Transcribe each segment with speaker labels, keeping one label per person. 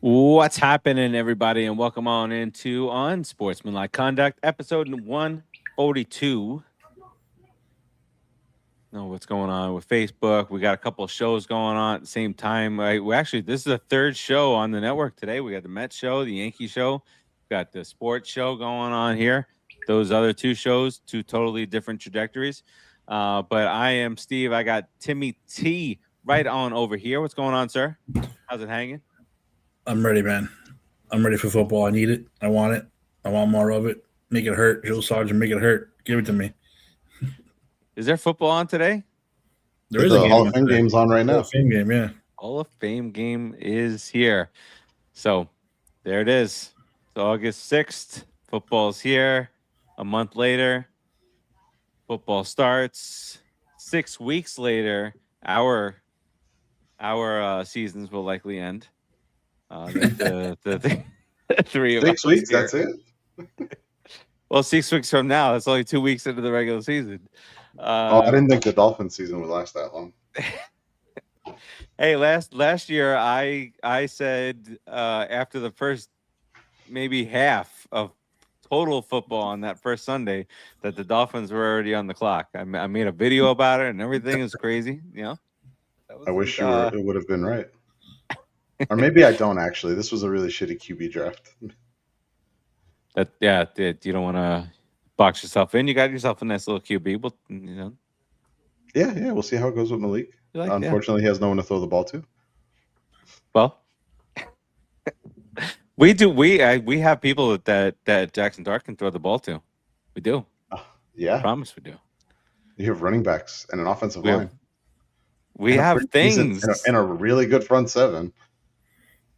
Speaker 1: What's happening, everybody, and welcome on into Unsportsmanlike Conduct, episode 142. Know what's going on with Facebook? We got a couple of shows going on at the same time. This is the third show on the network today. We got the Mets show, the Yankee show, we got the sports show going on here. Those other two shows, two totally different trajectories. But I am Steve. I got Timmy T right on over here. What's going on, sir? How's it hanging?
Speaker 2: I'm ready, man. I'm ready for football. I need it. I want it. I want more of it. Make it hurt. Joe Sargent, make it hurt. Give it to me.
Speaker 1: Is there football on today?
Speaker 3: There is a Hall of Fame game's on right now.
Speaker 2: Hall of Fame game, yeah.
Speaker 1: Hall of Fame game is here. So there it is. It's August 6th. Football's here. A month later, football starts. 6 weeks later, our seasons will likely end. The 3 of
Speaker 3: 6 weeks, that's it?
Speaker 1: Well, 6 weeks from now, that's only 2 weeks into the regular season.
Speaker 3: I didn't think the Dolphins season would last that long.
Speaker 1: Hey, last year I said after the first maybe half of total football on that first Sunday that the Dolphins were already on the clock. I made a video about it and everything is crazy. You know,
Speaker 3: I wish it would have been right. Or maybe I don't actually. This was a really shitty QB draft.
Speaker 1: You don't want to box yourself in. You got yourself a nice little QB. Well, you know.
Speaker 3: Yeah. We'll see how it goes with Malik. Unfortunately, he has no one to throw the ball to.
Speaker 1: Well, we do. We have people that Jackson Dart can throw the ball to. We do.
Speaker 3: Yeah.
Speaker 1: I promise we do.
Speaker 3: You have running backs and an offensive line.
Speaker 1: We have things.
Speaker 3: And a really good front seven.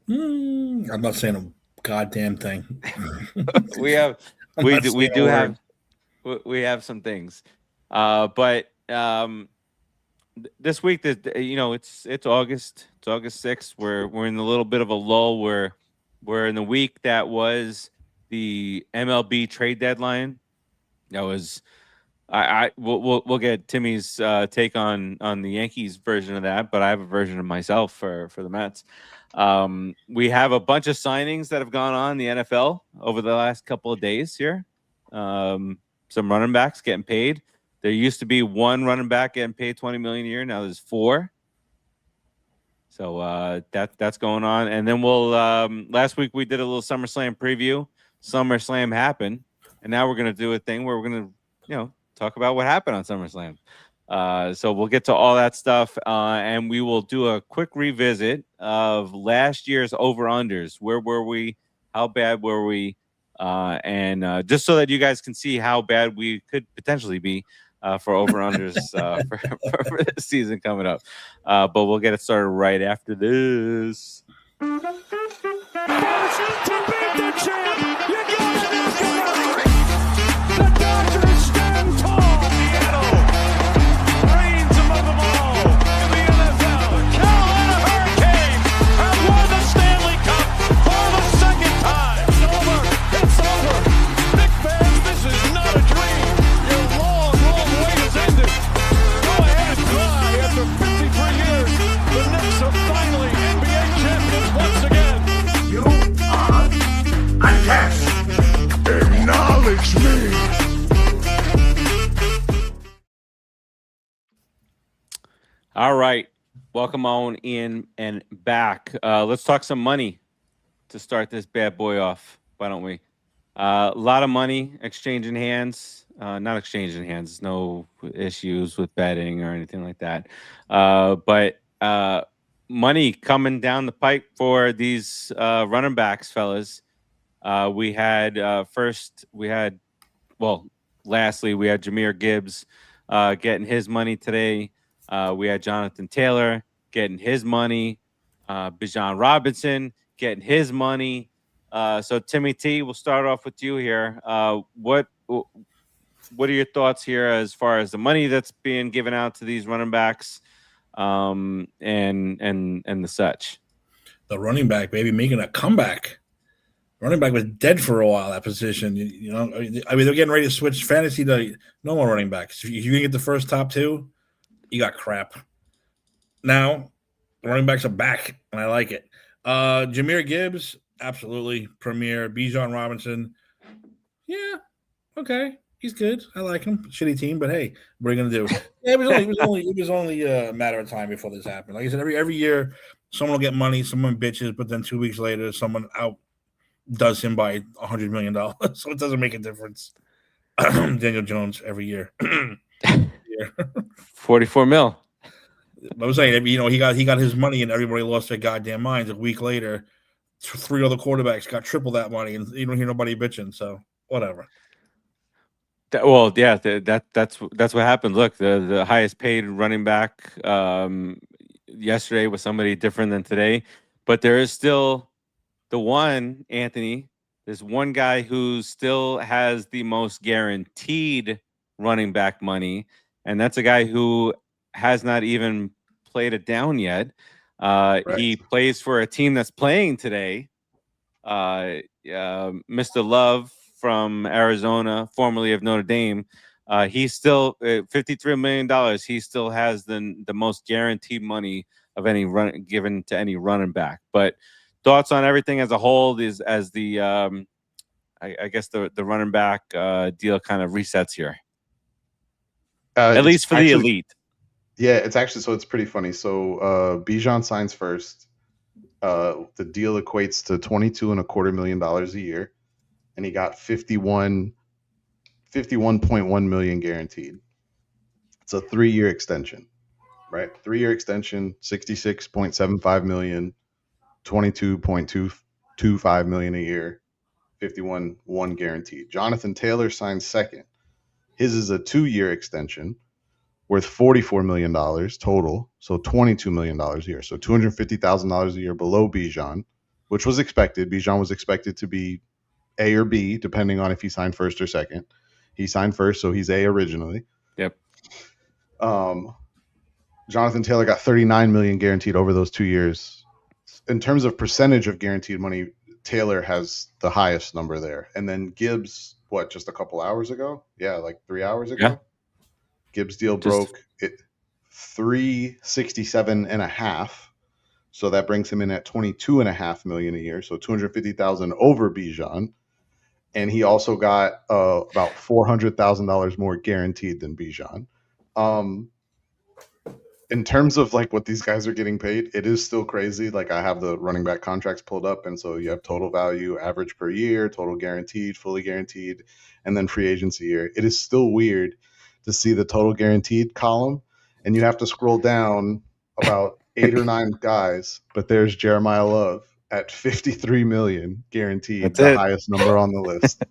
Speaker 2: I'm not saying a goddamn thing.
Speaker 1: we have some things. But this week that it's August. It's August 6th. We're in a little bit of a lull where we're in the week that was the MLB trade deadline. That was we'll get Timmy's take on the Yankees version of that, but I have a version of myself for the Mets. We have a bunch of signings that have gone on in the NFL over the last couple of days here. Some running backs getting paid. There used to be one running back getting paid $20 million a year. Now there's 4. So that's going on. And then we'll last week we did a little SummerSlam preview. SummerSlam happened, and now we're gonna do a thing where we're gonna talk about what happened on SummerSlam. So we'll get to all that stuff, and we will do a quick revisit of last year's over-unders. Where were we? How bad were we? And just so that you guys can see how bad we could potentially be for over-unders for this season coming up. But we'll get it started right after this. All right. Welcome on in and back. Let's talk some money to start this bad boy off. Why don't we? A lot of money exchanging hands. Not exchanging hands. No issues with betting or anything like that. But money coming down the pipe for these running backs, fellas. Lastly, we had Jahmyr Gibbs getting his money today. We had Jonathan Taylor getting his money. Bijan Robinson getting his money. So Timmy T, we'll start off with you here. What are your thoughts here as far as the money that's being given out to these running backs, and the such?
Speaker 2: The running back, baby, making a comeback. Running back was dead for a while, that position. They're getting ready to switch fantasy to no more running backs. If you can get the first top 2, you got crap. Now, the running backs are back, and I like it. Jahmyr Gibbs, absolutely premier. Bijan Robinson, yeah, okay, he's good. I like him. Shitty team, but hey, what are you gonna do? Yeah, it was only a matter of time before this happened. Like I said, every year someone will get money, someone bitches, but then 2 weeks later, someone outdoes him by $100 million. So it doesn't make a difference. Daniel Jones every year.
Speaker 1: 44 mil.
Speaker 2: I was saying, he got his money, and everybody lost their goddamn minds. A week later, 3 other quarterbacks got triple that money, and you don't hear nobody bitching. So whatever.
Speaker 1: Well, yeah, that's what happened. Look, the highest paid running back yesterday was somebody different than today, but there is still the one, Anthony. There's one guy who still has the most guaranteed running back money, and that's a guy who has not even played it down yet.
Speaker 3: Right.
Speaker 1: He plays for a team that's playing today. Mr. Love from Arizona, formerly of Notre Dame, he's still $53 million. He still has the most guaranteed money of any run given to any running back. But thoughts on everything as a whole is as the I guess the running back deal kind of resets here, at least for the elite.
Speaker 3: Yeah, it's actually, so it's pretty funny. So Bijan signs first. The deal equates to $22.25 million a year, and he got 51.1 million guaranteed. It's a 3-year extension, right? 3-year extension, 66.75 million, 22.225 million a year, 51.1 guaranteed. Jonathan Taylor signs second. His is a 2-year extension worth $44 million total, so $22 million a year. So $250,000 a year below Bijan, which was expected. Bijan was expected to be A or B, depending on if he signed first or second. He signed first, so he's A originally.
Speaker 1: Yep.
Speaker 3: Jonathan Taylor got $39 million guaranteed over those 2 years. In terms of percentage of guaranteed money, Taylor has the highest number there. And then Gibbs, just a couple hours ago? Yeah, like 3 hours ago.
Speaker 1: Yeah.
Speaker 3: Gibbs deal broke at 367.5. So that brings him in at 22.5 million a year. So 250,000 over Bijan. And he also got about $400,000 more guaranteed than Bijan. In terms of like what these guys are getting paid, it is still crazy. Like I have the running back contracts pulled up, and so you have total value, average per year, total guaranteed, fully guaranteed, and then free agency year. It is still weird to see the total guaranteed column, and you have to scroll down about 8 or 9 guys, but there's Jeremiah Love at 53 million guaranteed.
Speaker 1: That's
Speaker 3: the
Speaker 1: it.
Speaker 3: highest number on the list.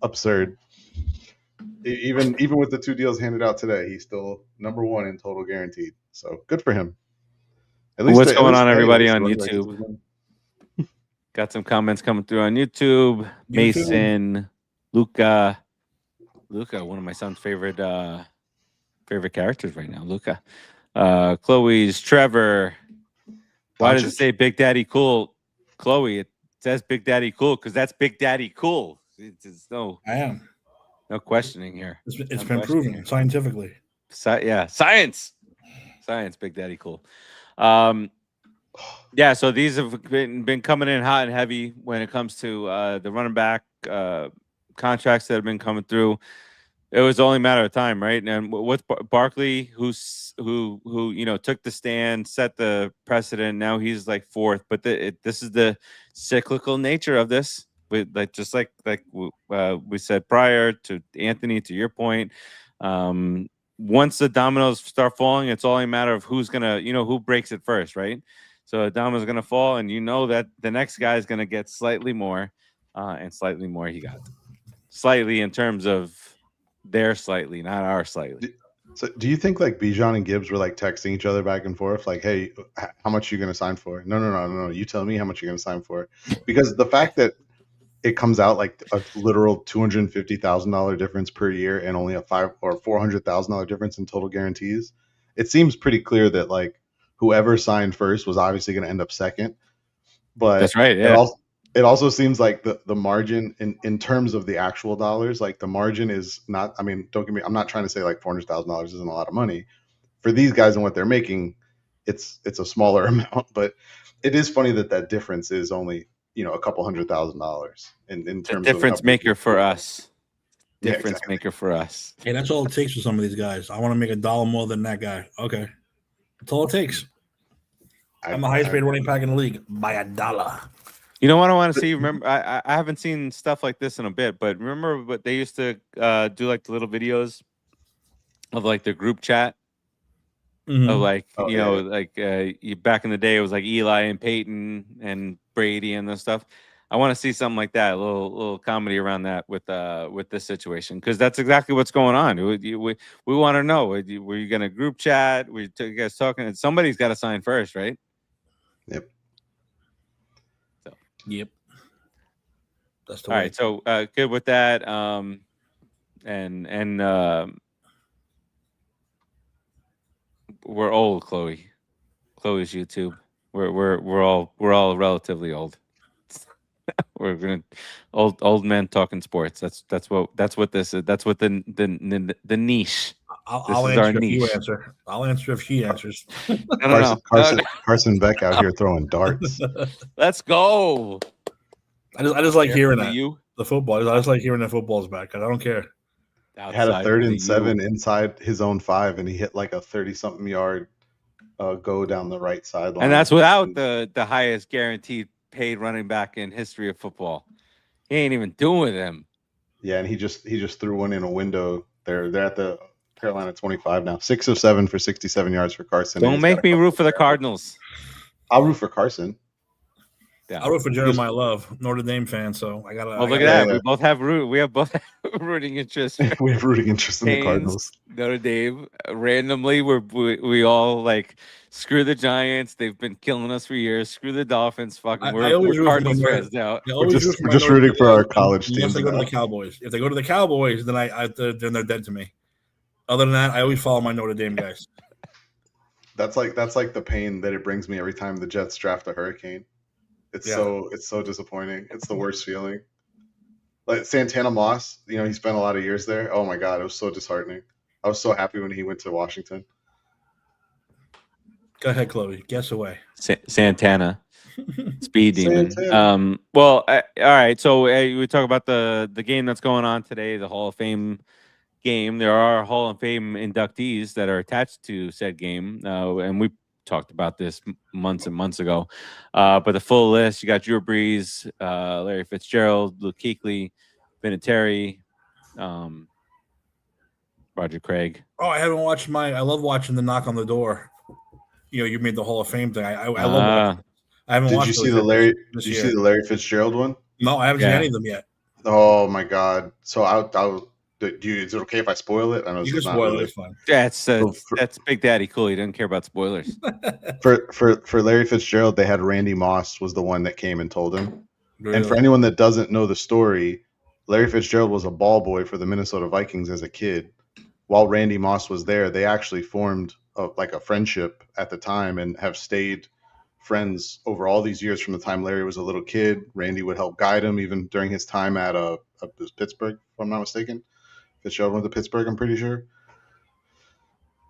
Speaker 3: Absurd. Even with the 2 deals handed out today, he's still number 1 in total guaranteed. So good for him.
Speaker 1: What's going on, everybody on YouTube? Got some comments coming through on YouTube. Mason, Luca, one of my son's favorite characters right now. Luca, Chloe's, Trevor. Why does it say Big Daddy Cool? Chloe, it says Big Daddy Cool because that's Big Daddy Cool. It's no questioning here.
Speaker 2: It's been proven scientifically.
Speaker 1: Science, Big Daddy Cool. So these have been coming in hot and heavy when it comes to the running back contracts that have been coming through. It was only a matter of time, right? And with Barkley, who took the stand, set the precedent. Now he's like 4th, but this is the cyclical nature of this. With just like we said prior to Anthony, to your point, once the dominoes start falling, it's only a matter of who's gonna, who breaks it first, right? So the domino's gonna fall, and that the next guy is gonna get slightly more, and slightly more. He got slightly in terms of their slightly, not our slightly.
Speaker 3: So do you think like Bijan and Gibbs were like texting each other back and forth, like, "Hey, how much are you gonna sign for?" No. You tell me how much you're gonna sign for, because the fact that it comes out like a literal $250,000 difference per year and only a $500,000 or $400,000 difference in total guarantees, it seems pretty clear that like whoever signed first was obviously going to end up second. But
Speaker 1: that's right. Yeah.
Speaker 3: It also seems like the margin in terms of the actual dollars, like the margin is not. I mean, don't get me. I'm not trying to say like $400,000 isn't a lot of money for these guys and what they're making. it's a smaller amount, but it is funny that difference is only a couple $100,000 in
Speaker 1: The
Speaker 3: terms
Speaker 1: difference
Speaker 3: of
Speaker 1: maker for us.
Speaker 3: Yeah,
Speaker 1: Difference
Speaker 3: exactly.
Speaker 1: maker for us.
Speaker 2: Hey, that's all it takes for some of these guys. I want to make $1 more than that guy. Okay, that's all it takes. I'm the highest paid running back in the league by $1.
Speaker 1: You know what I want to see? Remember, I haven't seen stuff like this in a bit, but remember what they used to do, like the little videos of like the group chat of like back in the day it was like Eli and Peyton and Brady and this stuff. I want to see something like that, a little comedy around that with this situation, because that's exactly what's going on. We want to know, were you going to group chat? Were you guys talking? And somebody's got to sign first, right?
Speaker 3: Yep.
Speaker 2: Yep. That's the
Speaker 1: All
Speaker 2: way.
Speaker 1: right, so good with that. We're old, Chloe. Chloe's YouTube. We're all relatively old. We're gonna old men talking sports. That's what this is. That's what the niche.
Speaker 2: I'll answer if you answer. I'll answer if she answers.
Speaker 1: No.
Speaker 3: Carson Beck out here throwing darts.
Speaker 1: Let's go.
Speaker 2: I just like hearing that.
Speaker 1: You?
Speaker 2: The football. I just like hearing the football's back. I don't care.
Speaker 3: He had a 3rd and 7 inside his own 5, and he hit like a 30-something yard go down the right sideline.
Speaker 1: And that's without the highest guaranteed paid running back in history of football. He ain't even doing him.
Speaker 3: Yeah, and he just threw one in a window. They're at the Carolina 25 now. 6 of 7 for 67 yards for Carson.
Speaker 1: Don't make me root for the Cardinals.
Speaker 3: I'll root for Carson.
Speaker 2: Yeah. I root for Jeremiah Love, Notre Dame fan. So I gotta.
Speaker 1: Well, look at that. Yeah. We have both rooting interest.
Speaker 3: We have rooting interest in the Cardinals.
Speaker 1: Notre Dame. Randomly, we all like screw the Giants. They've been killing us for years. Screw the Dolphins. Fucking, we're Cardinals fans now.
Speaker 3: We're just rooting for our college teams.
Speaker 2: Unless they go to the Cowboys. If they go to the Cowboys, then then they're dead to me. Other than that, I always follow my Notre Dame guys.
Speaker 3: That's like the pain that it brings me every time the Jets draft a Hurricane. It's so disappointing. It's the worst feeling. Like Santana Moss, he spent a lot of years there. Oh my God, it was so disheartening. I was so happy when he went to Washington.
Speaker 2: Go ahead, Chloe. Guess away.
Speaker 1: Santana, speed demon. All right. So we talk about the game that's going on today, the Hall of Fame game. There are Hall of Fame inductees that are attached to said game, and we talked about this months and months ago. But the full list, you got Drew Brees, Larry Fitzgerald, Luke Kuechly, Vinatieri, Roger Craig.
Speaker 2: Oh, I haven't watched I love watching the Knock on the Door. You made the Hall of Fame thing. I love it. I haven't watched.
Speaker 3: Did you see the Larry Fitzgerald one?
Speaker 2: No, I haven't seen any of them yet.
Speaker 3: Oh my God! So is it okay if I spoil it? I know
Speaker 2: you can spoil it. It's fine.
Speaker 1: That's Big Daddy cool. He doesn't care about spoilers.
Speaker 3: For Larry Fitzgerald, they had Randy Moss was the one that came and told him. Really? And for anyone that doesn't know the story, Larry Fitzgerald was a ball boy for the Minnesota Vikings as a kid. While Randy Moss was there, they actually formed a friendship at the time and have stayed friends over all these years. From the time Larry was a little kid, Randy would help guide him even during his time at Pittsburgh, if I'm not mistaken. Fitzgerald went to Pittsburgh, I'm pretty sure.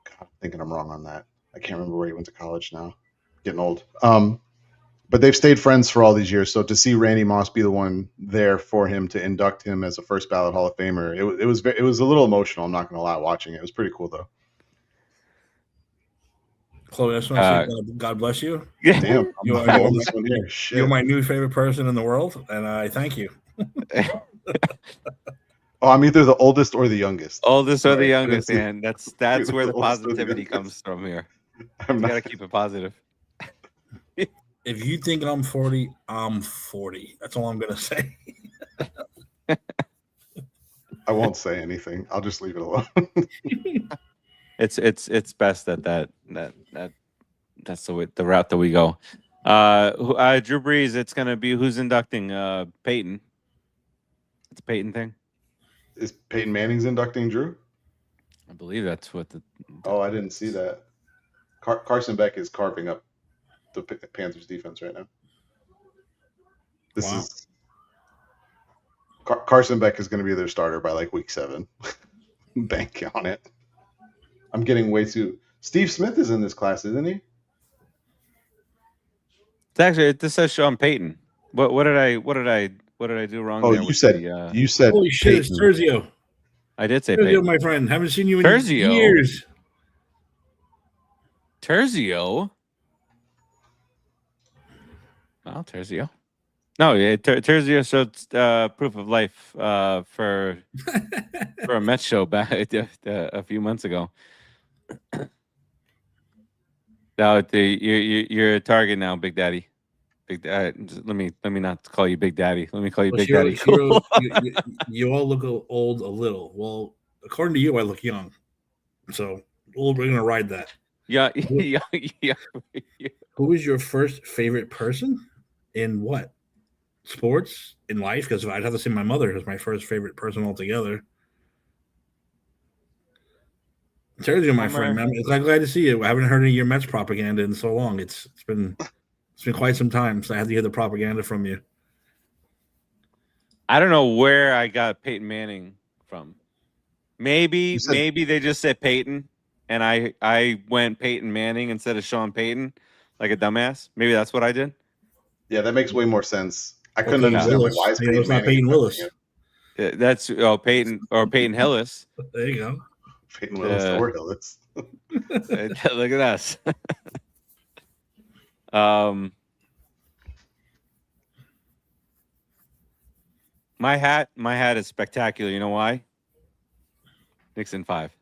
Speaker 3: God, I'm thinking I'm wrong on that. I can't remember where he went to college now. Getting old. But they've stayed friends for all these years. So to see Randy Moss be the one there for him to induct him as a first ballot Hall of Famer, it was a little emotional. I'm not going to lie, watching it. It was pretty cool though.
Speaker 2: Chloe, I just want to say God bless you.
Speaker 1: Yeah.
Speaker 3: Damn,
Speaker 2: you're my new favorite person in the world, and I thank you.
Speaker 3: Oh, I'm either the oldest or the youngest.
Speaker 1: Oldest or the youngest, man. That's where the positivity comes from here. You gotta keep it positive.
Speaker 2: If you think I'm 40, I'm 40. That's all I'm gonna say.
Speaker 3: I won't say anything. I'll just leave it alone.
Speaker 1: It's best that's the route that we go. Drew Brees, it's gonna be who's inducting Peyton. It's a Peyton thing.
Speaker 3: Is Peyton Manning's inducting Drew?
Speaker 1: I believe that's what
Speaker 3: Oh, I didn't see that. Carson Beck is carving up the Panthers defense right now. This is Carson Beck is going to be their starter by like week 7. Bank on it. I'm getting way too. Steve Smith is in this class, isn't he?
Speaker 1: It's actually this says Sean Payton. What did I do wrong
Speaker 3: Oh,
Speaker 1: there?
Speaker 3: you
Speaker 1: with
Speaker 3: said
Speaker 1: the,
Speaker 3: you said
Speaker 2: Holy shit, it's
Speaker 3: Peyton.
Speaker 2: Terzio.
Speaker 1: I did say
Speaker 2: Terzio,
Speaker 1: Payton.
Speaker 2: my friend. Haven't seen you in
Speaker 1: Terzio?
Speaker 2: years.
Speaker 1: Terzio. Well, Terzio. No, yeah, Terzio showed proof of life for a Mets show back a few months ago. Now you're a target now, Big Daddy. Let me not call you Big Daddy. Let me call you
Speaker 2: Well,
Speaker 1: Big
Speaker 2: Shiro,
Speaker 1: Daddy.
Speaker 2: Shiro, you all look old a little. Well, according to you, I look young. So we're gonna ride that.
Speaker 1: Yeah.
Speaker 2: Who is your first favorite person in what? Sports? In life? Because I'd have to say my mother is my first favorite person altogether. Terzio, my friend, man. I'm glad to see you. I haven't heard any of your Mets propaganda in so long. It's been quite some time, so I had to hear the propaganda from you.
Speaker 1: I don't know where I got Peyton Manning from. Maybe they just said Peyton, and I went Peyton Manning instead of Sean Payton, like a dumbass. Maybe that's what I did.
Speaker 3: Yeah, that makes way more sense. I couldn't
Speaker 2: Peyton
Speaker 3: understand
Speaker 2: Willis.
Speaker 3: why is
Speaker 2: You know, it's
Speaker 3: Peyton
Speaker 2: not
Speaker 3: Manning
Speaker 2: Peyton Willis.
Speaker 1: That's Peyton Hillis.
Speaker 2: There you go.
Speaker 3: Peyton Willis or Hillis.
Speaker 1: Look at us. My hat is spectacular. You know why? Nixon 5.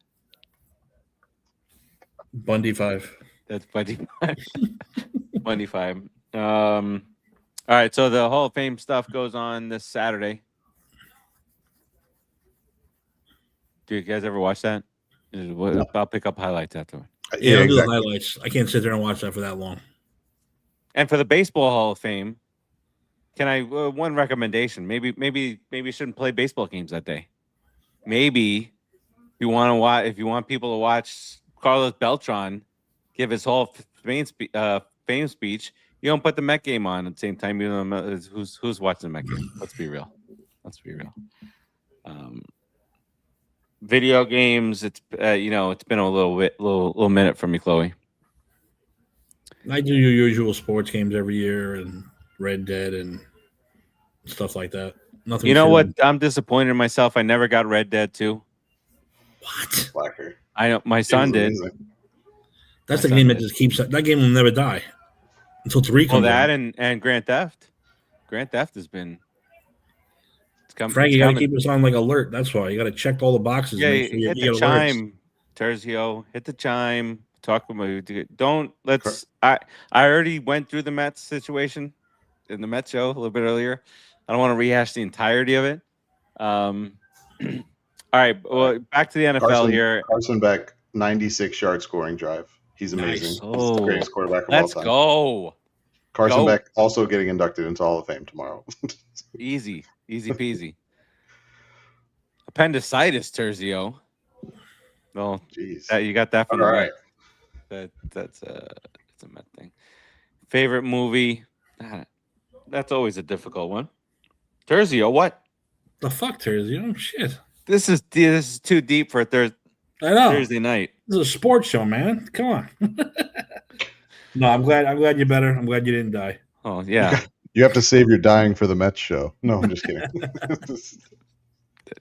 Speaker 2: Bundy 5.
Speaker 1: That's Bundy 5. Bundy 5. All right, so the Hall of Fame stuff goes on this Saturday. Do you guys ever watch that?
Speaker 3: No.
Speaker 1: I'll pick up highlights afterward.
Speaker 2: Yeah, I'll do
Speaker 3: exactly.
Speaker 2: the highlights. I can't sit there and watch that for that long.
Speaker 1: And for the Baseball Hall of Fame, can I one recommendation? Maybe you shouldn't play baseball games that day. Maybe if you want people to watch Carlos Beltran give his Hall of Fame speech, you don't put the Met game on at the same time. You don't know who's watching the Met game. Let's be real. Video games. It's it's been a little minute for me, Chloe.
Speaker 2: I do your usual sports games every year and Red Dead and stuff like that. Nothing.
Speaker 1: You know what? I'm disappointed in myself. I never got Red Dead 2.
Speaker 2: What?
Speaker 3: Blacker.
Speaker 1: I know my son did.
Speaker 2: That's the game that just keeps. That game will never die until 3 comes out.
Speaker 1: And Grand Theft. Grand Theft has been. It's coming.
Speaker 2: Frank, you got to keep us on like alert. That's why you got to check all the boxes.
Speaker 1: Yeah,
Speaker 2: and
Speaker 1: hit the chime, Terzio. Hit the chime. Talk about. Don't let's. I already went through the Mets situation in the Mets show a little bit earlier. I don't want to rehash the entirety of it. All right. Well, back to the NFL here.
Speaker 3: Carson Beck, 96-yard scoring drive. He's amazing.
Speaker 1: Nice.
Speaker 3: He's the greatest quarterback of all time.
Speaker 1: Let's go.
Speaker 3: Carson Beck also getting inducted into Hall of Fame tomorrow.
Speaker 1: Easy peasy. Appendicitis, Terzio. Well,
Speaker 3: jeez,
Speaker 1: you got that from the
Speaker 3: right.
Speaker 1: That's a Met thing. Favorite movie? That's always a difficult one. Terzio, what?
Speaker 2: The fuck, Terzio? Shit.
Speaker 1: This is too deep for Thursday night.
Speaker 2: This is a sports show, man. Come on. No, I'm glad you're better. I'm glad you didn't die.
Speaker 1: Oh yeah.
Speaker 3: You have to save your dying for the Mets show. No, I'm just kidding.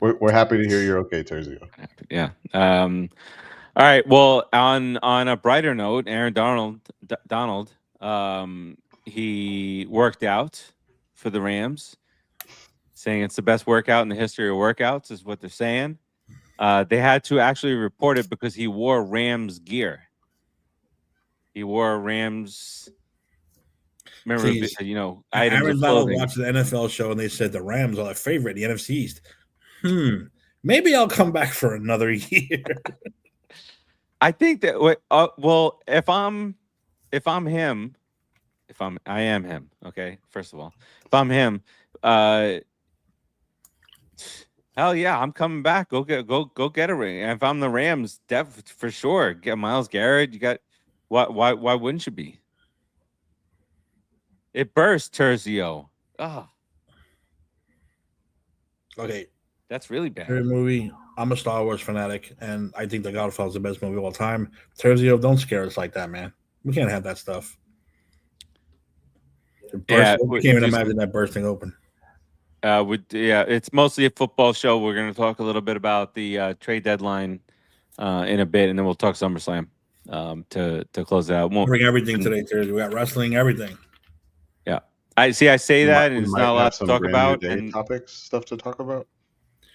Speaker 3: We're happy to hear you're okay, Terzio.
Speaker 1: Yeah. All right. Well, on a brighter note, Aaron Donald, he worked out for the Rams, saying it's the best workout in the history of workouts, is what they're saying. They had to actually report it because he wore Rams gear. He wore Rams. Remember, items
Speaker 2: Aaron
Speaker 1: of
Speaker 2: Donald
Speaker 1: clothing.
Speaker 2: watched the NFL show and they said the Rams are their favorite in the NFC East. Maybe I'll come back for another year.
Speaker 1: I think that well, if I am him. Okay, first of all, if I'm him, hell yeah, I'm coming back. Go get a ring. And if I'm the Rams, for sure, get Myles Garrett. You got why wouldn't you be? It burst, Terzio. Oh.
Speaker 2: Okay,
Speaker 1: that's really bad.
Speaker 2: Favorite movie. I'm a Star Wars fanatic, and I think The Godfather is the best movie of all time. Terzio, don't scare us like that, man. We can't have that stuff.
Speaker 1: Yeah,
Speaker 2: I can't even imagine that bursting open.
Speaker 1: It's mostly a football show. We're going to talk a little bit about the trade deadline in a bit, and then we'll talk SummerSlam to close it out.
Speaker 2: Bring everything today, Thursday. We got wrestling, everything.
Speaker 1: Yeah, I say that, and it's not a lot to talk about.
Speaker 3: And topics, stuff to talk about.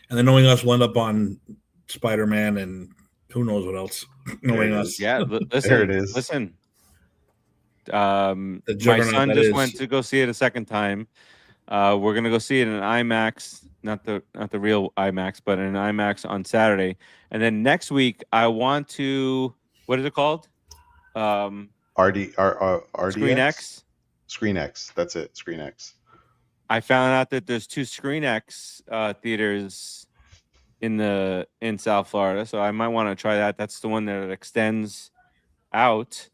Speaker 2: And then knowing us, we'll end up on Spider-Man and who knows what else. Knowing us,
Speaker 1: yeah. Listen,
Speaker 3: there it is.
Speaker 1: Listen. My son just went to go see it a second time. We're gonna go see it in IMAX, not the real IMAX, but in IMAX on Saturday. And then next week, I want to. What is it called?
Speaker 3: RDX?
Speaker 1: Screen X.
Speaker 3: Screen X. That's it. Screen X.
Speaker 1: I found out that there's 2 Screen X theaters in South Florida, so I might want to try that. That's the one that extends out.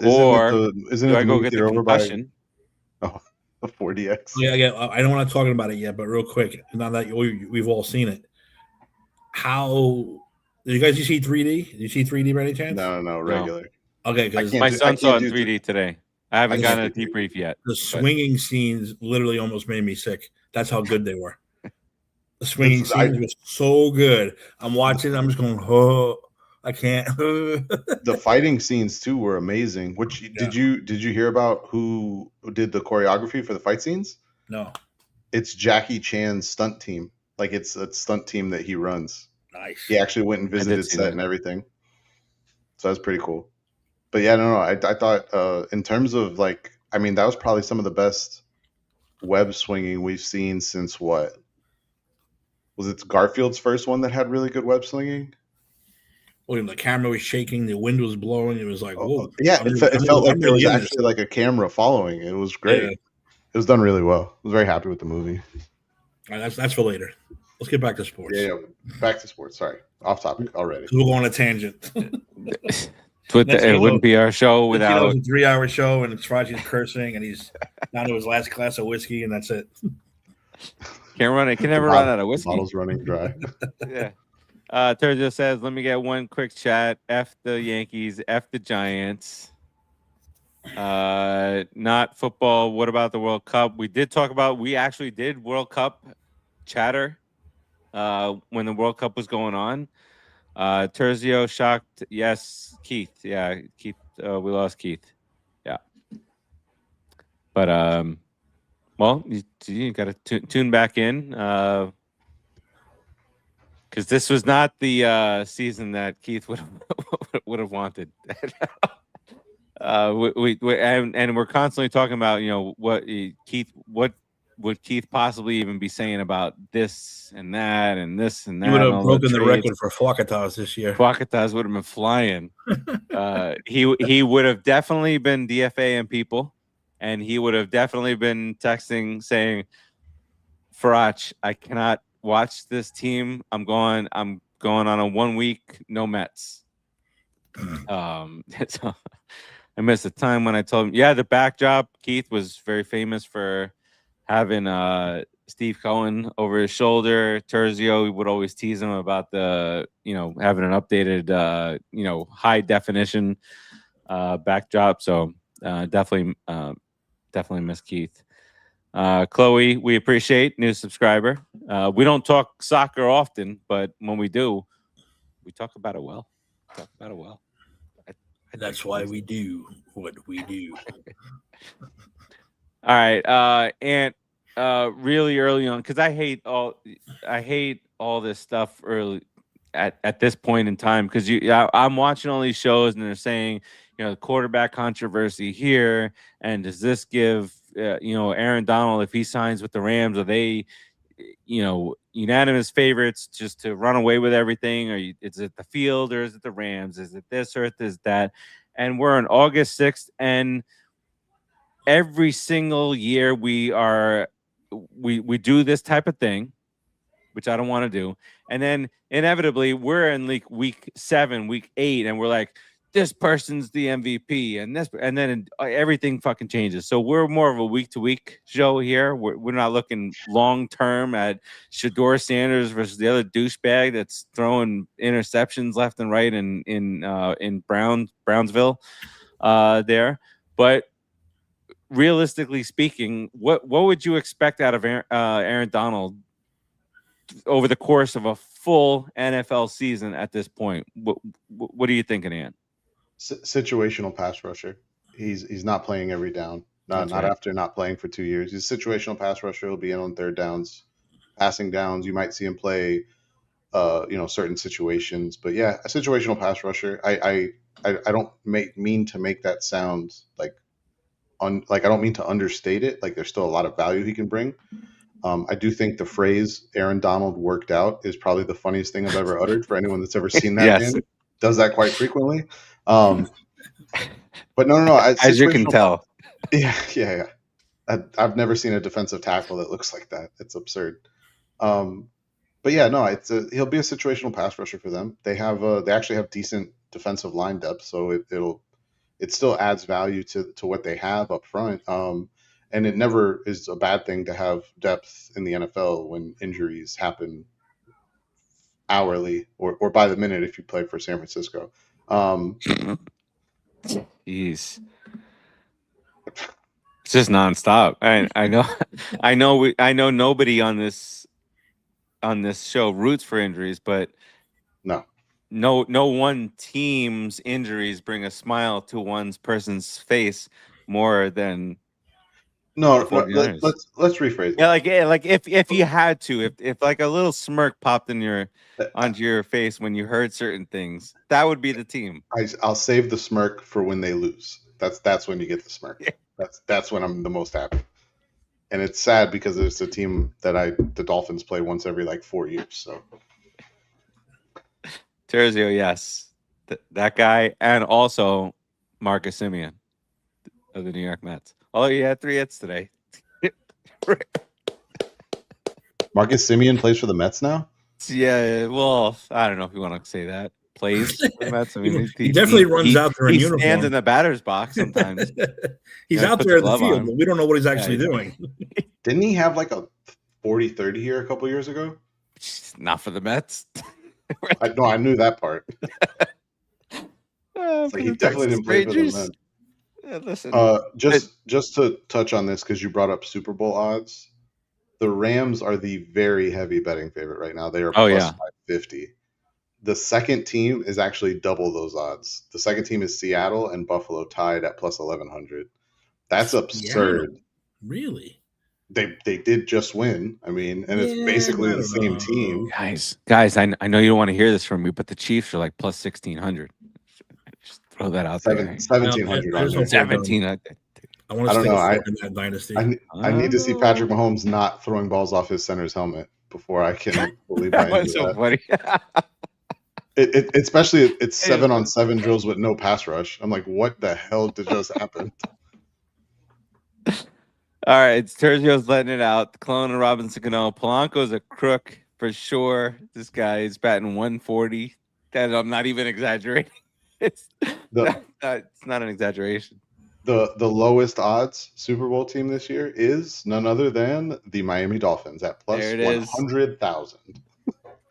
Speaker 3: Or isn't it
Speaker 1: I go get the concussion?
Speaker 3: Oh, the 4DX.
Speaker 2: Yeah. I don't want to talk about it yet, but real quick, now that we've all seen it, how did you guys see 3D? Did you see 3D by any chance?
Speaker 3: No, regular.
Speaker 2: No. Okay, because
Speaker 1: my son saw it in 3D today. I haven't gotten a debrief yet.
Speaker 2: The swinging scenes literally almost made me sick. That's how good they were. The swinging scenes was so good. I'm watching. I'm just going, oh, I can't.
Speaker 3: The fighting scenes too were amazing. Did you hear about who did the choreography for the fight scenes?
Speaker 2: No.
Speaker 3: It's Jackie Chan's stunt team. Like it's a stunt team that he runs.
Speaker 2: Nice.
Speaker 3: He actually went and visited set and everything. So that's pretty cool. But yeah, no. I thought in terms of that was probably some of the best web swinging we've seen since what? Was it Garfield's first one that had really good web slinging?
Speaker 2: Well, the camera was shaking, the wind was blowing. It was like, whoa.
Speaker 3: Yeah, it felt like there was actually like a camera following. It was great. Yeah. It was done really well. I was very happy with the movie.
Speaker 2: All right, that's for later. Let's get back to sports.
Speaker 3: Yeah, back to sports. Sorry, off topic already.
Speaker 2: We'll go on a tangent.
Speaker 1: It wouldn't be our show without
Speaker 2: a 3-hour show, and Farace's cursing, and he's down to his last glass of whiskey, and that's it.
Speaker 1: Can never run out of whiskey.
Speaker 3: Bottle's running dry.
Speaker 1: Yeah. Terzo says, let me get one quick chat. F the Yankees, F the Giants. Not football. What about the World Cup? We actually did World Cup chatter when the World Cup was going on. Terzio shocked. Yes, Keith. Yeah, Keith. We lost Keith. Yeah. But well, you got to tune back in because this was not the season that Keith would have wanted. We're constantly talking about what would Keith possibly even be saying about this and that and this and that.
Speaker 2: He would have broken the record for Flacatas this year.
Speaker 1: Flacatas would have been flying. He would have definitely been DFAing people, and he would have definitely been texting saying, "Farace, I cannot watch this team. I'm going on a 1 week no Mets." So I missed the time when I told him, yeah, the back job. Keith was very famous for having Steve Cohen over his shoulder. Terzio would always tease him about the, having an updated, high definition backdrop. So definitely miss Keith. Chloe, we appreciate, new subscriber. We don't talk soccer often, but when we do, we talk about it well.
Speaker 2: That's why we do what we do.
Speaker 1: All right, and really early on, because I hate all this stuff early at this point in time, because I'm watching all these shows and they're saying, quarterback controversy here, and does this give Aaron Donald, if he signs with the Rams, are they unanimous favorites just to run away with everything, or is it the field, or is it the Rams, is it this or is that? And we're on August 6th, and every single year we do this type of thing, which I don't want to do, and then inevitably we're in like week 7, week 8, and we're like, this person's the MVP, and then everything fucking changes. So we're more of a week-to-week show here. We're not looking long-term at Shador Sanders versus the other douchebag that's throwing interceptions left and right in Brownsville there. But realistically speaking, what would you expect out of Aaron Donald over the course of a full NFL season at this point? What are you thinking, Ant?
Speaker 3: Situational pass rusher. He's not playing every down. Not
Speaker 1: right.
Speaker 3: After not playing for 2 years. He's a situational pass rusher. He'll be in on third downs, passing downs. You might see him play, certain situations. But yeah, a situational pass rusher. I don't mean to make that sound like I don't mean to understate it. Like there's still a lot of value he can bring. I do think the phrase "Aaron Donald worked out" is probably the funniest thing I've ever uttered. For anyone that's ever seen that
Speaker 1: Yes.
Speaker 3: man, does that quite frequently. But no.
Speaker 1: As you can tell.
Speaker 3: Yeah. I've never seen a defensive tackle that looks like that. It's absurd. But yeah, no, he'll be a situational pass rusher for them. They actually have decent defensive line depth, so it still adds value to what they have up front. And it never is a bad thing to have depth in the NFL when injuries happen hourly or by the minute if you play for San Francisco.
Speaker 1: Jeez. It's just nonstop. I know nobody on this show roots for injuries, but no one team's injuries bring a smile to one's person's face more than
Speaker 3: let's rephrase it.
Speaker 1: Yeah, like if you had to, if like a little smirk popped onto your face when you heard certain things, that would be the team.
Speaker 3: I'll save the smirk for when they lose. That's when you get the smirk. Yeah. That's when I'm the most happy. And it's sad because it's a team that the Dolphins play once every like 4 years. So
Speaker 1: Terzio, yes, that guy, and also Marcus Simeon of the New York Mets. Oh, he had 3 hits today.
Speaker 3: Marcus Simeon plays for the Mets now?
Speaker 1: Yeah, well, I don't know if you want to say that. Plays for the Mets. I mean,
Speaker 2: he definitely runs out there in uniform.
Speaker 1: He stands in the batter's box sometimes.
Speaker 2: He's out there in the field, but we don't know what he's actually doing.
Speaker 3: Didn't he have like a 40-30 here a couple years ago?
Speaker 1: Not for the Mets.
Speaker 3: I knew that part. He definitely didn't play for the Mets.
Speaker 1: Yeah, listen,
Speaker 3: just to touch on this, because you brought up Super Bowl odds, the Rams are the very heavy betting favorite right now. They are plus 550. The second team is actually double those odds. The second team is Seattle and Buffalo tied at plus 1100. That's absurd.
Speaker 2: Yeah, really?
Speaker 3: They did just win. I mean, and it's basically the same team.
Speaker 1: Guys, I know you don't want to hear this from me, but the Chiefs are like plus 1600. Just throw that out there.
Speaker 3: 1700.
Speaker 1: 17.
Speaker 2: I want to stay in that dynasty.
Speaker 3: I need to see Patrick Mahomes not throwing balls off his center's helmet before I can believe that.
Speaker 1: That's so funny.
Speaker 3: Especially it's 7-on-7 drills with no pass rush. I'm like, what the hell did just happen?
Speaker 1: All right, Terzio's letting it out. The clone of Robinson Cano. Polanco's a crook for sure. This guy is batting 140. That I'm not even exaggerating. It's not an exaggeration.
Speaker 3: The lowest odds Super Bowl team this year is none other than the Miami Dolphins at plus 100,000.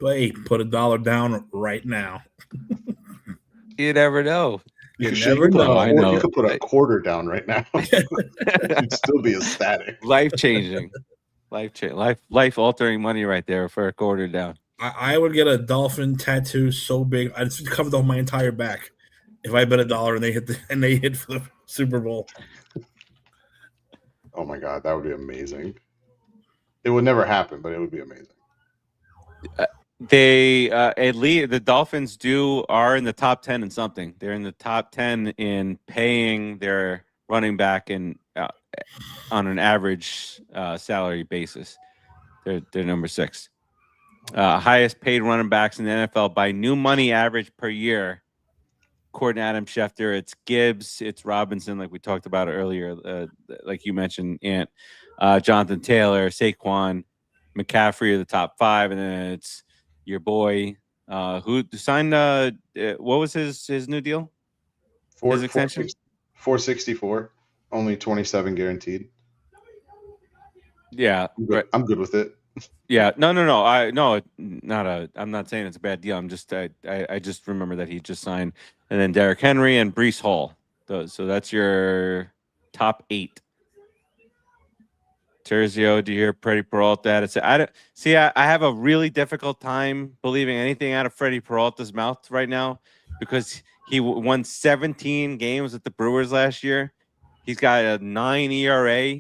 Speaker 2: Hey, put $1 down right now.
Speaker 1: You never know.
Speaker 2: You never know.
Speaker 1: I know.
Speaker 3: You could put a quarter down right now. You'd still be ecstatic.
Speaker 1: Life-changing. Life-altering money right there for a quarter down.
Speaker 2: I would get a dolphin tattoo so big I'd cover my entire back if I bet $1 and they hit for the Super Bowl.
Speaker 3: Oh my God, that would be amazing. It would never happen, but it would be amazing.
Speaker 1: The Dolphins are in the top 10 in something. They're in the top 10 in paying their running back on an average salary basis. They're number 6. Highest paid running backs in the NFL by new money average per year. According to Adam Schefter, it's Gibbs, it's Robinson, like we talked about earlier, like you mentioned, Ant, Jonathan Taylor, Saquon, McCaffrey are the top 5, and then it's your boy who signed. What was his new deal? His extension?
Speaker 3: 464, only 27 guaranteed.
Speaker 1: Yeah,
Speaker 3: I'm good with it.
Speaker 1: Yeah, no. I'm not saying it's a bad deal. I'm just I just remember that he just signed, and then Derrick Henry and Breece Hall. So that's your top 8 Terzio, do you hear Freddie Peralta? I don't see. I have a really difficult time believing anything out of Freddie Peralta's mouth right now because he won 17 games with the Brewers last year. He's got a 9 ERA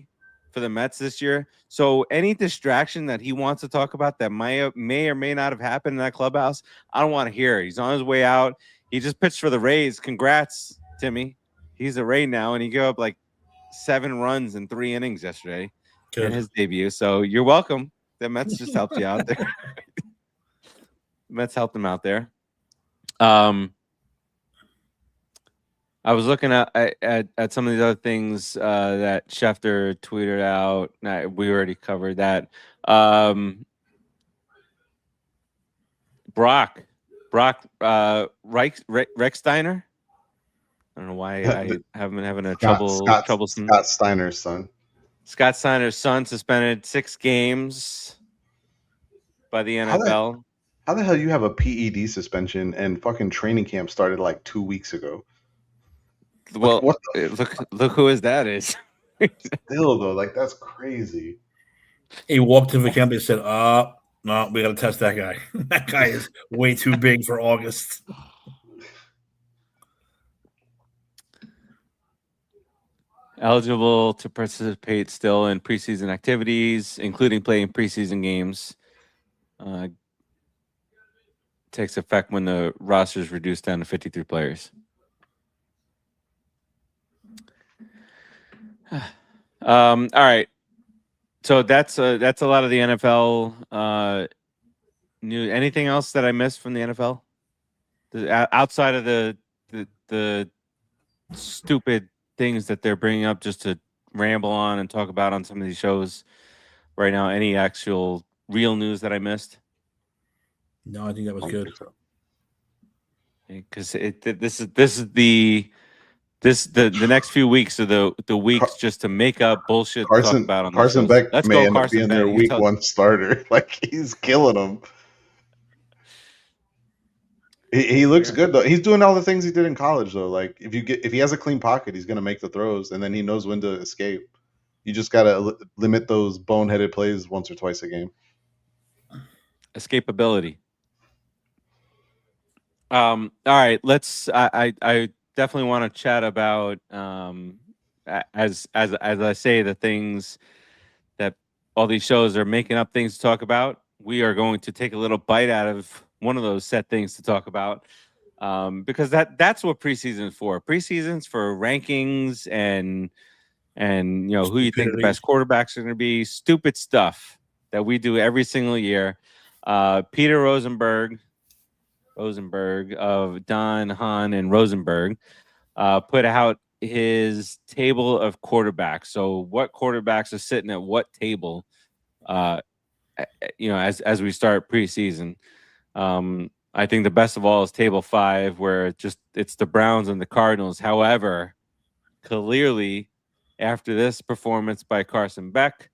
Speaker 1: for the Mets this year. So any distraction that he wants to talk about that may or may not have happened in that clubhouse, I don't want to hear it. He's on his way out. He just pitched for the Rays. Congrats, Timmy. He's a Ray now, and he gave up like 7 runs in 3 innings yesterday.
Speaker 2: Good.
Speaker 1: In his debut. So you're welcome. The Mets just helped you out there. Mets helped him out there. I was looking at some of these other things that Schefter tweeted out. We already covered that. Brock Rechsteiner. I don't know why I have been having troublesome.
Speaker 3: Scott Steiner's son.
Speaker 1: Scott Steiner's son suspended 6 games by the NFL.
Speaker 3: How the hell you have a PED suspension and fucking training camp started like 2 weeks ago?
Speaker 1: Well, look who his dad is.
Speaker 3: Still though, like that's crazy.
Speaker 2: He walked into the camp and said, no, we got to test that guy. That guy is way too big for August.
Speaker 1: Eligible to participate still in preseason activities, including playing preseason games. Takes effect when the roster is reduced down to 53 players. All right. So that's a lot of the NFL news. Anything else that I missed from the NFL? Outside of the stupid things that they're bringing up just to ramble on and talk about on some of these shows right now. Any actual real news that I missed?
Speaker 2: No, I think that was good.
Speaker 1: Because the next few weeks are the weeks just to make up bullshit to talk about on
Speaker 3: Carson
Speaker 1: the shows.
Speaker 3: Beck may end up being their week 1 starter. Like he's killing them. He looks good though. He's doing all the things he did in college though. Like if he has a clean pocket, he's gonna make the throws, and then he knows when to escape. You just gotta limit those boneheaded plays once or twice a game.
Speaker 1: Escapability. All right, let's. I definitely want to chat about as I say the things that all these shows are making up things to talk about. We are going to take a little bite out of one of those set things to talk about because that's what preseason is for. Preseason's for rankings and who you think the best quarterbacks are going to be. Stupid stuff that we do every single year. Peter Rosenberg of Don, Hahn, and Rosenberg put out his table of quarterbacks. So what quarterbacks are sitting at what table, as we start preseason. I think the best of all is table 5, where it's the Browns and the Cardinals. However, clearly, after this performance by Carson Beck,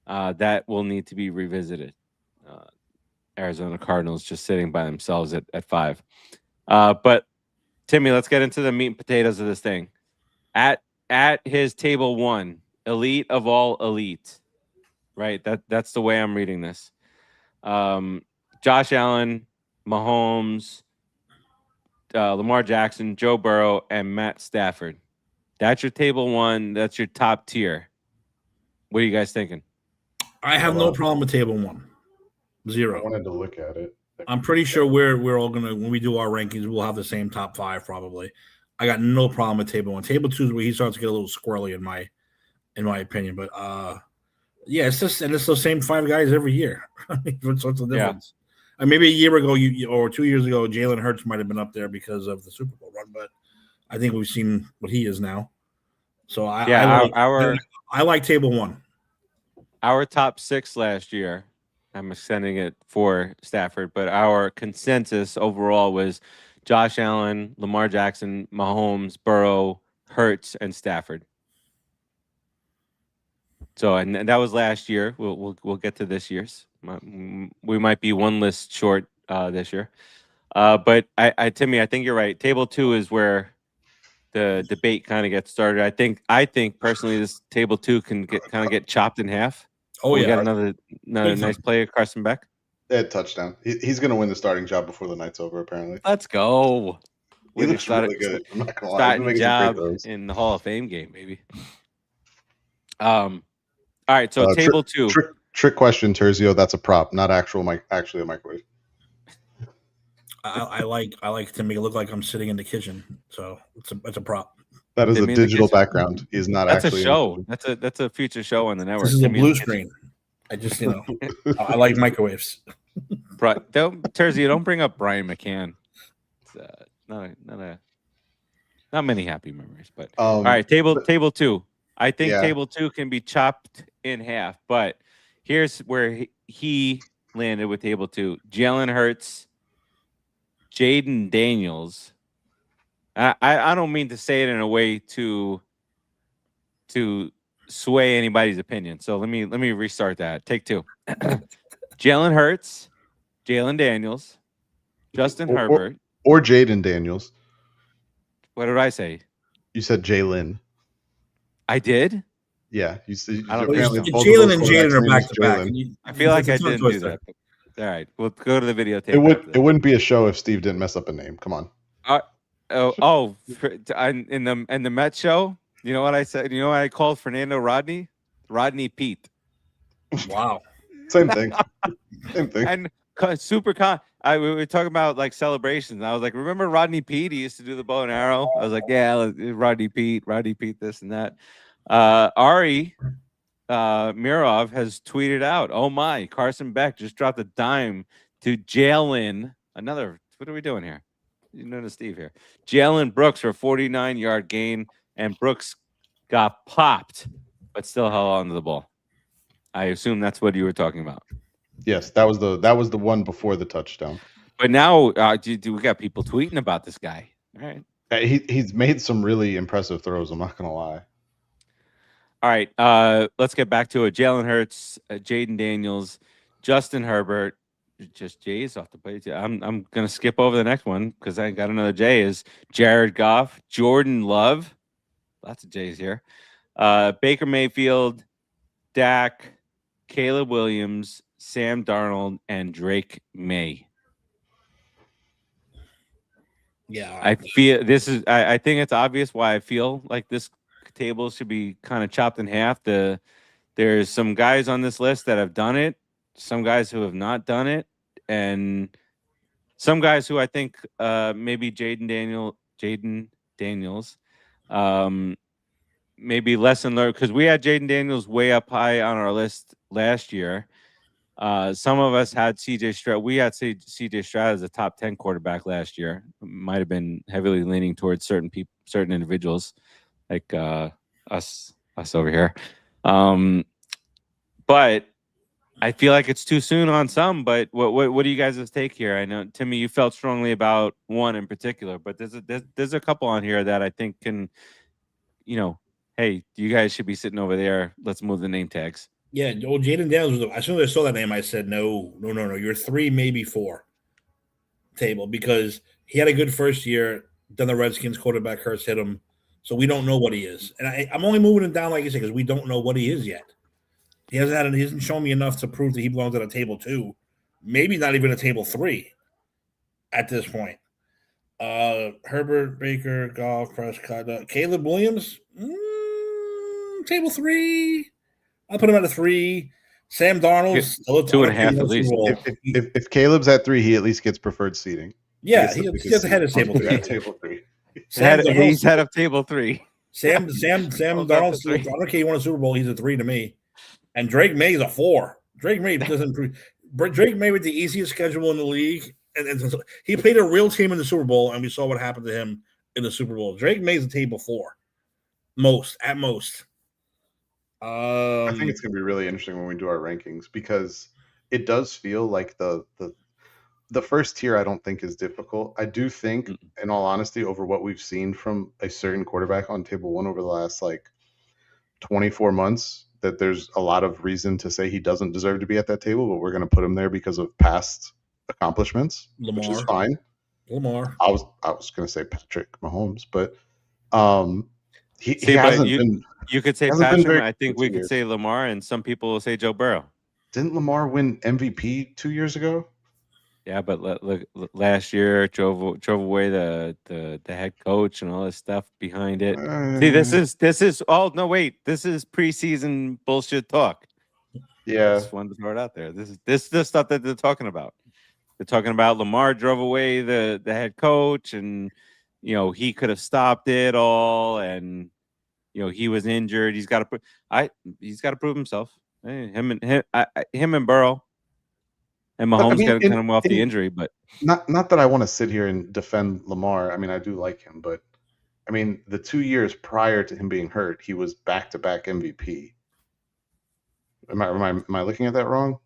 Speaker 1: that will need to be revisited. Arizona Cardinals just sitting by themselves at 5. But Timmy, let's get into the meat and potatoes of this thing. At his table 1, elite of all elite, right? That's the way I'm reading this. Josh Allen, Mahomes, Lamar Jackson, Joe Burrow, and Matt Stafford. That's your table 1. That's your top tier. What are you guys thinking?
Speaker 2: I have no problem with table 1. 0.
Speaker 3: I wanted to look at it.
Speaker 2: I'm pretty sure we're all gonna, when we do our rankings, we'll have the same top 5 probably. I got no problem with table 1. Table 2 is where he starts to get a little squirrely in my opinion. But yeah, it's the same 5 guys every year. I mean, what's the difference? Yeah. Maybe a year ago or 2 years ago, Jalen Hurts might have been up there because of the Super Bowl run, but I think we've seen what he is now. So I like table 1.
Speaker 1: Our top 6 last year, I'm extending it for Stafford, but our consensus overall was Josh Allen, Lamar Jackson, Mahomes, Burrow, Hurts, and Stafford. So, and that was last year. We'll get to this year's. We might be one list short this year. But Timmy, I think you're right. Table 2 is where the debate kind of gets started. I think personally, this table 2 can get chopped in half.
Speaker 2: Oh
Speaker 1: we
Speaker 2: yeah,
Speaker 1: got another
Speaker 2: Big
Speaker 1: nice
Speaker 2: time.
Speaker 1: play, Carson Beck.
Speaker 3: Touchdown. He's going to win the starting job before the night's over. Apparently,
Speaker 1: Let's go.
Speaker 3: he looks really good. I'm not gonna lie. He's been
Speaker 1: Starting
Speaker 3: making some great
Speaker 1: job
Speaker 3: throws.
Speaker 1: in the Hall of Fame game, maybe. All right, so table 2.
Speaker 3: Trick question, Terzio. That's a prop, not actually a microwave.
Speaker 2: I like to make it look like I'm sitting in the kitchen, so it's a prop.
Speaker 3: That is a digital background. He's not
Speaker 1: That's
Speaker 3: actually
Speaker 1: a show. That's a future show on the network.
Speaker 2: This is a blue screen. I just I like microwaves.
Speaker 1: Terzio, don't bring up Brian McCann. It's not many happy memories, but all right, table 2. I think table 2 can be chopped in half, but here's where he landed with table 2. Jalen Hurts, Jaden Daniels. I don't mean to say it in a way to sway anybody's opinion. So let me restart that. Take 2. Jalen Hurts, Jalen Daniels, Justin Herbert,
Speaker 3: or Jaden Daniels.
Speaker 1: What did I say?
Speaker 3: You said Jalen.
Speaker 1: I did.
Speaker 3: Yeah, you see.
Speaker 2: Jalen and Jaden are back to back.
Speaker 1: I feel like I didn't do that. All right, we'll go to the videotape.
Speaker 3: It wouldn't be a show if Steve didn't mess up a name. Come on.
Speaker 1: In the Met show, you know what I said? You know what I called Fernando Rodney? Rodney Pete.
Speaker 2: Wow.
Speaker 3: Same thing. Same thing.
Speaker 1: And we were talking about like celebrations. And I was like, remember Rodney Pete? He used to do the bow and arrow. I was like, yeah, Rodney Pete, this and that. Ari Mirov has tweeted out, oh my, Carson Beck just dropped a dime to Jalen. What are we doing here? You notice Steve here. Jalen Brooks for a 49-yard gain, and Brooks got popped, but still held on to the ball. I assume that's what you were talking about.
Speaker 3: Yes, that was the one before the touchdown.
Speaker 1: But now we got people tweeting about this guy. All right.
Speaker 3: He's made some really impressive throws. I'm not gonna lie.
Speaker 1: All right. Let's get back to it. Jalen Hurts, Jaden Daniels, Justin Herbert. Just J's off the page. I'm gonna skip over the next one because I got another J. Is Jared Goff, Jordan Love, lots of J's here. Baker Mayfield, Dak, Caleb Williams, Sam Darnold, and Drake May.
Speaker 2: Yeah,
Speaker 1: I feel this is. I think it's obvious why I feel like this table should be kind of chopped in half. There's some guys on this list that have done it. Some guys who have not done it, and some guys who I think maybe Jaden Daniels, maybe lesson learned, because we had Jaden Daniels way up high on our list last year. Some of us had CJ Stroud. We had CJ Stroud as a top 10 quarterback last year. Might have been heavily leaning towards certain individuals, like us over here. But I feel like it's too soon on some, but what do you guys' take here? I know, Timmy, you felt strongly about one in particular, but there's a couple on here that I think can, hey, you guys should be sitting over there. Let's move the name tags.
Speaker 2: Yeah, well, Jaden Daniels, as soon as I saw that name, I said, no. You're 3, maybe 4 table, because he had a good first year. Then the Redskins quarterback Hurts hit him. So we don't know what he is. And I'm only moving him down, like you said, because we don't know what he is yet. He hasn't shown me enough to prove that he belongs at a table 2, maybe not even a table 3 at this point. Herbert, Baker, Goff, Prescott, Caleb Williams, table 3. I'll put him at a 3. Sam Darnold,
Speaker 1: 2.5 at least.
Speaker 3: If Caleb's at 3, he at least gets preferred seating.
Speaker 2: Yeah, he gets ahead of table 3.
Speaker 3: Table 3.
Speaker 1: He's head of table 3.
Speaker 2: Sam Darnold, I don't care. He won a Super Bowl. He's a 3 to me. And Drake May is a 4. Drake May doesn't improve. Drake May with the easiest schedule in the league, and he played a real team in the Super Bowl, and we saw what happened to him in the Super Bowl. Drake May is a table 4, at most.
Speaker 3: I think it's going to be really interesting when we do our rankings, because it does feel like the first tier I don't think is difficult. I do think, in all honesty, over what we've seen from a certain quarterback on table 1 over the last 24 months, that there's a lot of reason to say he doesn't deserve to be at that table, but we're going to put him there because of past accomplishments, which is fine.
Speaker 2: Lamar.
Speaker 3: I was going to say Patrick Mahomes, but He
Speaker 1: See, but
Speaker 3: hasn't been.
Speaker 1: you could say
Speaker 3: hasn't been
Speaker 1: Patrick.
Speaker 3: very
Speaker 1: I think
Speaker 3: good
Speaker 1: we
Speaker 3: 2
Speaker 1: could
Speaker 3: years.
Speaker 1: say Lamar, and some people will say Joe Burrow.
Speaker 3: Didn't Lamar win MVP 2 years ago?
Speaker 1: Yeah, but look, last year drove away the head coach and all this stuff behind it. See, this is oh no wait, this is preseason bullshit talk.
Speaker 3: Yeah.
Speaker 1: Just wanted to throw it out there. This is the stuff that they're talking about. They're talking about Lamar drove away the head coach, and he could have stopped it all, and he was injured. He's got to prove himself. Hey, him and Burrow and
Speaker 3: But I
Speaker 1: Mahomes
Speaker 3: mean,
Speaker 1: got him off the injury, but
Speaker 3: not that I want to sit here and defend Lamar. I mean, I do like him, but I mean, the 2 years prior to him being hurt, he was back-to-back MVP. Am I looking at that wrong?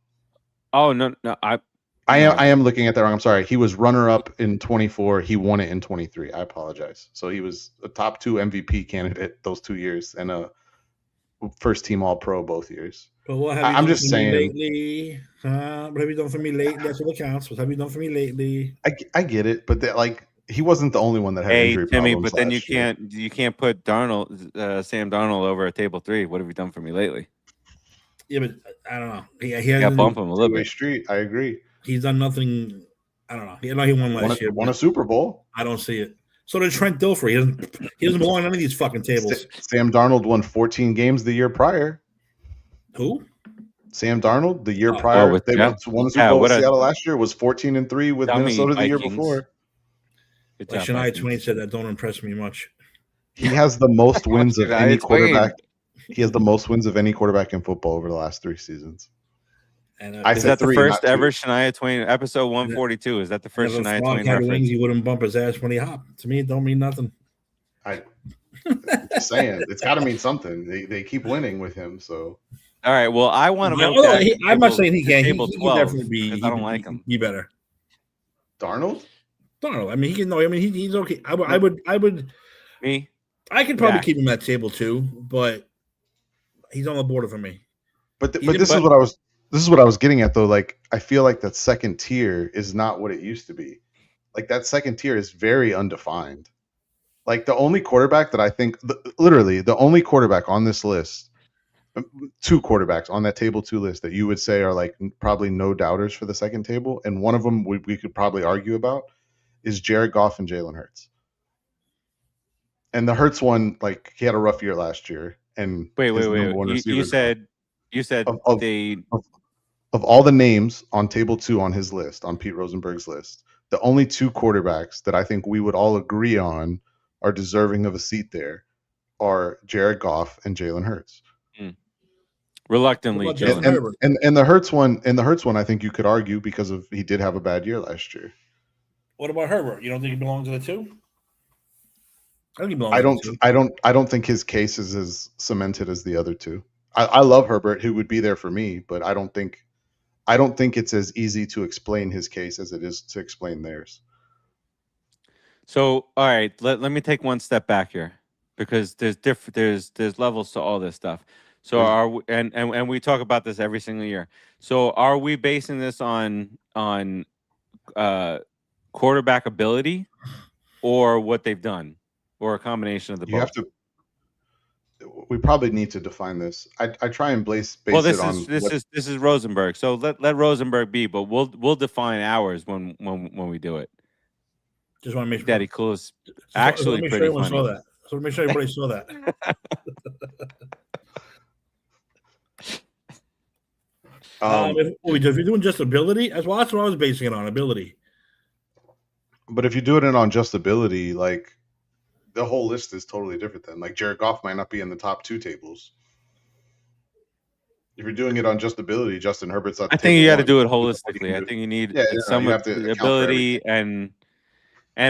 Speaker 1: oh no,
Speaker 3: I am looking at that wrong. I'm sorry. He was runner-up in 24. He won it in 23. I apologize. So he was a top 2 MVP candidate those 2 years and a first-team All-Pro both years.
Speaker 2: But what have you
Speaker 3: I'm
Speaker 2: done
Speaker 3: just
Speaker 2: for me
Speaker 3: saying.
Speaker 2: lately? What have you done for me lately? That's what counts. What have you done for me lately?
Speaker 3: I get it, but he wasn't the only one that had injury
Speaker 1: Timmy,
Speaker 3: problems
Speaker 1: but then you
Speaker 3: last year.
Speaker 1: can't put Sam Darnold over a table 3. What have you done for me lately?
Speaker 2: Yeah, but I don't know. He
Speaker 1: Got
Speaker 2: hasn't
Speaker 1: bump him a little
Speaker 3: Two-way
Speaker 1: bit.
Speaker 3: street. I agree.
Speaker 2: He's done nothing. I don't know. He won last year.
Speaker 3: Won a Super Bowl.
Speaker 2: I don't see it. So did Trent Dilfer. He doesn't belong on any of these fucking tables.
Speaker 3: Sam Darnold won 14 games the year prior.
Speaker 2: Who?
Speaker 3: Sam Darnold the year prior. They won the Super Bowl with Seattle last year. Was 14-3 with Minnesota the year before.
Speaker 2: Like Shania Twain said, that don't impress me much.
Speaker 3: He has the most wins of any quarterback. He has the most wins of any quarterback in football over the last 3 seasons.
Speaker 2: And
Speaker 1: is that the first ever Shania Twain episode 142? Is that the first Shania Twain reference?
Speaker 2: Wings, he wouldn't bump his ass when he hopped. To me, it don't mean nothing.
Speaker 3: I'm just saying, it's got to mean something. They keep winning with him, so.
Speaker 1: All right. Well, I want to.
Speaker 2: I'm not saying he can't. He can
Speaker 1: 12,
Speaker 2: definitely be.
Speaker 1: I don't like him.
Speaker 2: Be better.
Speaker 3: Darnold.
Speaker 2: I mean, he can. No, I mean, he's okay. I would.
Speaker 1: Me.
Speaker 2: I could probably keep him at table 2, but he's on the border for me.
Speaker 3: But this is what I was getting at though. Like, I feel like that second tier is not what it used to be. Like, that second tier is very undefined. Like, the only quarterback that I think, literally, the only quarterback on this list, 2 quarterbacks on that table 2 list that you would say are like probably no doubters for the second table, and one of them we could probably argue about is Jared Goff and Jalen Hurts. And the Hurts one, like, he had a rough year last year. And
Speaker 1: wait. You said
Speaker 3: of all the names on table 2 on his list, on Pete Rosenberg's list, the only 2 quarterbacks that I think we would all agree on are deserving of a seat there are Jared Goff and Jalen Hurts.
Speaker 1: Reluctantly,
Speaker 3: and the Hurts one, I think you could argue because he did have a bad year last year.
Speaker 2: What about Herbert? You don't think he belongs to the 2?
Speaker 3: I don't think his case is as cemented as the other 2. I love Herbert, who would be there for me, but I don't think it's as easy to explain his case as it is to explain theirs.
Speaker 1: So, all right, let me take one step back here, because there's levels to all this stuff. So are we, and we talk about this every single year. So are we basing this on quarterback ability or what they've done, or a combination of the both?
Speaker 3: We probably need to define this. I try and base
Speaker 1: this
Speaker 3: it on
Speaker 1: this is Rosenberg. So let Rosenberg be, but we'll define ours when we do it.
Speaker 2: Just want to make sure
Speaker 1: Daddy Cool is actually pretty funny.
Speaker 2: Saw that. So make sure everybody saw that. If you're doing just ability, that's what I was basing it on, ability.
Speaker 3: But if you do it on just ability, like, the whole list is totally different then. Like, Jared Goff might not be in the top 2 tables. If you're doing it on just ability, Justin Herbert's
Speaker 1: I think you got to do it holistically. I think you need some ability and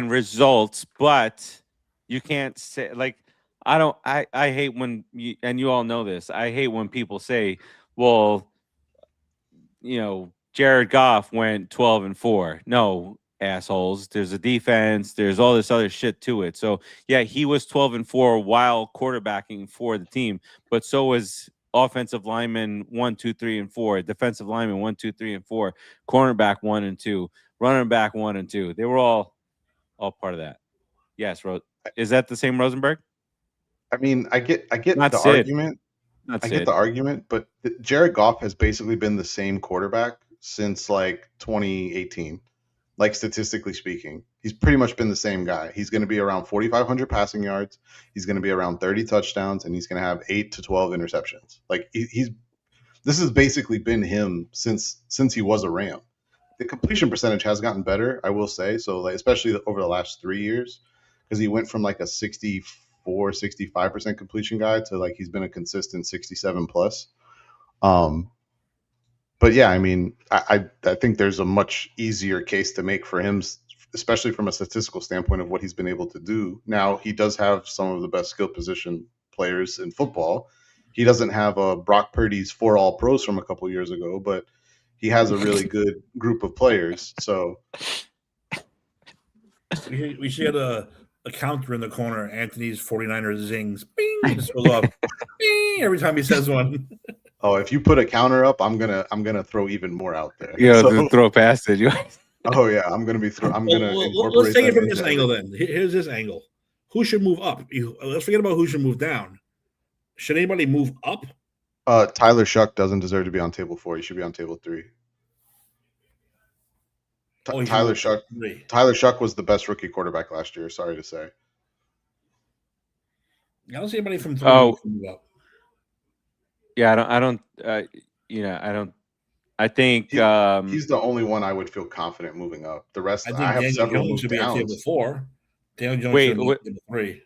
Speaker 1: results, but you can't say, like, I hate when you all know this. I hate when people say, well, Jared Goff went 12-4. No, assholes. There's a defense. There's all this other shit to it. So yeah, he was 12-4 while quarterbacking for the team, but so was offensive lineman 1, 2, 3, and 4, defensive lineman 1, 2, 3, and 4, cornerback 1 and 2, running back 1 and 2. They were all part of that. Yes, is that the same Rosenberg?
Speaker 3: I mean, I get
Speaker 1: Not
Speaker 3: the
Speaker 1: Sid.
Speaker 3: argument.
Speaker 1: Not
Speaker 3: I
Speaker 1: Sid.
Speaker 3: get the argument, but Jared Goff has basically been the same quarterback since like 2018. Like statistically speaking, he's pretty much been the same guy. He's going to be around 4,500 passing yards. He's going to be around 30 touchdowns, and he's going to have 8 to 12 interceptions. Like he's this has basically been him since he was a Ram. The completion percentage has gotten better, I will say. So like especially over the last 3 years, because he went from like a 65% completion guy to like he's been a consistent 67 plus. But yeah, I mean, I think there's a much easier case to make for him, especially from a statistical standpoint of what he's been able to do. Now he does have some of the best skill position players in football. He doesn't have a Brock Purdy's 4 All Pros from a couple years ago, but he has a really good group of players. So
Speaker 2: we should get a counter in the corner. Anthony's 49ers zings. Bing, it just goes off. Bing, every time he says one.
Speaker 3: oh, if you put a counter up, I'm gonna throw even more out there.
Speaker 1: Yeah,
Speaker 3: So-
Speaker 1: just throw past it.
Speaker 3: oh yeah, I'm gonna be. I'm gonna.
Speaker 2: Let's take it from
Speaker 3: that
Speaker 2: this
Speaker 3: into
Speaker 2: angle then. Here's this angle. Who should move up? Let's forget about who should move down. Should anybody move up?
Speaker 3: Tyler Shuck doesn't deserve to be on table 4. He should be on table 3.
Speaker 2: Oh, he should
Speaker 3: Tyler
Speaker 2: move
Speaker 3: Shuck.
Speaker 2: 3.
Speaker 3: Tyler Shuck was the best rookie quarterback last year. Sorry to say.
Speaker 2: I don't see anybody from 3
Speaker 1: Oh.
Speaker 2: move up.
Speaker 1: Yeah, I don't. I think
Speaker 3: He's the only one I would feel confident moving up. The rest,
Speaker 2: I
Speaker 3: I,
Speaker 2: think
Speaker 3: have
Speaker 2: Daniel
Speaker 3: several
Speaker 2: Jones
Speaker 3: move
Speaker 2: should be on table
Speaker 3: downs.
Speaker 2: 4. Daniel Jones
Speaker 1: Wait,
Speaker 2: should be on table 3.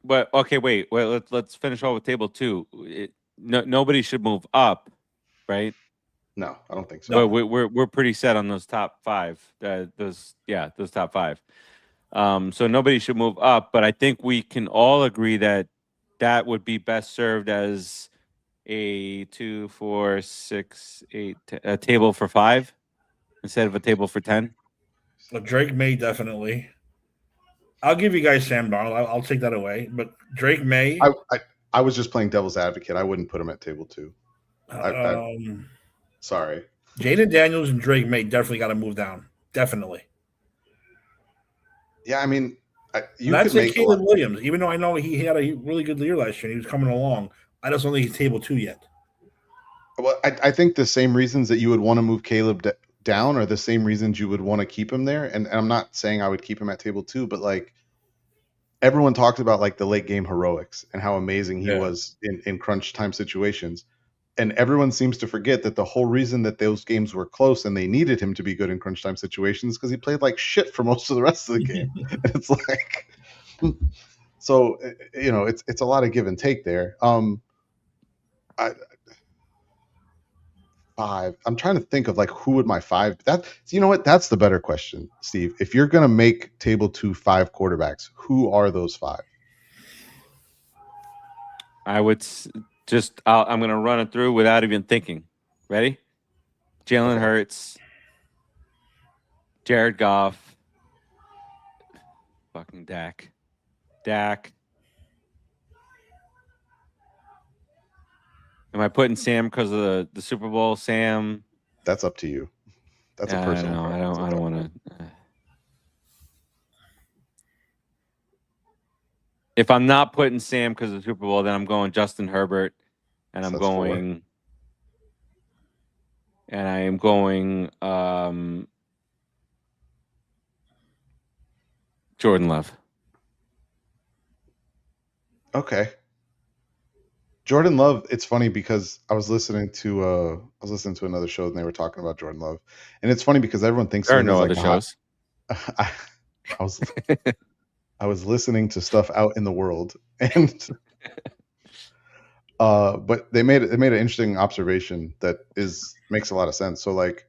Speaker 1: But okay, wait. Let's finish off with table 2. Nobody should move up, right?
Speaker 3: No, I don't think so.
Speaker 1: But we're pretty set on those top 5. Those top 5. So nobody should move up, but I think we can all agree that would be best served as a 2, 4, 6, 8 a table for 5 instead of a table for 10.
Speaker 2: Well, Drake May definitely. I'll give you guys Sam Darnold. I'll take that away. But Drake May.
Speaker 3: I was just playing devil's advocate. I wouldn't put him at table 2. Sorry.
Speaker 2: Jaden Daniels and Drake May definitely got to move down. Definitely.
Speaker 3: Yeah, I mean, you
Speaker 2: I'd
Speaker 3: could
Speaker 2: say
Speaker 3: make
Speaker 2: Caleb Williams, even though I know he had a really good year last year and he was coming along. I just don't think he's table 2 yet.
Speaker 3: Well, I think the same reasons that you would want to move Caleb down are the same reasons you would want to keep him there. And I'm not saying I would keep him at table 2, but like everyone talked about like the late game heroics and how amazing he was in crunch time situations. And everyone seems to forget that the whole reason that those games were close and they needed him to be good in crunch time situations because he played like shit for most of the rest of the game. And it's like, so it's a lot of give and take there. 5. I'm trying to think of like who would my 5. You know what? That's the better question, Steve. If you're gonna make table 2 5 quarterbacks, who are those 5?
Speaker 1: I would I'm going to run it through without even thinking. Ready? Jalen Hurts, Jared Goff, fucking Dak. Am I putting Sam because of the Super Bowl? Sam.
Speaker 3: That's up to you. That's a personal.
Speaker 1: I don't want to. If I'm not putting Sam because of the Super Bowl, then I'm going Justin Herbert, and I am going Jordan Love.
Speaker 3: Okay. Jordan Love, it's funny because I was listening to another show and they were talking about Jordan Love. And it's funny because everyone thinks
Speaker 1: there are no other shows.
Speaker 3: I was listening to stuff out in the world and but they made an interesting observation that makes a lot of sense. So like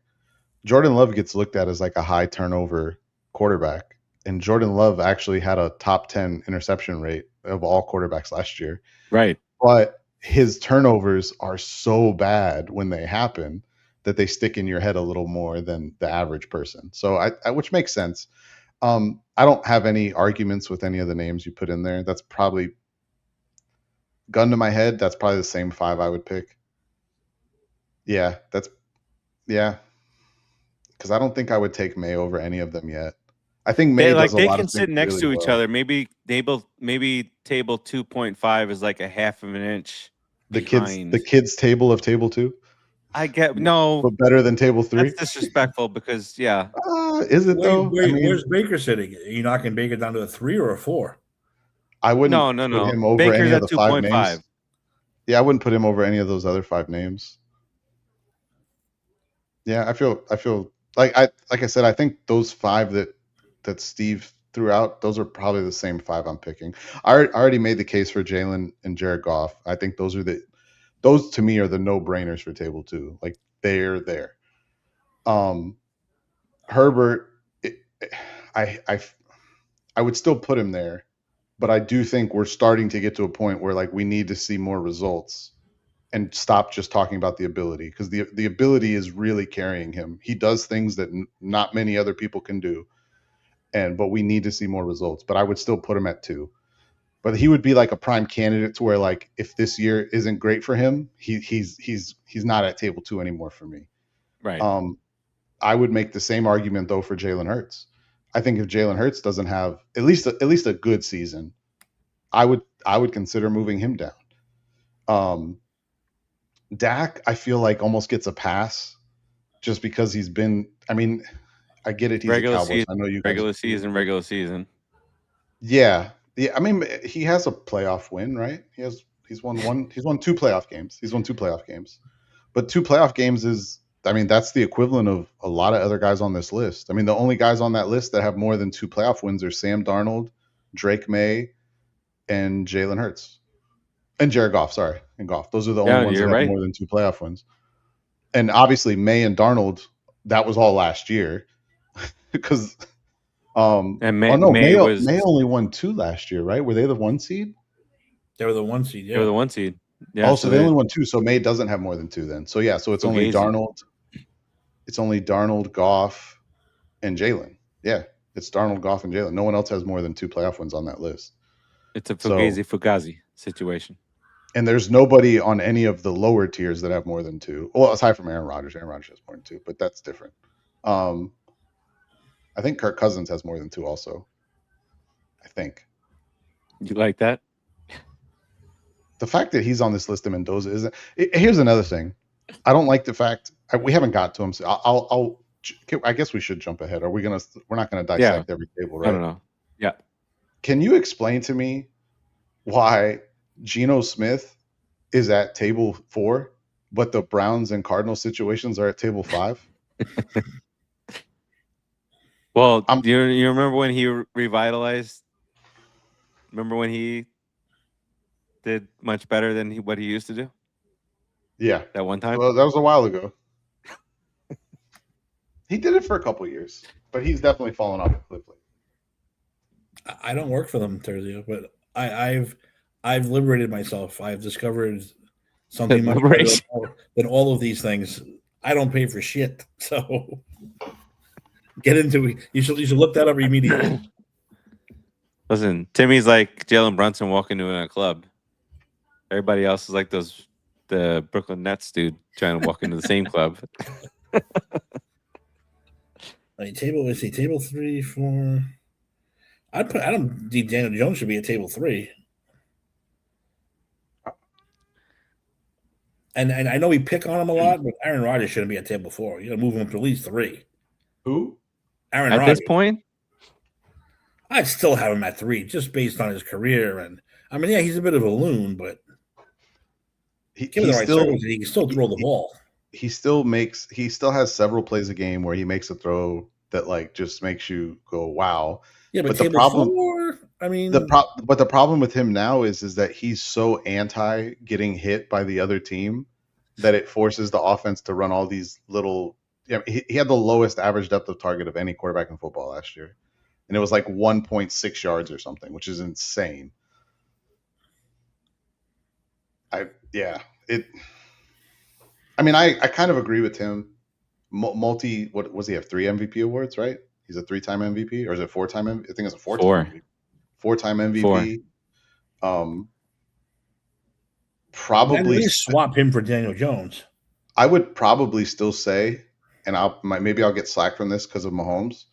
Speaker 3: Jordan Love gets looked at as like a high turnover quarterback, and Jordan Love actually had a top 10 interception rate of all quarterbacks last year.
Speaker 1: Right.
Speaker 3: But his turnovers are so bad when they happen that they stick in your head a little more than the average person. So which makes sense. I don't have any arguments with any of the names you put in there. That's probably, gun to my head, that's probably the same 5 I would pick. Yeah. Because I don't think I would take May over any of them yet. I think May does a
Speaker 1: they
Speaker 3: lot
Speaker 1: can
Speaker 3: of
Speaker 1: sit
Speaker 3: things
Speaker 1: next
Speaker 3: really
Speaker 1: to each
Speaker 3: well.
Speaker 1: other. Maybe table 2.5 is like a half of an inch
Speaker 3: The
Speaker 1: behind.
Speaker 3: kids table of table 2,
Speaker 1: I get no.
Speaker 3: but better than table 3.
Speaker 1: That's disrespectful because
Speaker 3: Is it though? I mean,
Speaker 2: Where's Baker sitting? Are you knocking Baker down to a 3 or a 4?
Speaker 3: I wouldn't
Speaker 1: no.
Speaker 3: put him over
Speaker 1: Baker's
Speaker 3: any of
Speaker 1: at
Speaker 3: the 5
Speaker 1: 2.5.
Speaker 3: names. Yeah, I wouldn't put him over any of those other 5 names. Yeah, I feel like I said, I think those 5 that Steve threw out, those are probably the same 5 I'm picking. I already made the case for Jalen and Jared Goff. I think those to me are the no-brainers for table 2. Like they're there. Herbert, I would still put him there, but I do think we're starting to get to a point where like we need to see more results and stop just talking about the ability, because the ability is really carrying him. He does things that not many other people can do, but we need to see more results. But I would still put him at 2. But he would be like a prime candidate to where like if this year isn't great for him, he's not at table 2 anymore for me.
Speaker 1: Right.
Speaker 3: I would make the same argument though for Jalen Hurts. I think if Jalen Hurts doesn't have at least a good season, I would consider moving him down. Dak, I feel like almost gets a pass just because he's been. I mean, I get it. He's
Speaker 1: regular
Speaker 3: a Cowboy.
Speaker 1: season,
Speaker 3: I know you guys.
Speaker 1: regular season.
Speaker 3: Yeah. I mean, he has a playoff win, right? He's won 2 playoff games. He's won 2 playoff games, but 2 playoff games is. I mean, that's the equivalent of a lot of other guys on this list. I mean, the only guys on that list that have more than 2 playoff wins are Sam Darnold, Drake May, and Jalen Hurts. And Jared Goff, sorry. And Goff. Those are the only ones that have more than 2 playoff wins. And obviously May and Darnold, that was all last year. Because May only won 2 last year, right? Were they the 1 seed?
Speaker 2: They were the 1 seed, yeah.
Speaker 1: They were the 1 seed. Yeah.
Speaker 3: Oh, so they only won 2. So May doesn't have more than 2 then. So yeah, so it's only Darnold. It's only Darnold, Goff, and Jalen. Yeah, it's Darnold, Goff, and Jalen. No one else has more than 2 playoff wins on that list.
Speaker 1: It's a Fugazi situation.
Speaker 3: And there's nobody on any of the lower tiers that have more than 2. Well, aside from Aaron Rodgers. Aaron Rodgers has more than 2, but that's different. I think Kirk Cousins has more than 2 also. I think.
Speaker 1: You like that?
Speaker 3: The fact that he's on this list of Mendoza isn't. Here's another thing. I don't like the fact we haven't got to him. So I guess we should jump ahead. We're not gonna dissect every table, right?
Speaker 1: I don't know. Yeah.
Speaker 3: Can you explain to me why Geno Smith is at table 4, but the Browns and Cardinals situations are at table 5?
Speaker 1: Well, you remember when he revitalized? Remember when he did much better than what he used to do?
Speaker 3: Yeah.
Speaker 1: That one time?
Speaker 3: Well, that was a while ago. He did it for a couple of years, but he's definitely fallen off a cliff.
Speaker 2: I don't work for them, Terzio, but I've liberated myself. I've discovered something much better than all of these things. I don't pay for shit, so get into it. You should look that up immediately.
Speaker 1: Listen, Timmy's like Jalen Brunson walking into a club. Everybody else is like the Brooklyn Nets dude trying to walk into the same club.
Speaker 2: Table 3, 4. I don't think Daniel Jones should be at table 3. And I know we pick on him a lot, but Aaron Rodgers shouldn't be at table 4. You got to move him up to at least 3.
Speaker 3: Who?
Speaker 2: Aaron
Speaker 1: Rodgers. At this point?
Speaker 2: I'd still have him at 3, just based on his career. And I mean, yeah, he's a bit of a loon, but he can still throw the ball.
Speaker 3: He still has several plays a game where he makes a throw that like just makes you go, wow.
Speaker 2: Yeah, but the problem, 4, I mean,
Speaker 3: but the problem with him now is that he's so anti getting hit by the other team that it forces the offense to run all these little. Yeah, he had the lowest average depth of target of any quarterback in football last year, and it was like 1.6 yards or something, which is insane. I kind of agree with him. What was he have 3 MVP awards, right? He's a 3-time MVP, or is it 4-time MVP? I think it's a 4-time MVP. 4-time MVP.
Speaker 1: 4.
Speaker 3: Probably
Speaker 2: swap him for Daniel Jones.
Speaker 3: I would probably still say, and maybe I'll get slack from this because of Mahomes,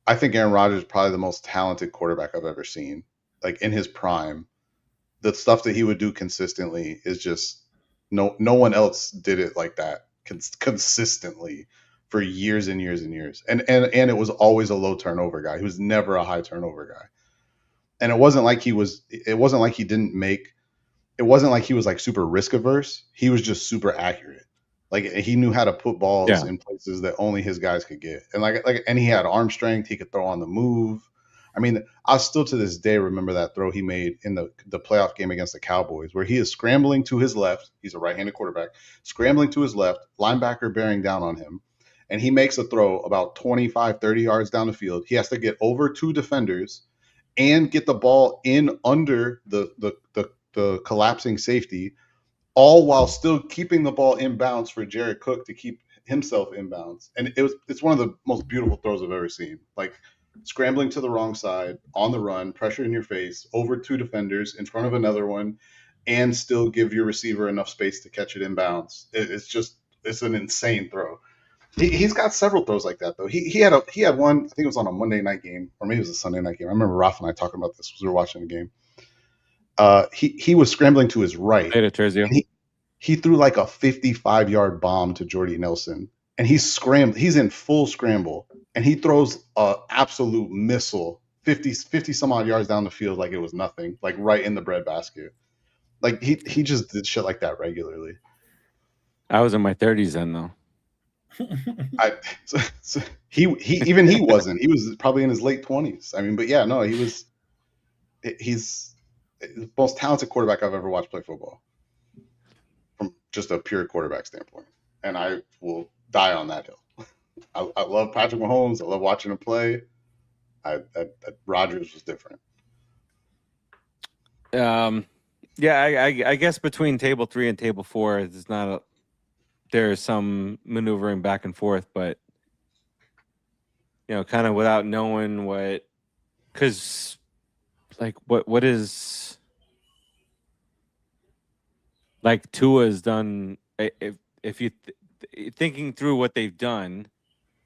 Speaker 3: I think Aaron Rodgers is probably the most talented quarterback I've ever seen. Like in his prime, the stuff that he would do consistently is just no one else did it like that consistently for years and years and years. And it was always a low turnover guy. He was never a high turnover guy. And it wasn't like he was like super risk averse. He was just super accurate. Like he knew how to put balls in places that only his guys could get. And he had arm strength. He could throw on the move. I mean, I still to this day remember that throw he made in the playoff game against the Cowboys, where he is scrambling to his left. He's a right-handed quarterback, scrambling to his left, linebacker bearing down on him. And he makes a throw about 25, 30 yards down the field. He has to get over 2 defenders and get the ball in under the collapsing safety, all while still keeping the ball in bounds for Jared Cook to keep himself in bounds. And it's one of the most beautiful throws I've ever seen. Like scrambling to the wrong side, on the run, pressure in your face, over 2 defenders, in front of another one, and still give your receiver enough space to catch it in bounds. It's an insane throw. He's got several throws like that though. He had one, I think it was on a Monday night game, or maybe it was a Sunday night game. I remember Ralph and I talking about this as we were watching the game. He was scrambling to his right. He threw like a 55-yard bomb to Jordy Nelson, and he's in full scramble, and he throws an absolute missile 50 some odd yards down the field like it was nothing, like right in the breadbasket. Like he just did shit like that regularly.
Speaker 1: I was in my 30s then though.
Speaker 3: He wasn't. He was probably in his late 20s. I mean, but yeah, no, he's the most talented quarterback I've ever watched play football from just a pure quarterback standpoint. And I will die on that hill. I love Patrick Mahomes. I love watching him play. Rodgers was different.
Speaker 1: Yeah, I guess between table 3 and table 4, there's some maneuvering back and forth, but kind of without knowing because like what is like Tua's done. If you thinking through what they've done,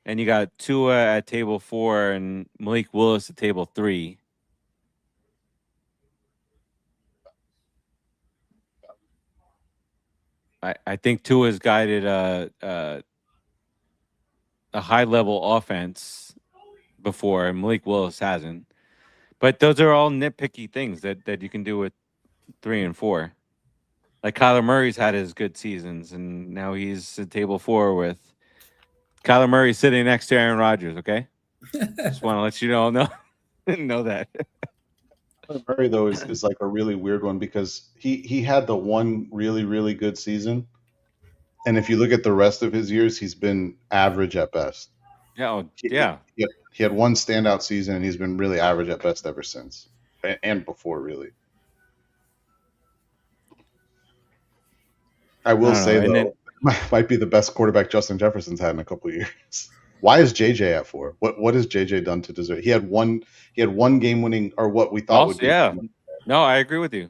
Speaker 1: and you got Tua at table 4 and Malik Willis at table 3. I think Tua's guided a high level offense before, and Malik Willis hasn't. But those are all nitpicky things that you can do with 3 and 4. Like Kyler Murray's had his good seasons, and now he's at table 4 with Kyler Murray sitting next to Aaron Rodgers. Okay, just want to let you know that.
Speaker 3: Murray though is like a really weird one because he had the one really, really good season, and if you look at the rest of his years, he's been average at best.
Speaker 1: Yeah,
Speaker 3: He had one standout season, and he's been really average at best ever since, and before really. I will say though, might be the best quarterback Justin Jefferson's had in a couple of years. Why is JJ at 4? What has JJ done to deserve? He had one game winning, or what we thought would be.
Speaker 1: Yeah. No, I agree with you.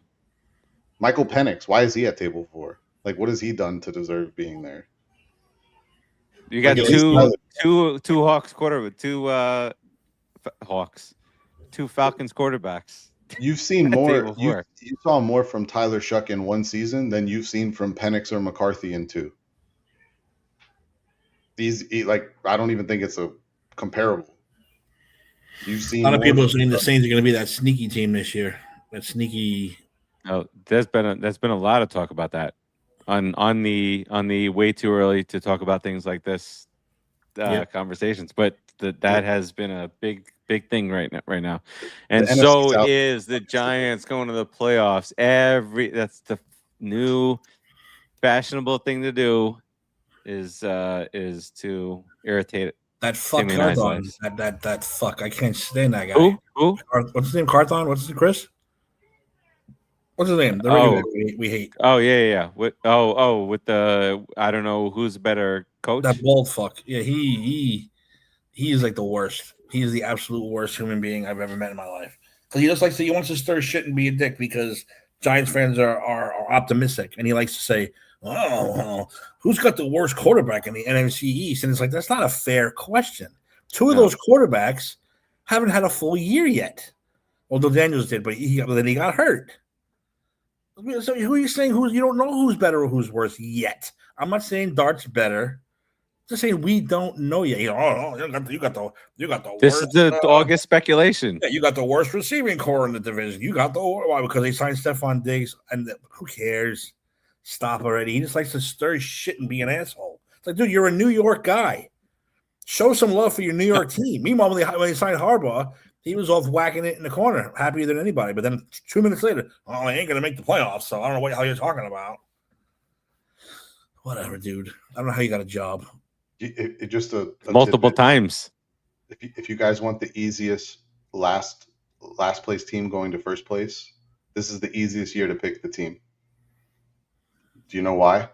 Speaker 3: Michael Penix, why is he at table 4? Like, what has he done to deserve being there?
Speaker 1: You got two Hawks quarterback, two Falcons quarterbacks.
Speaker 3: You've seen more. You saw more from Tyler Shuck in one season than you've seen from Penix or McCarthy in 2. I don't even think it's a comparable. You've seen
Speaker 2: a lot of people are saying the Saints are going to be that sneaky team this year. That sneaky.
Speaker 1: Oh, there's been a lot of talk about that on the way too early to talk about things like this conversations, but that has been a big thing right now, and so is the Giants going to the playoffs. That's the new fashionable thing to do. Is to irritate
Speaker 2: that fuck Carthon. That fuck. I can't stand that guy.
Speaker 1: Who?
Speaker 2: What's his name? Carthon? What's his name? Chris? What's his name? The regular we hate.
Speaker 1: Oh yeah. With the I don't know who's a better coach.
Speaker 2: That bald fuck. Yeah, he is like the worst. He is the absolute worst human being I've ever met in my life. Because he wants to stir shit and be a dick because Giants fans are optimistic, and he likes to say, "Oh, who's got the worst quarterback in the NFC East?" And it's like that's not a fair question. Two of those quarterbacks haven't had a full year yet. Although Daniels did, but then he got hurt. So who are you saying you don't know who's better or who's worse yet? I'm not saying Dart's better. Just saying we don't know yet. You got the
Speaker 1: This
Speaker 2: worst,
Speaker 1: is the August speculation.
Speaker 2: Yeah, you got the worst receiving core in the division. You got why? Because they signed Stephon Diggs, and who cares? Stop already. He just likes to stir shit and be an asshole. It's like, dude, you're a New York guy. Show some love for your New York team. Meanwhile, when they signed Harbaugh, he was off whacking it in the corner, happier than anybody. But then 2 minutes later, I ain't going to make the playoffs, so I don't know what the hell you're talking about. Whatever, dude. I don't know how you got a job.
Speaker 3: It just a
Speaker 1: multiple
Speaker 3: tidbit.
Speaker 1: Times.
Speaker 3: If you guys want the easiest last place team going to first place, this is the easiest year to pick the team. Do you know why?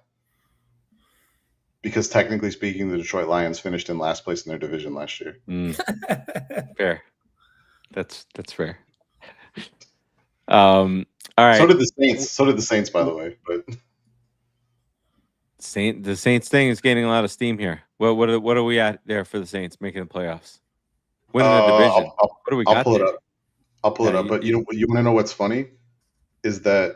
Speaker 3: Because technically speaking, the Detroit Lions finished in last place in their division last year.
Speaker 1: Fair. That's fair. All right.
Speaker 3: So did the Saints. So did the Saints, by the way. But
Speaker 1: the Saints thing is gaining a lot of steam here. What are we at there for the Saints making the playoffs? Winning the division. What do we got?
Speaker 3: I'll pull
Speaker 1: there?
Speaker 3: it up. I'll pull it up. But you want to know what's funny? Is that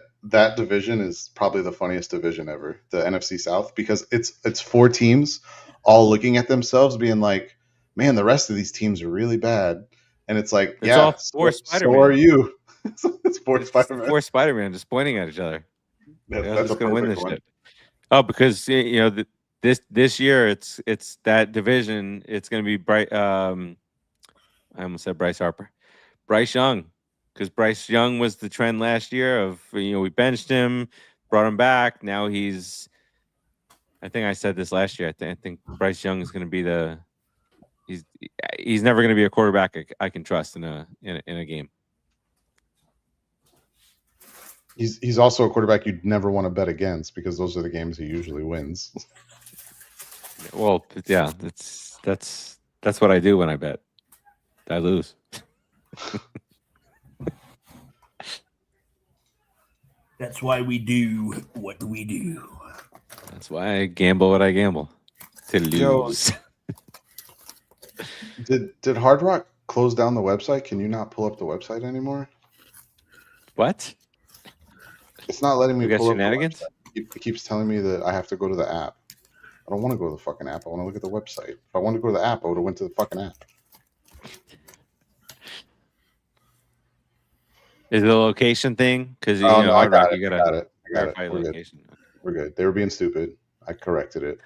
Speaker 3: division is probably the funniest division ever, the NFC South, because it's 4 teams all looking at themselves being like, man, the rest of these teams are really bad. And it's like,
Speaker 1: it's all 4 Spider-Man.
Speaker 3: So are you. It's 4 Spider-Man.
Speaker 1: 4 Spider-Man just pointing at each other.
Speaker 3: That's
Speaker 1: just going to win this
Speaker 3: one.
Speaker 1: shit. Oh, because this year it's that division. It's going to be I almost said Bryce Harper, Bryce Young, because Bryce Young was the trend last year of we benched him, brought him back. Now he's. I think I said this last year. I think Bryce Young is going to be he's never going to be a quarterback I can trust in a game.
Speaker 3: He's also a quarterback you'd never want to bet against because those are the games he usually wins.
Speaker 1: Well, yeah, that's what I do when I bet. I lose.
Speaker 2: That's why we do what we do.
Speaker 1: That's why I gamble what I gamble to lose.
Speaker 3: Did Hard Rock close down the website? Can you not pull up the website anymore?
Speaker 1: What?
Speaker 3: It's not letting me
Speaker 1: You got
Speaker 3: pull up
Speaker 1: shenanigans?
Speaker 3: It keeps telling me that I have to go to the app. I don't want to go to the fucking app. I want to look at the website. If I wanted to go to the app, I would have went to the fucking app.
Speaker 1: Is it a location thing? Because
Speaker 3: no, I got
Speaker 1: you
Speaker 3: it.
Speaker 1: gotta
Speaker 3: verify
Speaker 1: location.
Speaker 3: We're good. They were being stupid. I corrected it.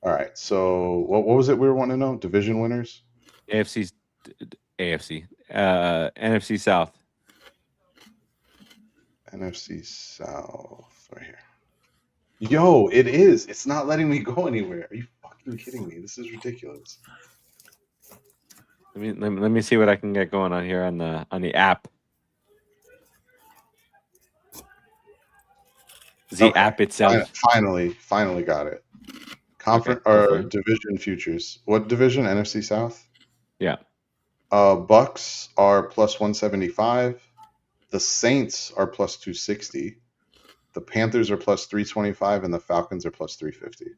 Speaker 3: All right. So what was it we were wanting to know? Division winners?
Speaker 1: NFC, NFC South.
Speaker 3: NFC South right here. Yo, it is. It's not letting me go anywhere. Are you fucking kidding me? This is ridiculous.
Speaker 1: Let me see what I can get going on here on the app. The app itself.
Speaker 3: Finally got it. Conference or division futures. What division? NFC South?
Speaker 1: Yeah.
Speaker 3: Bucks are plus 175. The Saints are plus 260. The Panthers are plus 325, and the Falcons are plus 350.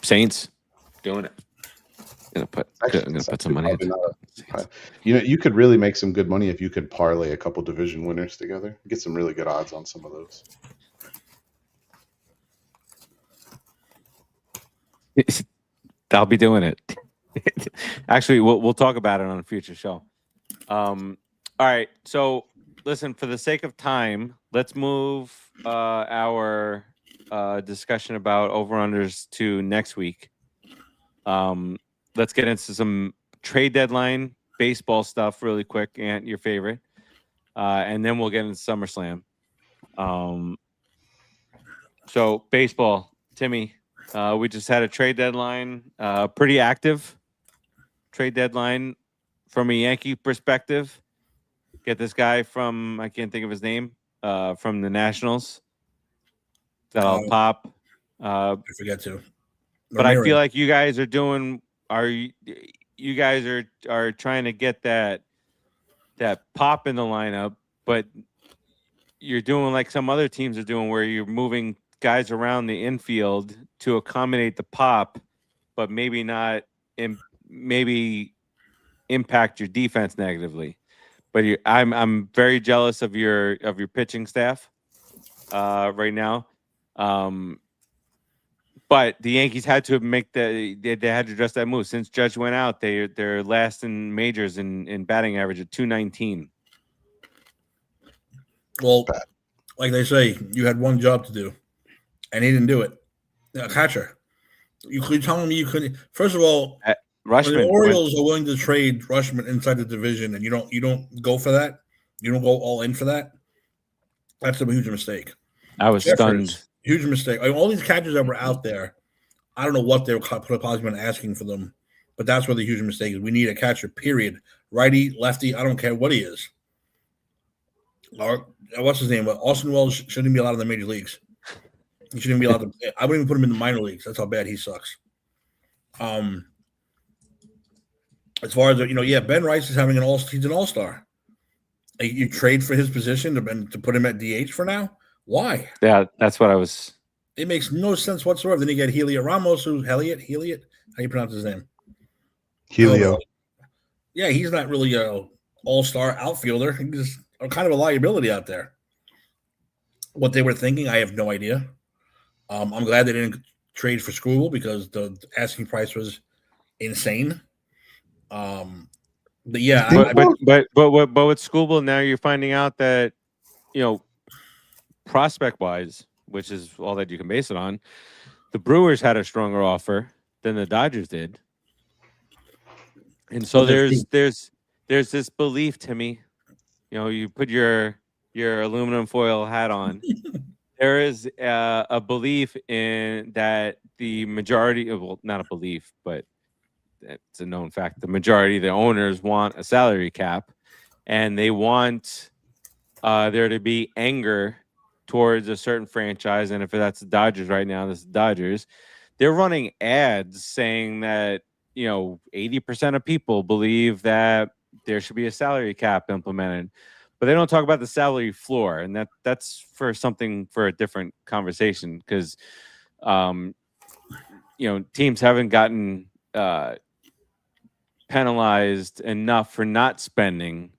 Speaker 1: Saints doing it. I'm gonna put some money into it.
Speaker 3: You could really make some good money if you could parlay a couple division winners together. Get some really good odds on some of those.
Speaker 1: I'll be doing it. Actually, we'll talk about it on a future show. All right. So listen, for the sake of time, let's move our discussion about over-unders to next week. Let's get into some trade deadline baseball stuff really quick. Ant, your favorite. And then we'll get into SummerSlam. So baseball, Timmy, we just had a trade deadline, pretty active trade deadline from a Yankee perspective. Get this guy from, I can't think of his name, from the Nationals. That'll pop.
Speaker 2: I forget to.
Speaker 1: But I feel like you guys are doing, you guys are trying to get that pop in the lineup, but you're doing like some other teams are doing where you're moving guys around the infield to accommodate the pop, but maybe not maybe impact your defense negatively. But I'm very jealous of your pitching staff right now. But the Yankees had to make they had to address that move. Since Judge went out, they're last in majors in batting average at 219.
Speaker 2: Well, like they say, you had one job to do, and he didn't do it. Catcher. You're telling me you couldn't? First of all, when the Orioles are willing to trade Rutschman inside the division, and you don't go for that, you don't go all in for that. That's a huge mistake.
Speaker 1: I was stunned.
Speaker 2: Huge mistake. Like, all these catchers that were out there, I don't know what they were possibly been asking for them, but that's where the huge mistake is. We need a catcher, period. Righty, lefty, I don't care what he is. Or, what's his name? Austin Wells shouldn't be allowed in the major leagues. He shouldn't be allowed to play. I wouldn't even put him in the minor leagues. That's how bad he sucks. As far as, Ben Rice is having he's an all-star. You trade for his position to put him at DH for now? Why?
Speaker 1: Yeah, that's what I was.
Speaker 2: It makes no sense whatsoever. Then you get Helio Ramos, who's Heliot. How do you pronounce his name?
Speaker 3: Helio.
Speaker 2: Yeah, he's not really a all-star outfielder. He's just kind of a liability out there. What they were thinking, I have no idea. I'm glad they didn't trade for Skubal because the asking price was insane. But yeah,
Speaker 1: but with Skubal now, you're finding out that prospect wise, which is all that you can base it on, the Brewers had a stronger offer than the Dodgers did, and so there's this belief, Timmy. You put your aluminum foil hat on. There is a belief in that the majority of, well, not a belief, but it's a known fact. The majority of the owners want a salary cap, and they want there to be anger towards a certain franchise. And if that's the Dodgers right now, this is the Dodgers. They're running ads saying that 80% of people believe that there should be a salary cap implemented, but they don't talk about the salary floor, and that's for a different conversation, because teams haven't gotten penalized enough for not spending,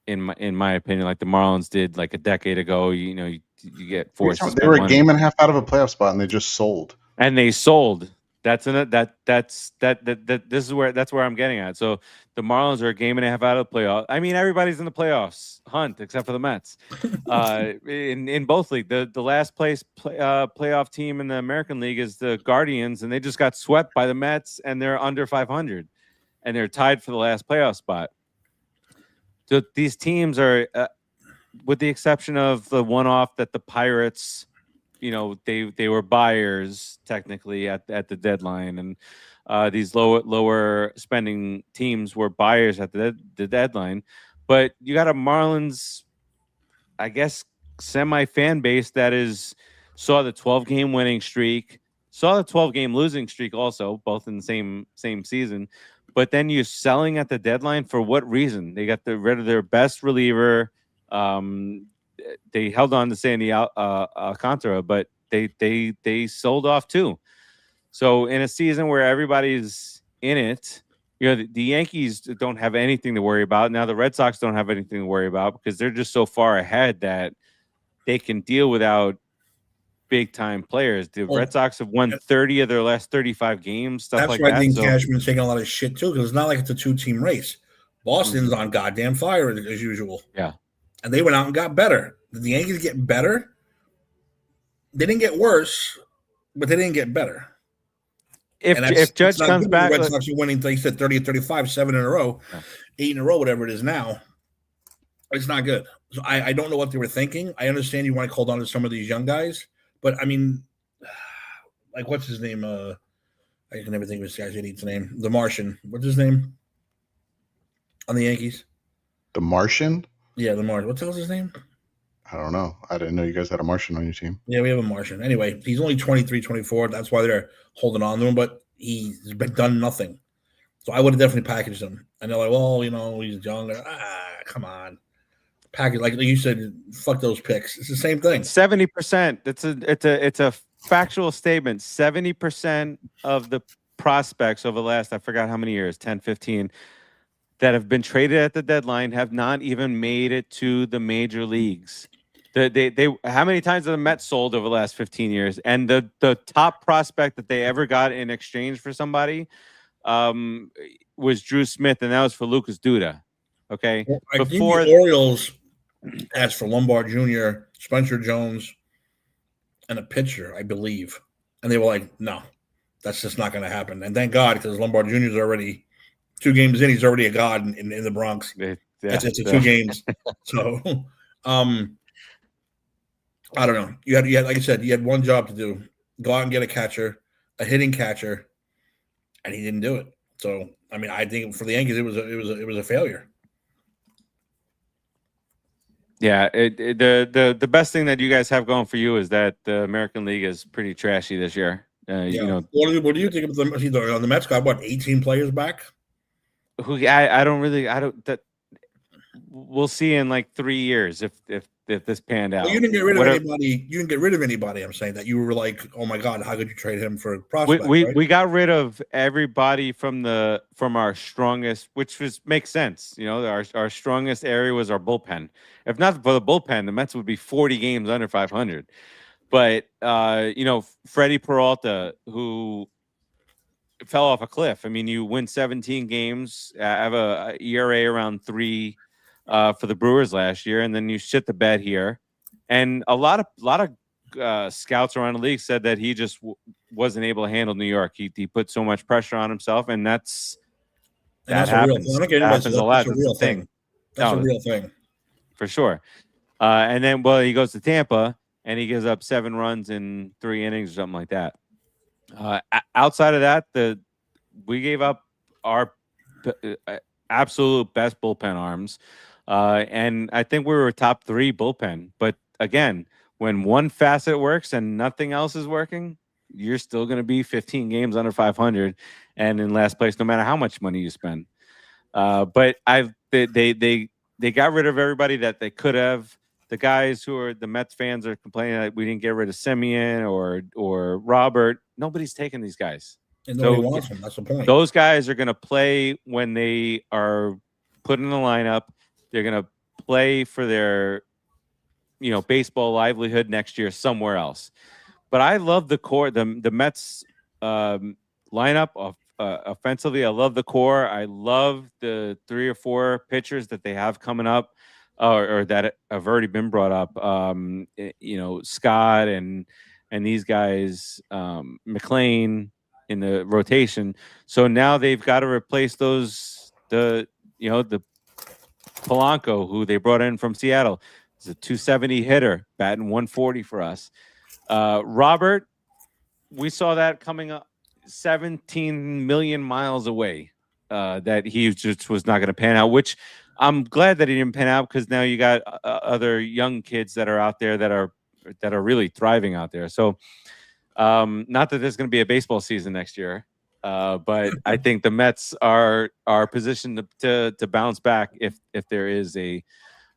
Speaker 1: in my opinion, like the Marlins did like a decade ago. You get forced.
Speaker 3: They were a game and a half out of a playoff spot, and they just sold. That's where I'm getting at. So the Marlins are a game and a half out of the playoff. I mean, everybody's in the playoffs hunt except for the Mets. In both leagues, the last place playoff team in the American League is the Guardians, and they just got swept by the Mets, and they're under 500, and they're tied for the last playoff spot. So these teams are, with the exception of the one-off that the Pirates, they were buyers technically at the deadline, and these lower spending teams were buyers at the deadline. But you got a Marlins, I guess, semi fan base that saw the 12-game winning streak, saw the 12-game losing streak also, both in the same season. But then you're selling at the deadline for what reason? They got rid of their best reliever. They held on to Sandy Alcantara, but they sold off too. So in a season where everybody's in it, the Yankees don't have anything to worry about. Now the Red Sox don't have anything to worry about because they're just so far ahead that they can deal without big time players. The Red Sox have won 30 of their last 35 games, stuff like that.
Speaker 2: That's why I think Cashman's taking a lot of shit too, because it's not like it's a 2-team race. Boston's on goddamn fire as usual.
Speaker 1: Yeah.
Speaker 2: And they went out and got better. Did the Yankees get better? They didn't get worse, but they didn't get better.
Speaker 1: If Judge comes back,
Speaker 2: Red Sox are winning, like you said, 30-35, 7 in a row, 8 in a row, whatever it is now. It's not good. So I don't know what they were thinking. I understand you want to hold on to some of these young guys, but I mean, like, what's his name? I can never think of this guy's idiot's name. The Martian. What's his name on the Yankees?
Speaker 3: The Martian?
Speaker 2: Yeah, the Martian. What the hell's his name?
Speaker 3: I don't know. I didn't know you guys had a Martian on your team.
Speaker 2: Yeah, we have a Martian. Anyway, he's only 23, 24. That's why they're holding on to him, but he's done nothing. So I would have definitely packaged him. And they're like, well, he's younger. Come on. Package, like you said, fuck those picks. It's the same thing.
Speaker 1: 70%. It's factual statement. 70% of the prospects over the last, I forgot how many years, 10, 15, that have been traded at the deadline have not even made it to the major leagues. They how many times have the Mets sold over the last 15 years? And the top prospect that they ever got in exchange for somebody was Drew Smith, and that was for Lucas Duda. Okay.
Speaker 2: Well, I think the Orioles asked for Lombard Jr., Spencer Jones, and a pitcher, I believe. And they were like, no, that's just not going to happen. And thank God, because Lombard Jr. is already 2 games in. He's already a god in the Bronx. It's 2 games. So, I don't know. You had, like I said, you had one job to do: go out and get a catcher, a hitting catcher, and he didn't do it. So, I mean, I think for the Yankees, it was a failure.
Speaker 1: Yeah, the best thing that you guys have going for you is that the American League is pretty trashy this year. You know,
Speaker 2: what do you think of the Mets got 18 players back?
Speaker 1: We'll see in like 3 years if this panned out.
Speaker 2: Well, you didn't get rid of anybody. You didn't get rid of anybody. I'm saying that you were like, oh my God, how could you trade him for a prospect?
Speaker 1: We got rid of everybody from our strongest, which makes sense. You know, our strongest area was our bullpen. If not for the bullpen, the Mets would be 40 games under 500. But you know, Freddie Peralta, who fell off a cliff. I mean, you win 17 games, have a ERA around 3 for the Brewers last year, and then you shit the bed here. And a lot of scouts around the league said that he just wasn't able to handle New York. He put so much pressure on himself, and that happens. That happens a lot. That's a thing.
Speaker 2: That's a real thing.
Speaker 1: For sure. And then, he goes to Tampa, and he gives up 7 runs in 3 innings or something like that. Outside of that, we gave up our absolute best bullpen arms. And I think we were top 3 bullpen. But again, when one facet works and nothing else is working, you're still going to be 15 games under 500 and in last place, no matter how much money you spend. But they got rid of everybody that they could have. The guys who are the Mets fans are complaining that we didn't get rid of Simeon or Robert. Nobody's taking these guys.
Speaker 2: And nobody wants them. That's the point.
Speaker 1: Those guys are going to play when they are put in the lineup. They're going to play for their, baseball livelihood next year somewhere else. But I love the core, the Mets lineup of offensively. I love the core. I love the 3 or 4 pitchers that they have coming up. Or that have already been brought up, Scott and these guys, McLean in the rotation. So now they've got to replace the Polanco, who they brought in from Seattle. He's a 270 hitter, batting 140 for us. Robert, we saw that coming up 17 million miles away, that he just was not going to pan out, which I'm glad that he didn't pan out, because now you got other young kids that are out there that are really thriving out there. So not that there's going to be a baseball season next year, but I think the Mets are positioned to bounce back if there is a.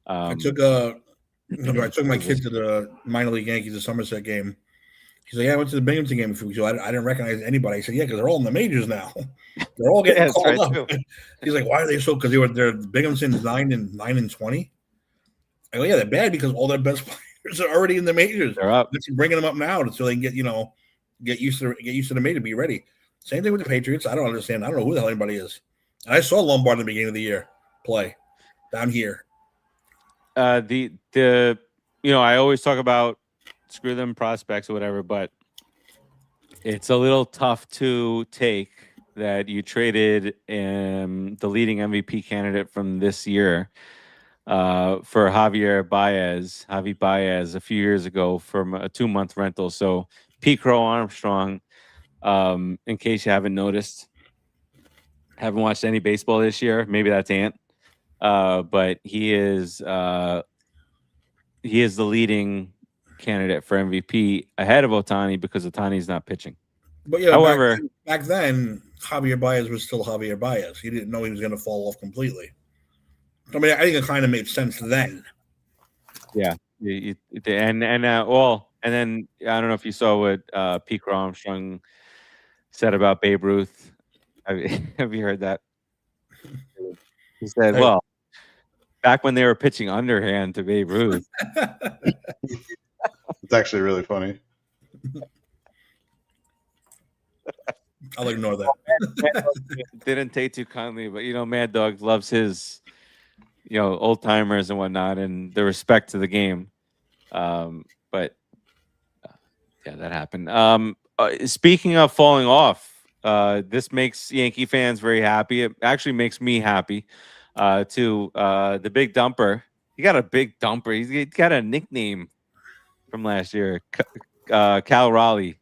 Speaker 2: I took my kid to the minor league Yankees the Somerset game. He's like, I went to the Binghamton game a few weeks ago. I didn't recognize anybody. I said, yeah, because they're all in the majors now. They're all getting called up. He's like, why are they so? Because they're Binghamton's 9-20. I go, yeah, they're bad because all their best players are already in the majors.
Speaker 1: They're up.
Speaker 2: They're bringing them up now so they can get used to the major, be ready. Same thing with the Patriots. I don't understand. I don't know who the hell anybody is. And I saw Lombard in the beginning of the year play down here.
Speaker 1: I always talk about screw them prospects or whatever, but it's a little tough to take that you traded the leading MVP candidate from this year for Javi Baez a few years ago from a 2-month rental. So Pete Crow Armstrong, in case you haven't noticed, haven't watched any baseball this year, maybe that's Ant, but he is the leading candidate for MVP ahead of Ohtani because Ohtani's not pitching.
Speaker 2: But yeah, however, back then Javier Baez was still Javier Baez. He didn't know he was going to fall off completely. I mean, I think it kind of made sense then.
Speaker 1: Yeah, And then I don't know if you saw what Pete Armstrong said about Babe Ruth. Have you heard that? He said,
Speaker 2: Hey.
Speaker 1: "Well, back when they were pitching underhand to Babe Ruth."
Speaker 3: It's actually really funny.
Speaker 2: I'll ignore that.
Speaker 1: Didn't take too kindly, but Mad Dog loves his, old timers and whatnot, and the respect to the game. But yeah, that happened. Speaking of falling off, this makes Yankee fans very happy. It actually makes me happy. To the big dumper, he got a big dumper. He got a nickname from last year, Cal Raleigh.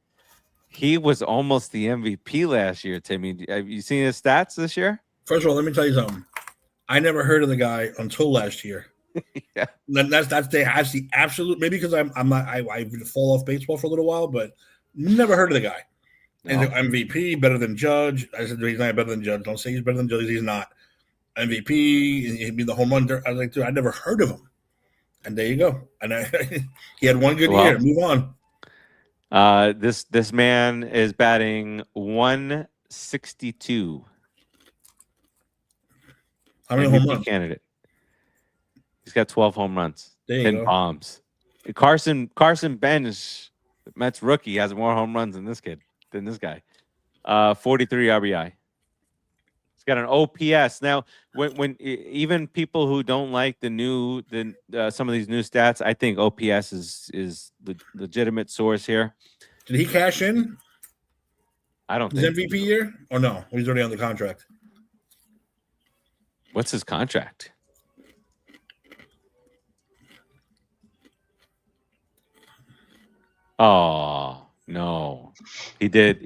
Speaker 1: He was almost the MVP last year, Timmy. Have you seen his stats this year?
Speaker 2: First of all, let me tell you something. I never heard of the guy until last year.
Speaker 1: Yeah,
Speaker 2: that's the absolute. Maybe because I fall off baseball for a little while, but never heard of the guy.
Speaker 1: No.
Speaker 2: And the MVP better than Judge. I said he's not better than Judge. Don't say he's better than Judge. He's not. MVP. He'd be the home run. I was like, dude, I never heard of him. And there you go. And he had one good year. Move on.
Speaker 1: This man is batting 162.
Speaker 2: How many
Speaker 1: MVP
Speaker 2: home runs?
Speaker 1: Candidate. He's got 12 home runs.
Speaker 2: There you
Speaker 1: 10
Speaker 2: go.
Speaker 1: bombs. Carson Bench, Mets rookie, has more home runs than this guy. 43 RBI. He's got an OPS. Now, when even people who don't like some of these new stats, I think OPS is the legitimate source here.
Speaker 2: Did he cash in?
Speaker 1: I don't
Speaker 2: his
Speaker 1: think
Speaker 2: MVP year, or no? He's already on the contract.
Speaker 1: What's his contract? Oh, no. He did.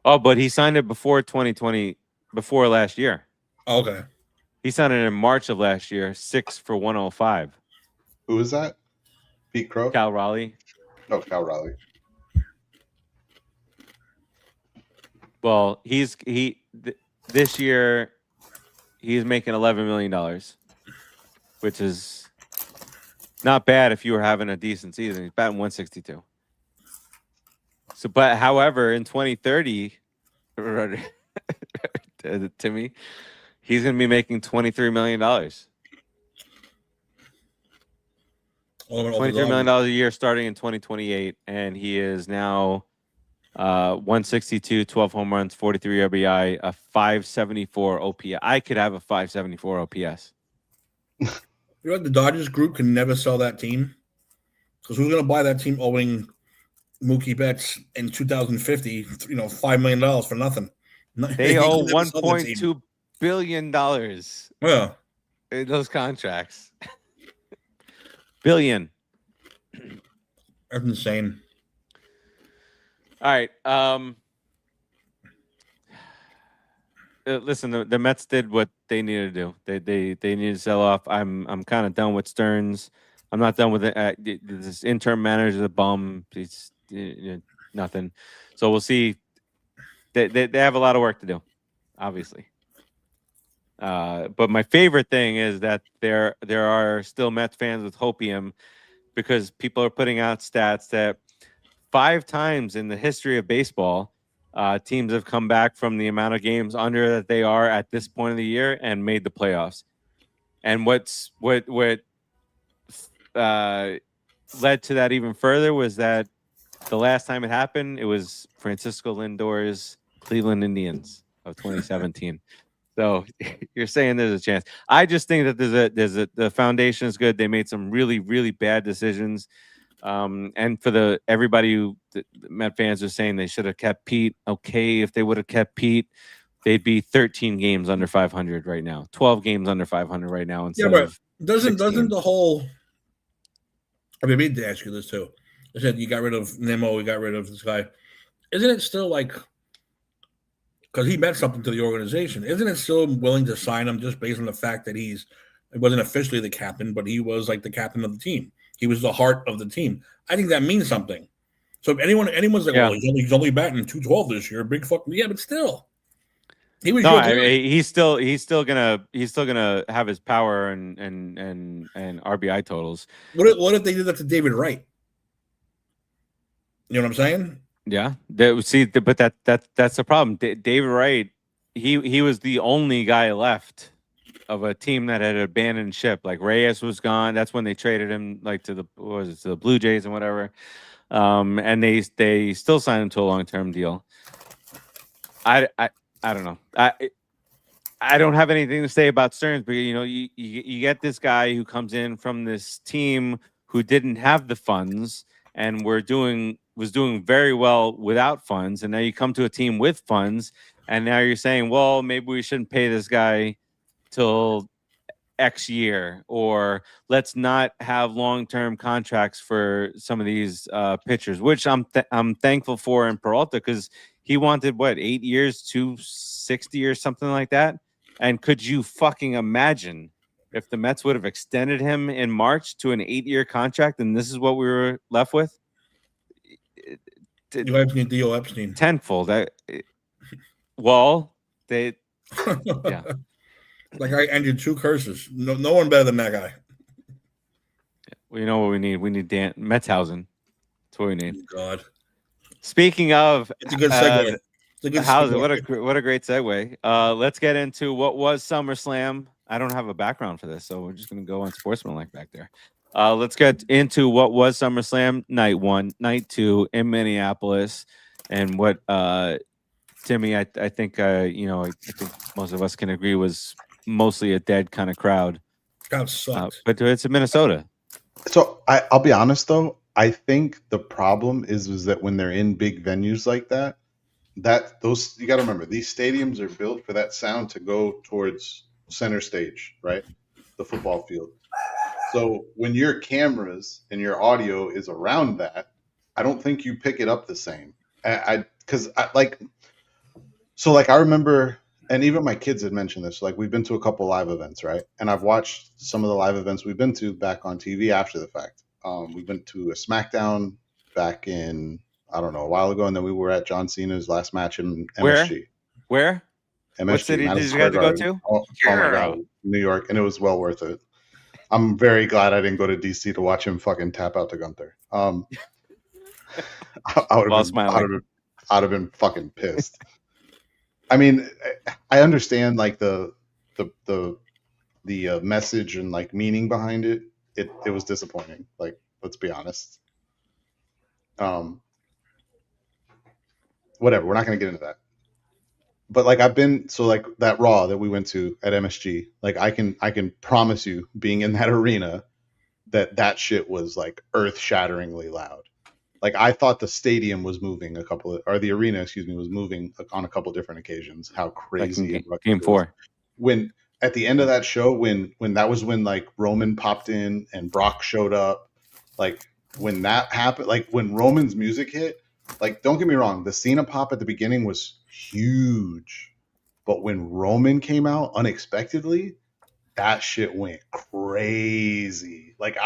Speaker 1: But he signed it before 2020, before last year.
Speaker 2: Okay.
Speaker 1: He signed it in March of last year, 6 for 105.
Speaker 3: Who is that? Pete Crow?
Speaker 1: Cal Raleigh.
Speaker 3: Oh, Cal Raleigh.
Speaker 1: Well, this year he's making $11 million, which is not bad if you were having a decent season. He's batting 162. So, but however, in 2030, Timmy, he's going to be making $23 million. $23 million a year starting in 2028, and he is now 162, 12 home runs, 43 RBI, a 574 OPS. I could have a 574 OPS.
Speaker 2: You know what? The Dodgers group can never sell that team, because who's going to buy that team owing Mookie Betts in 2050? $5 million for nothing.
Speaker 1: They owe $1.2 billion.
Speaker 2: Yeah,
Speaker 1: in those contracts. Billion.
Speaker 2: That's insane.
Speaker 1: All right. Listen, the Mets did what they needed to do. They needed to sell off. I'm kind of done with Stearns. I'm not done with it. This interim manager is a bum. He's nothing. So we'll see. They have a lot of work to do, obviously. But my favorite thing is that there are still Mets fans with hopium, because people are putting out stats that 5 times in the history of baseball, teams have come back from the amount of games under that they are at this point of the year and made the playoffs. And what led to that even further was that the last time it happened, it was Francisco Lindor's Cleveland Indians of 2017. So you're saying there's a chance. I just think that the foundation is good. They made some really, really bad decisions. And for everybody the Met fans are saying they should have kept Pete. Okay, if they would have kept Pete, they'd be 13 games under 500 right now. 12 games under 500 right now. Instead of
Speaker 2: doesn't the whole? I mean to ask you this too. I said you got rid of Nemo, we got rid of this guy. Isn't it still like? Because he meant something to the organization. Isn't it still willing to sign him just based on the fact that he wasn't officially the captain, but he was like the captain of the team. He was the heart of the team. I think that means something. So if anyone's like, well, he's only batting 212 this year, big fuck, yeah, but still, he was.
Speaker 1: No, he's still gonna have his power and RBI totals.
Speaker 2: What if they did that to David Wright? You know what I'm saying?
Speaker 1: Yeah. But that's the problem. David Wright, he was the only guy left of a team that had abandoned ship. Like Reyes was gone. That's when they traded him like to the Blue Jays and whatever. And they still signed him to a long-term deal. I don't know. I don't have anything to say about Stearns, but you get this guy who comes in from this team who didn't have the funds and was doing very well without funds, and now you come to a team with funds, and now you're saying, well, maybe we shouldn't pay this guy till X year, or let's not have long-term contracts for some of these pitchers, which I'm thankful for in Peralta, because he wanted 8 years, 260 or something like that. And could you fucking imagine if the Mets would have extended him in March to an 8-year contract, and this is what we were left with?
Speaker 2: You guys need Theo Epstein.
Speaker 1: Tenfold. Yeah.
Speaker 2: Like I ended 2 curses. No one better than that guy.
Speaker 1: Well, you know what we need? We need Dan Metzhausen. That's what we need.
Speaker 2: Oh, God.
Speaker 1: Speaking of,
Speaker 2: it's a good segue.
Speaker 1: What a great segue. Let's get into what was SummerSlam. I don't have a background for this, so we're just going to go on Sportsmanlike back there. Let's get into what was SummerSlam night 1, night 2 in Minneapolis, and what Timmy, I think I think most of us can agree was mostly a dead kind of crowd.
Speaker 2: Crowd sucks.
Speaker 1: But it's in Minnesota.
Speaker 3: So I'll be honest though, I think the problem is that when they're in big venues like that those, you got to remember, these stadiums are built for that sound to go towards center stage, right? The football field. So when your cameras and your audio is around that, I don't think you pick it up the same. I remember, and even my kids had mentioned this, like we've been to a couple live events, right? And I've watched some of the live events we've been to back on TV after the fact. We went to a SmackDown back in, I don't know, a while ago, and then we were at John Cena's last match in MSG.
Speaker 1: Where?
Speaker 3: MSG,
Speaker 1: what city did you have to go to?
Speaker 3: Oh my God, New York, and it was well worth it. I'm very glad I didn't go to DC to watch him fucking tap out to Gunther. I would have been fucking pissed. I mean, I understand like the message and like meaning behind it. It was disappointing. Like, let's be honest. Whatever. We're not going to get into that. But like that Raw that we went to at MSG, like I can promise you, being in that arena, that shit was like earth-shatteringly loud. Like I thought the stadium was moving the arena, was moving on a couple different occasions. How crazy!
Speaker 1: Like Game 4.
Speaker 3: When at the end of that show, when that was when like Roman popped in and Brock showed up, like when that happened, like when Roman's music hit, like don't get me wrong, the Cena pop at the beginning was huge, but when Roman came out unexpectedly, that shit went crazy. Like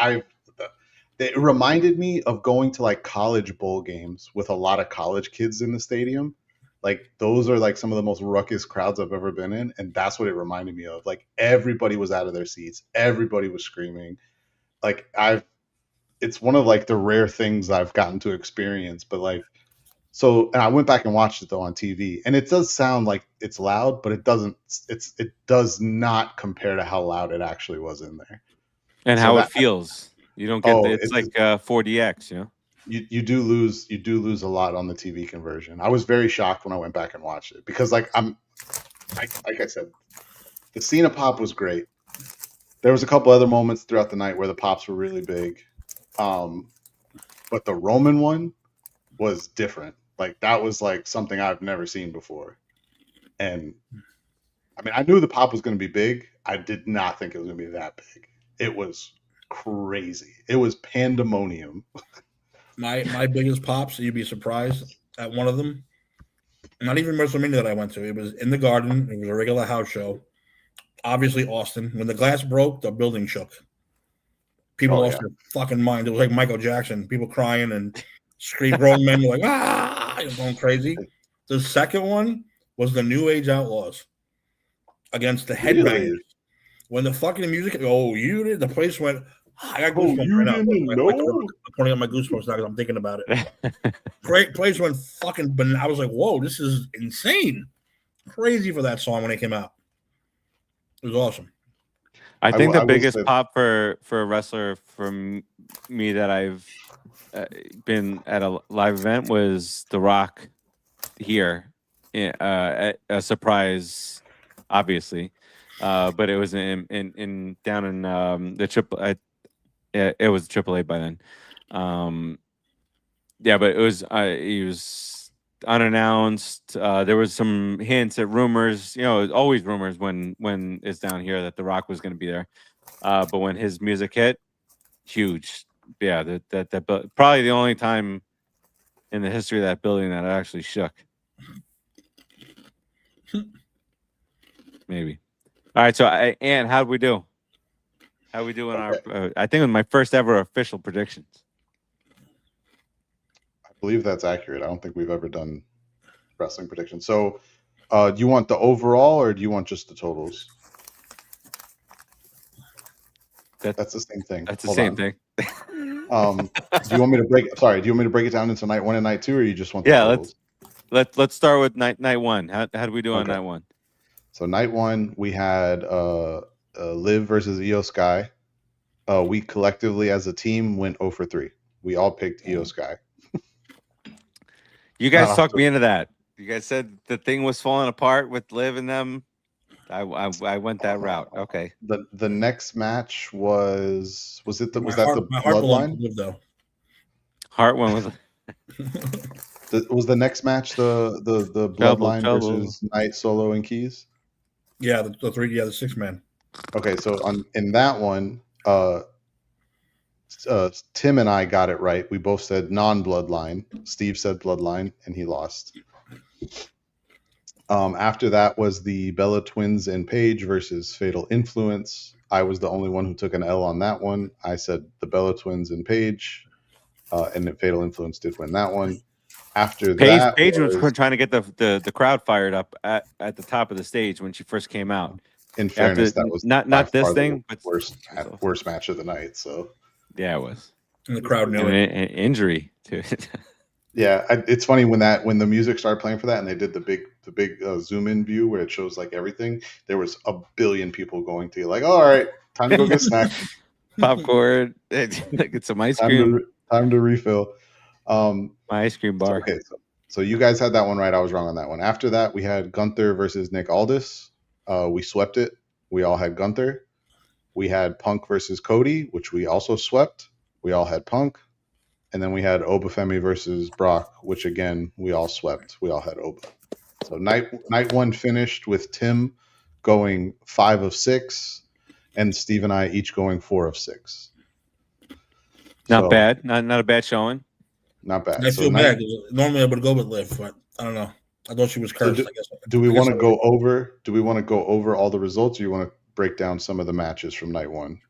Speaker 3: it reminded me of going to like college bowl games with a lot of college kids in the stadium. Like those are like some of the most ruckus crowds I've ever been in, and that's what it reminded me of. Like everybody was out of their seats, everybody was screaming. Like it's one of like the rare things I've gotten to experience. But like, and I went back and watched it though on TV, and it does sound like it's loud, but it doesn't. It does not compare to how loud it actually was in there,
Speaker 1: and how it feels. You don't get it's like 4DX, you know.
Speaker 3: You do lose a lot on the TV conversion. I was very shocked when I went back and watched it because like like I said, the Cena pop was great. There was a couple other moments throughout the night where the pops were really big, but the Roman one was different. Like that was like something I've never seen before, and I mean I knew the pop was going to be big. I did not think it was going to be that big. It was crazy. It was pandemonium.
Speaker 2: My biggest pops, you'd be surprised at one of them. Not even WrestleMania that I went to. It was in the Garden. It was a regular house show. Obviously, Austin. When the glass broke, the building shook. People lost their fucking mind. It was like Michael Jackson. People crying and screaming. Grown men were like, ah, going crazy. The second one was the New Age Outlaws against the Headbangers. When the fucking music, the place went I got
Speaker 3: Oh,
Speaker 2: goosebumps
Speaker 3: you
Speaker 2: right now.
Speaker 3: didn't know?
Speaker 2: I'm pointing out my goosebumps now because I'm thinking about it. Great place went fucking. I was like, whoa, this is insane. Crazy for that song when it came out. It was awesome.
Speaker 1: I think
Speaker 3: I
Speaker 1: the
Speaker 3: will
Speaker 1: biggest
Speaker 3: say-
Speaker 1: pop for a wrestler from me that I've been at a live event was The Rock here. A surprise, obviously, but it was in down in the triple. It was AAA by then. Yeah, but it was he was unannounced. There was some hints at rumors. You know, always rumors when it's down here that The Rock was going to be there. But when his music hit, huge. Yeah, that probably the only time in the history of that building that it actually shook. Maybe. All right. So, Ann, how'd we do? How we do in our? I think it was my first ever official predictions.
Speaker 3: I believe that's accurate. I don't think we've ever done wrestling predictions. So, do you want the overall or do you want just the totals? That's the same thing.
Speaker 1: That's the
Speaker 3: Hold
Speaker 1: same
Speaker 3: on.
Speaker 1: thing.
Speaker 3: Do you want me to break? Sorry, do you want me to break it down into night 1 and night 2, or you just want the
Speaker 1: Yeah,
Speaker 3: totals?
Speaker 1: let's start with night one. How did we do on
Speaker 3: Okay.
Speaker 1: night one?
Speaker 3: So night 1 we had Liv versus Io Sky. We collectively as a team went 0 for 3. We all picked Io Sky.
Speaker 1: You guys
Speaker 3: Not
Speaker 1: talked
Speaker 3: off
Speaker 1: me into that. You guys said the thing was falling apart with Liv and them. I went that route. Okay.
Speaker 3: The next match was that the
Speaker 2: my heart belonged to
Speaker 3: Bloodline?
Speaker 2: Liv, though.
Speaker 1: Heart one was
Speaker 3: Was the next match the Bloodline versus Knight, Solo, and Keys?
Speaker 2: Yeah, the three. Yeah, the 6-man.
Speaker 3: Okay, so in that one, Tim and I got it right. We both said non-Bloodline. Steve said Bloodline, and he lost. After that was the Bella Twins and Paige versus Fatal Influence. I was the only one who took an L on that one. I said the Bella Twins and Paige, and then Fatal Influence did win that one. After that,
Speaker 1: Paige was trying to get the crowd fired up at the top of the stage when she first came out.
Speaker 3: In fairness, that was
Speaker 1: not this thing, but
Speaker 3: worst match of the night. So
Speaker 1: yeah, it was.
Speaker 2: And the crowd knew it.
Speaker 1: An injury to it.
Speaker 3: Yeah, it's funny when the music started playing for that, and they did the big zoom in view where it shows like everything. There was a billion people going to like, all right, time to go get snacks,
Speaker 1: popcorn, get some ice cream.
Speaker 3: Time to refill.
Speaker 1: My ice cream bar.
Speaker 3: So you guys had that one right. I was wrong on that one. After that, we had Gunther versus Nick Aldis. We swept it. We all had Gunther. We had Punk versus Cody, which we also swept. We all had Punk. And then we had Obafemi versus Brock, which again we all swept. We all had Oba. So night 1 finished with Tim going 5 of 6, and Steve and I each going 4 of 6.
Speaker 1: Not bad. Not a bad showing.
Speaker 3: Not bad.
Speaker 2: I feel bad. Normally I would go with Liv, but I don't know. I thought she was cursed.
Speaker 3: So do we want to go over? Do we want to go over all the results, or you want to break down some of the matches from night 1?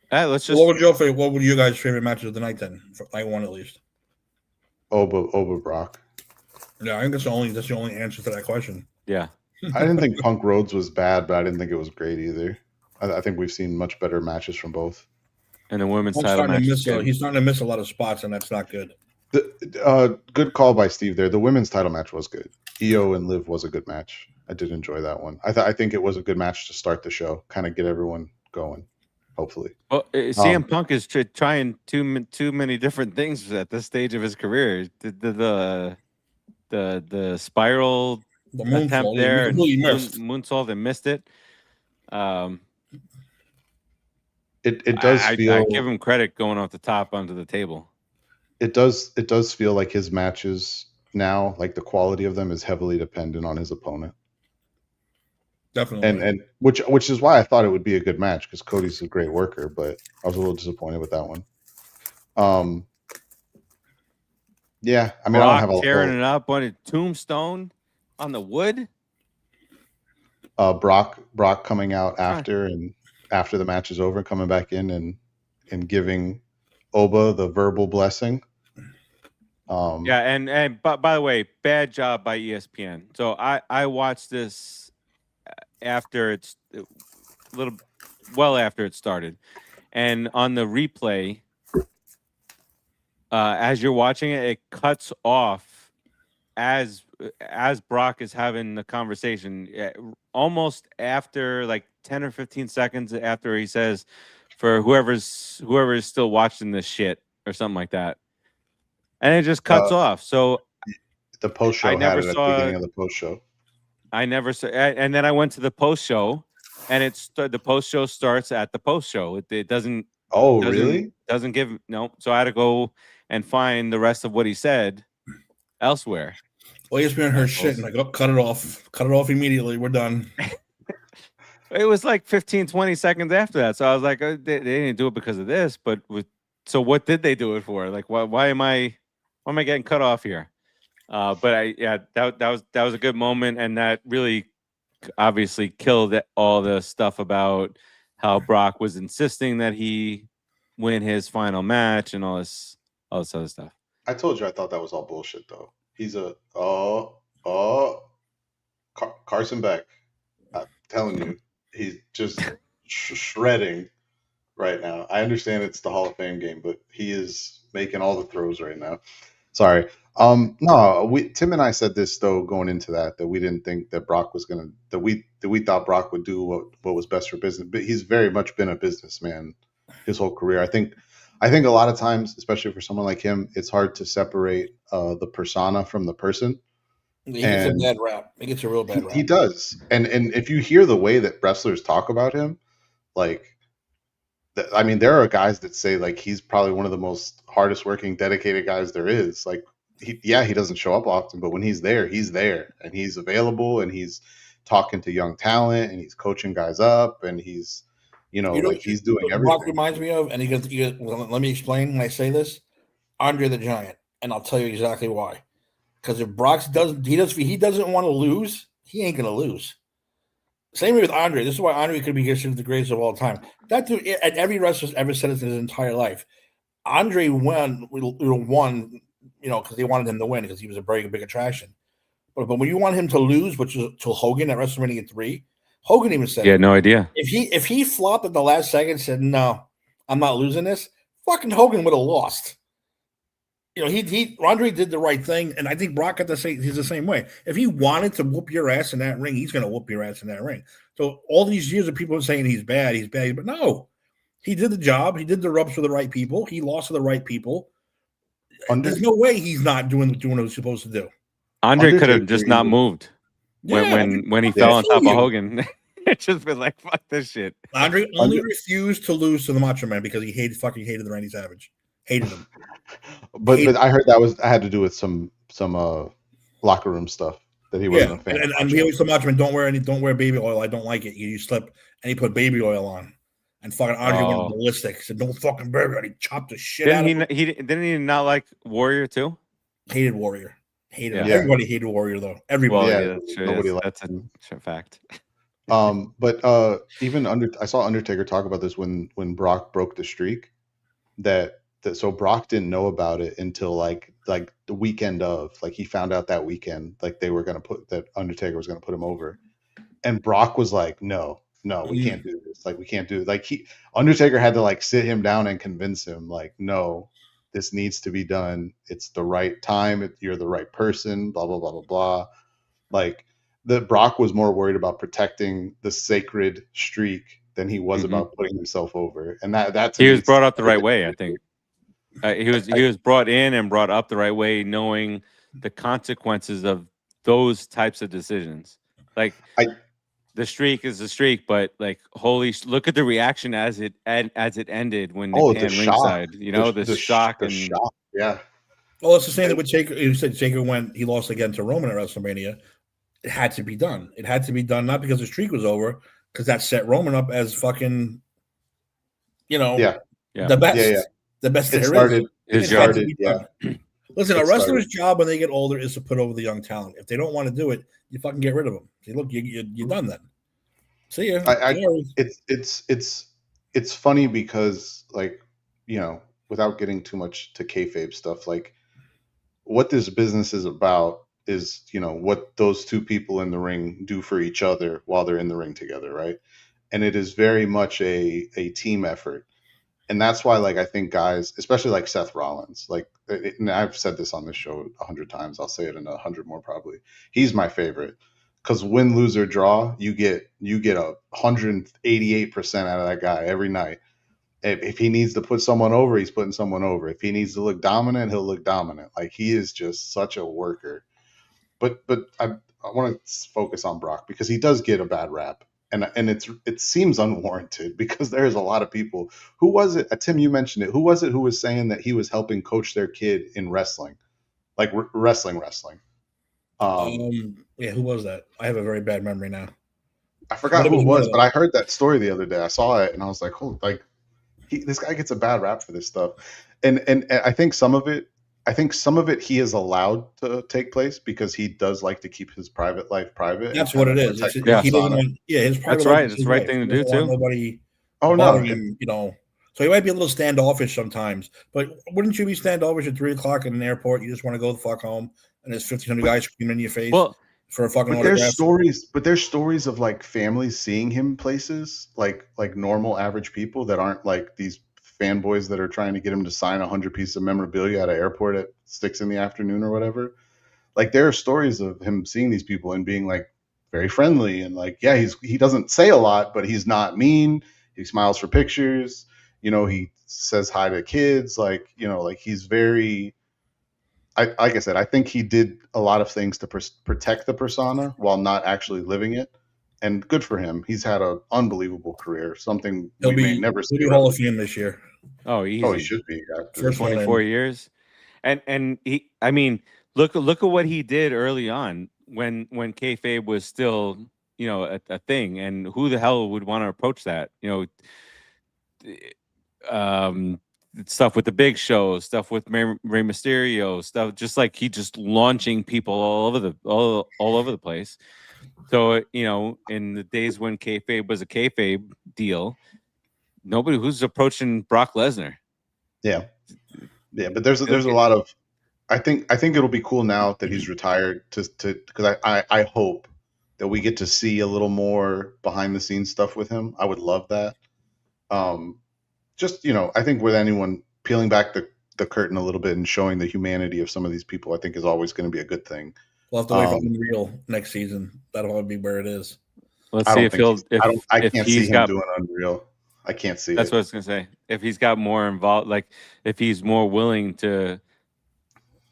Speaker 1: Let's just.
Speaker 2: What would you guys' favorite matches of the night then? For night 1 at least.
Speaker 3: Oba Brock.
Speaker 2: Yeah, I think that's the only answer to that question.
Speaker 1: Yeah.
Speaker 3: I didn't think Punk Rhodes was bad, but I didn't think it was great either. I think we've seen much better matches from both.
Speaker 1: And the women's title match.
Speaker 2: He's starting to miss a lot of spots, and that's not good.
Speaker 3: Good call by Steve there. The women's title match was good. Io and Liv was a good match. I did enjoy that one. I think it was a good match to start the show, kind of get everyone going. Hopefully.
Speaker 1: Well, CM Punk is trying too many different things at this stage of his career. The spiral attempt there, and moonsault, and missed it.
Speaker 3: It does feel.
Speaker 1: I give him credit going off the top onto the table.
Speaker 3: It does feel like his matches now, like the quality of them, is heavily dependent on his opponent.
Speaker 2: Definitely.
Speaker 3: And which is why I thought it would be a good match, because Cody's a great worker, but I was a little disappointed with that one. Yeah, I mean,
Speaker 1: Brock
Speaker 3: I don't have
Speaker 1: tearing it up on a tombstone on the wood.
Speaker 3: Brock coming out after the match is over, coming back in and giving Oba the verbal blessing.
Speaker 1: Yeah, and by the way, bad job by ESPN. So I watched this after it's after it started, and on the replay, as you're watching it, it cuts off as Brock is having the conversation, almost after like 10 or 15 seconds after he says, "For whoever is still watching this shit," or something like that, and it just cuts off. So
Speaker 3: the post show had it at the beginning of the post show.
Speaker 1: I never saw, and then I went to the post show, and the post show starts at the post show. It doesn't.
Speaker 3: Oh, really?
Speaker 1: Doesn't give no. So I had to go and find the rest of what he said elsewhere.
Speaker 2: Well, ESPN heard shit and like, oh, cut it off immediately. We're done.
Speaker 1: It was like 15, 20 seconds after that. So I was like, they didn't do it because of this, but so what did they do it for? Like, why am I getting cut off here? But that was a good moment, and that really obviously killed all the stuff about how Brock was insisting that he win his final match and all this other stuff.
Speaker 3: I told you I thought that was all bullshit, though. He's Carson Beck. I'm telling you, he's just shredding right now. I understand it's the Hall of Fame game, but he is making all the throws right now. Sorry. No, Tim and I said this though going into that we didn't think that Brock was gonna that we thought Brock would do what was best for business, but he's very much been a businessman his whole career. I think a lot of times, especially for someone like him, it's hard to separate the persona from the person.
Speaker 2: He gets a bad rap. He gets a real bad rap.
Speaker 3: He does, and if you hear the way that wrestlers talk about him, like. I mean, there are guys that say like he's probably one of the most hardest working, dedicated guys there is. Like, he doesn't show up often, but when he's there, and he's available, and he's talking to young talent, and he's coaching guys up, and he's, like he's doing everything.
Speaker 2: Brock reminds me of, and let me explain when I say this, Andre the Giant, and I'll tell you exactly why. Because if Brock doesn't want to lose, he ain't gonna lose. Same way with Andre. This is why Andre could be considered the greatest of all time. That dude, and every wrestler's ever said it in his entire life. Andre won, because they wanted him to win because he was a very big attraction. But when you want him to lose, which was to Hogan at WrestleMania 3, Hogan even said,
Speaker 1: "He had no idea."
Speaker 2: If he flopped at the last second, and said, "No, I'm not losing this," fucking Hogan would have lost. Andre did the right thing, and I think Brock he's the same way. If he wanted to whoop your ass in that ring, he's going to whoop your ass in that ring. So all these years of people saying he's bad, but no, he did the job. He did the rubs for the right people. He lost to the right people. There's no way he's not doing what he's supposed to do.
Speaker 1: Andre could have just not moved when he fell on top of Hogan. It's just been like, fuck this shit.
Speaker 2: Andre only refused to lose to the Macho Man because he hated the Randy Savage. Hated him.
Speaker 3: But I heard that had to do with some locker room stuff that he wasn't a fan of.
Speaker 2: And he always told Macho Man, don't wear baby oil. I don't like it. You slip. And he put baby oil on. And fucking Andre went ballistic. He said, "Don't fucking burger." And he chopped the shit out of him. Didn't
Speaker 1: he not like Warrior too?
Speaker 2: Hated Warrior. Hated him. Everybody hated Warrior though. Everybody.
Speaker 1: Well, nobody liked him. That's a fact.
Speaker 3: But even I saw Undertaker talk about this when Brock broke the streak. So Brock didn't know about it until like the weekend of, like, he found out that weekend, like they were going to that Undertaker was going to put him over, and Brock was like, no, we can't do this. Like, we can't do it. Like, Undertaker had to like sit him down and convince him, like, no, this needs to be done. It's the right time. You're the right person. Blah blah blah blah blah. Like, Brock was more worried about protecting the sacred streak than he was about putting himself over, and that
Speaker 1: he was brought up the right way, I think. He was brought in and brought up the right way, knowing the consequences of those types of decisions. Like, the streak is the streak, but like, look at the reaction as it ended when they panned ringside. The shock.
Speaker 3: Yeah.
Speaker 2: Well, it's the same that with Jacob. You said Jacob he lost again to Roman at WrestleMania. It had to be done. It had to be done, not because the streak was over, because that set Roman up as fucking, the best.
Speaker 3: Yeah.
Speaker 2: The best
Speaker 3: it
Speaker 2: started.
Speaker 3: Yeah.
Speaker 2: Listen, a wrestler's job when they get older is to put over the young talent. If they don't want to do it, you fucking get rid of them. Say, look, you're done then. See ya.
Speaker 3: It's funny because, like, without getting too much to kayfabe stuff, like, what this business is about is, what those two people in the ring do for each other while they're in the ring together, right? And it is very much a team effort. And that's why, like, I think guys, especially like Seth Rollins, like, and I've said this on this show 100 times. I'll say it in 100 more probably. He's my favorite because win, lose, or draw, you get 188% out of that guy every night. If he needs to put someone over, he's putting someone over. If he needs to look dominant, he'll look dominant. Like, he is just such a worker. But I want to focus on Brock because he does get a bad rap. And it seems unwarranted because there's a lot of people. Who was it? Tim, you mentioned it. Who was it who was saying that he was helping coach their kid in wrestling, like wrestling?
Speaker 2: Yeah, who was that? I have a very bad memory now.
Speaker 3: I forgot who it was, but I heard that story the other day. I saw it and I was like, "Oh, like this guy gets a bad rap for this stuff." And I think some of it he is allowed to take place because he does like to keep his private life private.
Speaker 2: That's what it is. He doesn't want, his private
Speaker 1: that's right. It's the right thing to do too.
Speaker 2: Nobody.
Speaker 3: Oh no,
Speaker 2: him, So he might be a little standoffish sometimes. But wouldn't you be standoffish at 3:00 in an airport? You just want to go the fuck home, and there's 1,500 guys screaming in your face for a fucking autograph.
Speaker 3: There's stories of like families seeing him places, like normal average people that aren't like these fanboys that are trying to get him to sign 100 pieces of memorabilia at an airport at 6 p.m. or whatever. Like, there are stories of him seeing these people and being like very friendly and like, yeah, he doesn't say a lot, but he's not mean. He smiles for pictures. He says hi to kids. Like, like he's very. Like I said, I think he did a lot of things to protect the persona while not actually living it. And good for him. He's had an unbelievable career. Something we may never see.
Speaker 2: He'll be Hall of Fame this year.
Speaker 1: Oh, easy.
Speaker 3: Oh, he should be.
Speaker 1: For 24 years. And he, I mean, look at what he did early on when kayfabe was still, a thing. And who the hell would want to approach that? Stuff with the Big Show, stuff with Rey Mysterio, stuff just like he just launching people all over the place. So, in the days when kayfabe was a kayfabe deal, nobody who's approaching Brock Lesnar.
Speaker 3: Yeah, but there's a lot of. I think it'll be cool now that he's retired because I hope that we get to see a little more behind the scenes stuff with him. I would love that. Just I think with anyone peeling back the curtain a little bit and showing the humanity of some of these people, I think is always going to be a good thing.
Speaker 2: We'll have to wait for Unreal next season. That'll probably be where it is.
Speaker 1: Let's see
Speaker 3: I can't see him doing Unreal. I can't see.
Speaker 1: That's what I was gonna say. If he's got more involved, like if he's more willing to,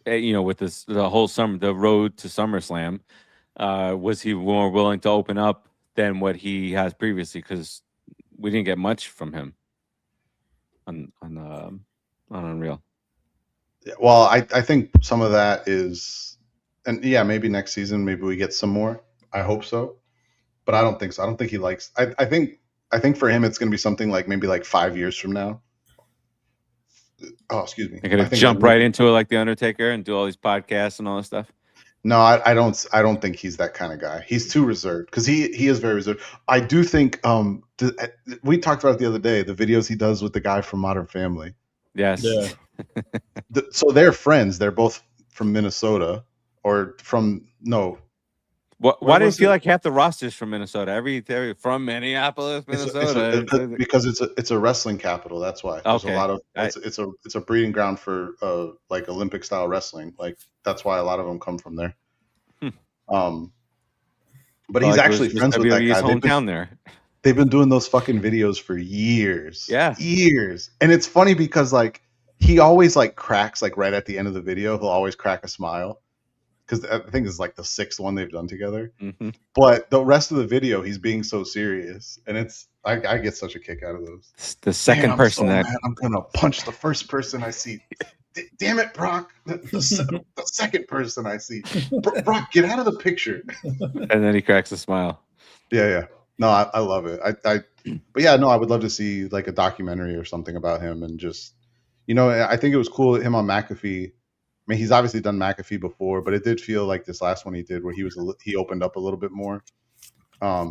Speaker 1: with the whole the road to SummerSlam, was he more willing to open up than what he has previously? Because we didn't get much from him on Unreal.
Speaker 3: Well, I think some of that is, and yeah, maybe next season, maybe we get some more. I hope so, but I don't think so. I don't think he likes. I think for him, it's going to be something like maybe like 5 years from now. Oh, excuse me.
Speaker 1: You're going to jump right into it like The Undertaker and do all these podcasts and all this stuff?
Speaker 3: No, I don't think he's that kind of guy. He's too reserved because he is very reserved. I do think we talked about it the other day, the videos he does with the guy from Modern Family.
Speaker 1: Yes.
Speaker 2: Yeah.
Speaker 3: So they're friends. They're both from Minnesota or from
Speaker 1: Why do you feel like half the roster's from Minnesota? Every from Minneapolis, Minnesota.
Speaker 3: Because it's a wrestling capital. That's why. There's a lot of it's a breeding ground for like Olympic style wrestling. Like that's why a lot of them come from there. But he's actually friends with that guy.
Speaker 1: Hometown there.
Speaker 3: They've been doing those fucking videos for years.
Speaker 1: Yeah,
Speaker 3: years. And it's funny because like he always like cracks like right at the end of the video. He'll always crack a smile. Because I think it's like the 6th one they've done together. Mm-hmm. But the rest of the video, he's being so serious. And I get such a kick out of those.
Speaker 1: The second person
Speaker 3: I'm going to punch the first person I see. Damn it, Brock. The second person I see. Brock, get out of the picture.
Speaker 1: And then he cracks a smile.
Speaker 3: Yeah. No, I love it. But yeah, no, I would love to see like a documentary or something about him. And just, I think it was cool him on McAfee. I mean, he's obviously done McAfee before, but it did feel like this last one he did where he opened up a little bit more.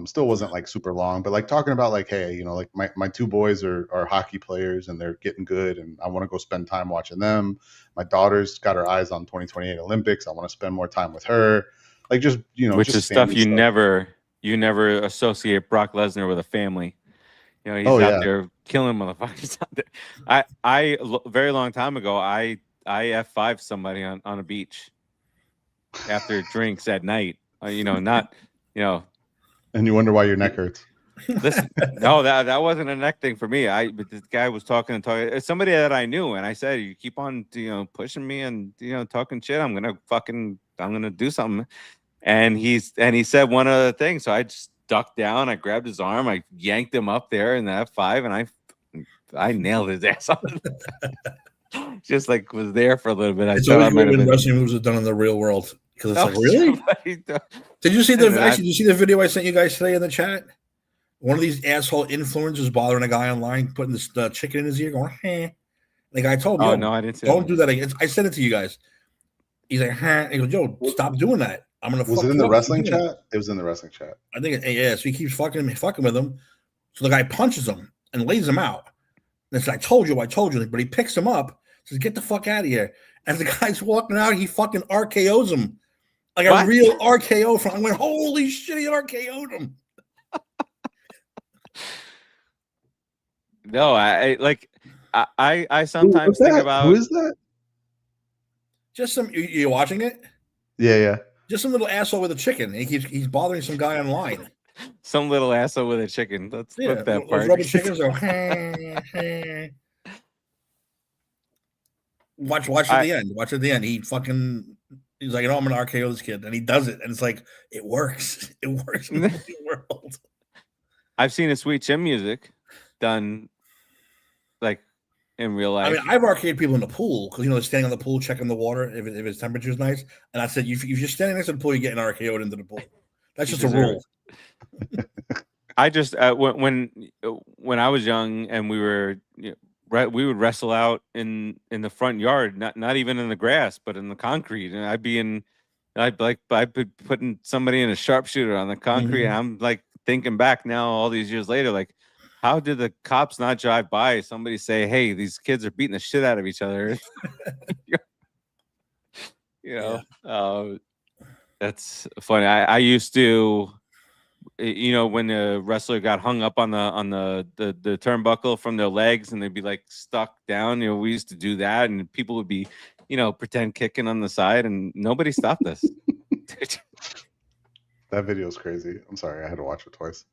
Speaker 3: Still wasn't like super long, but like talking about like, hey, like my 2 boys are hockey players and they're getting good and I want to go spend time watching them. My daughter's got her eyes on 2028 Olympics. I want to spend more time with her. Like just,
Speaker 1: which
Speaker 3: just
Speaker 1: is stuff you never associate Brock Lesnar with a family. You know, he's
Speaker 3: Oh,
Speaker 1: out
Speaker 3: yeah.
Speaker 1: there killing motherfuckers out there. Very long time ago, I F5 somebody on a beach after drinks at night. Not,
Speaker 3: And you wonder why your neck hurts.
Speaker 1: listen, no, that wasn't a neck thing for me. But this guy was talking. It's somebody that I knew, and I said, "You keep on, pushing me and talking shit. I'm gonna do something." And he said one other thing, so I just ducked down. I grabbed his arm, I yanked him up there in the F5, and I nailed his ass on. Just like was there for a little bit.
Speaker 2: It's always good when wrestling moves are done in the real world because it's like, really? Did you see the video I sent you guys today in the chat? One of these asshole influencers bothering a guy online, putting this chicken in his ear, going, "Huh." The guy told me,
Speaker 1: "Oh no, I didn't see
Speaker 2: don't do that again." I sent it to you guys. He's like, "Huh?" He goes, "Yo, stop doing that. I'm gonna."
Speaker 3: Was it in the wrestling chat? It was in the wrestling chat.
Speaker 2: I think, yeah. So he keeps fucking with him. So the guy punches him and lays him out. And it's, I told you. But he picks him up, says, "Get the fuck out of here." As the guy's walking out, he fucking RKO's him. Like a real RKO from. I went, holy shit, he RKO'd him.
Speaker 1: No, I sometimes think about,
Speaker 3: who is that?
Speaker 2: Just some. You watching it?
Speaker 3: Yeah.
Speaker 2: Just some little asshole with a chicken. He's bothering some guy online.
Speaker 1: Some little asshole with a chicken. Let's flip that part.
Speaker 2: Rubber chickens are. Watch at the end. Watch at the end. He's like, I'm gonna RKO this kid, and he does it, and it's like it works. It works in the world.
Speaker 1: I've seen a Sweet Chin Music done like in real life.
Speaker 2: I mean, I've arcaded people in the pool because they're standing on the pool checking the water if its temperature is nice. And I said, if you're standing next to the pool, you're getting RKO'd into the pool. That's just a rule.
Speaker 1: I just when I was young and we would wrestle out in the front yard, not even in the grass, but in the concrete. And I'd be putting somebody in a sharpshooter on the concrete. And I'm like thinking back now, all these years later, like, how did the cops not drive by? Somebody say, "Hey, these kids are beating the shit out of each other." That's funny. I used to, when the wrestler got hung up on the turnbuckle from their legs and they'd be like stuck down. We used to do that, and people would be, pretend kicking on the side, and nobody stopped us.
Speaker 3: That video is crazy. I'm sorry, I had to watch it twice.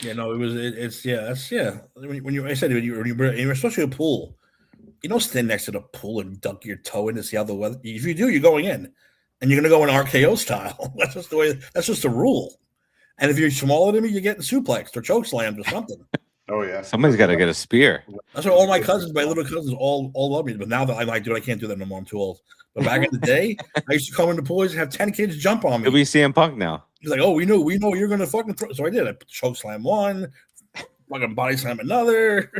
Speaker 2: Yeah, no, when you're especially a pool, you don't stand next to the pool and dunk your toe in to see how the weather. If you do, you're going in, and you're gonna go in RKO style. That's just the way. That's just the rule. And if you're smaller than me, you're getting suplexed or choke slammed or something.
Speaker 3: Oh yeah,
Speaker 1: somebody's got to get a spear.
Speaker 2: That's what all my little cousins, all love me. But now that I'm like, dude, I can't do that no more. I'm too old. But back in the day, I used to come into pools and have 10 kids jump on me.
Speaker 1: We CM Punk now.
Speaker 2: He's like, "Oh, we know you're gonna fucking." So I did. I choke slam one, fucking body slam another.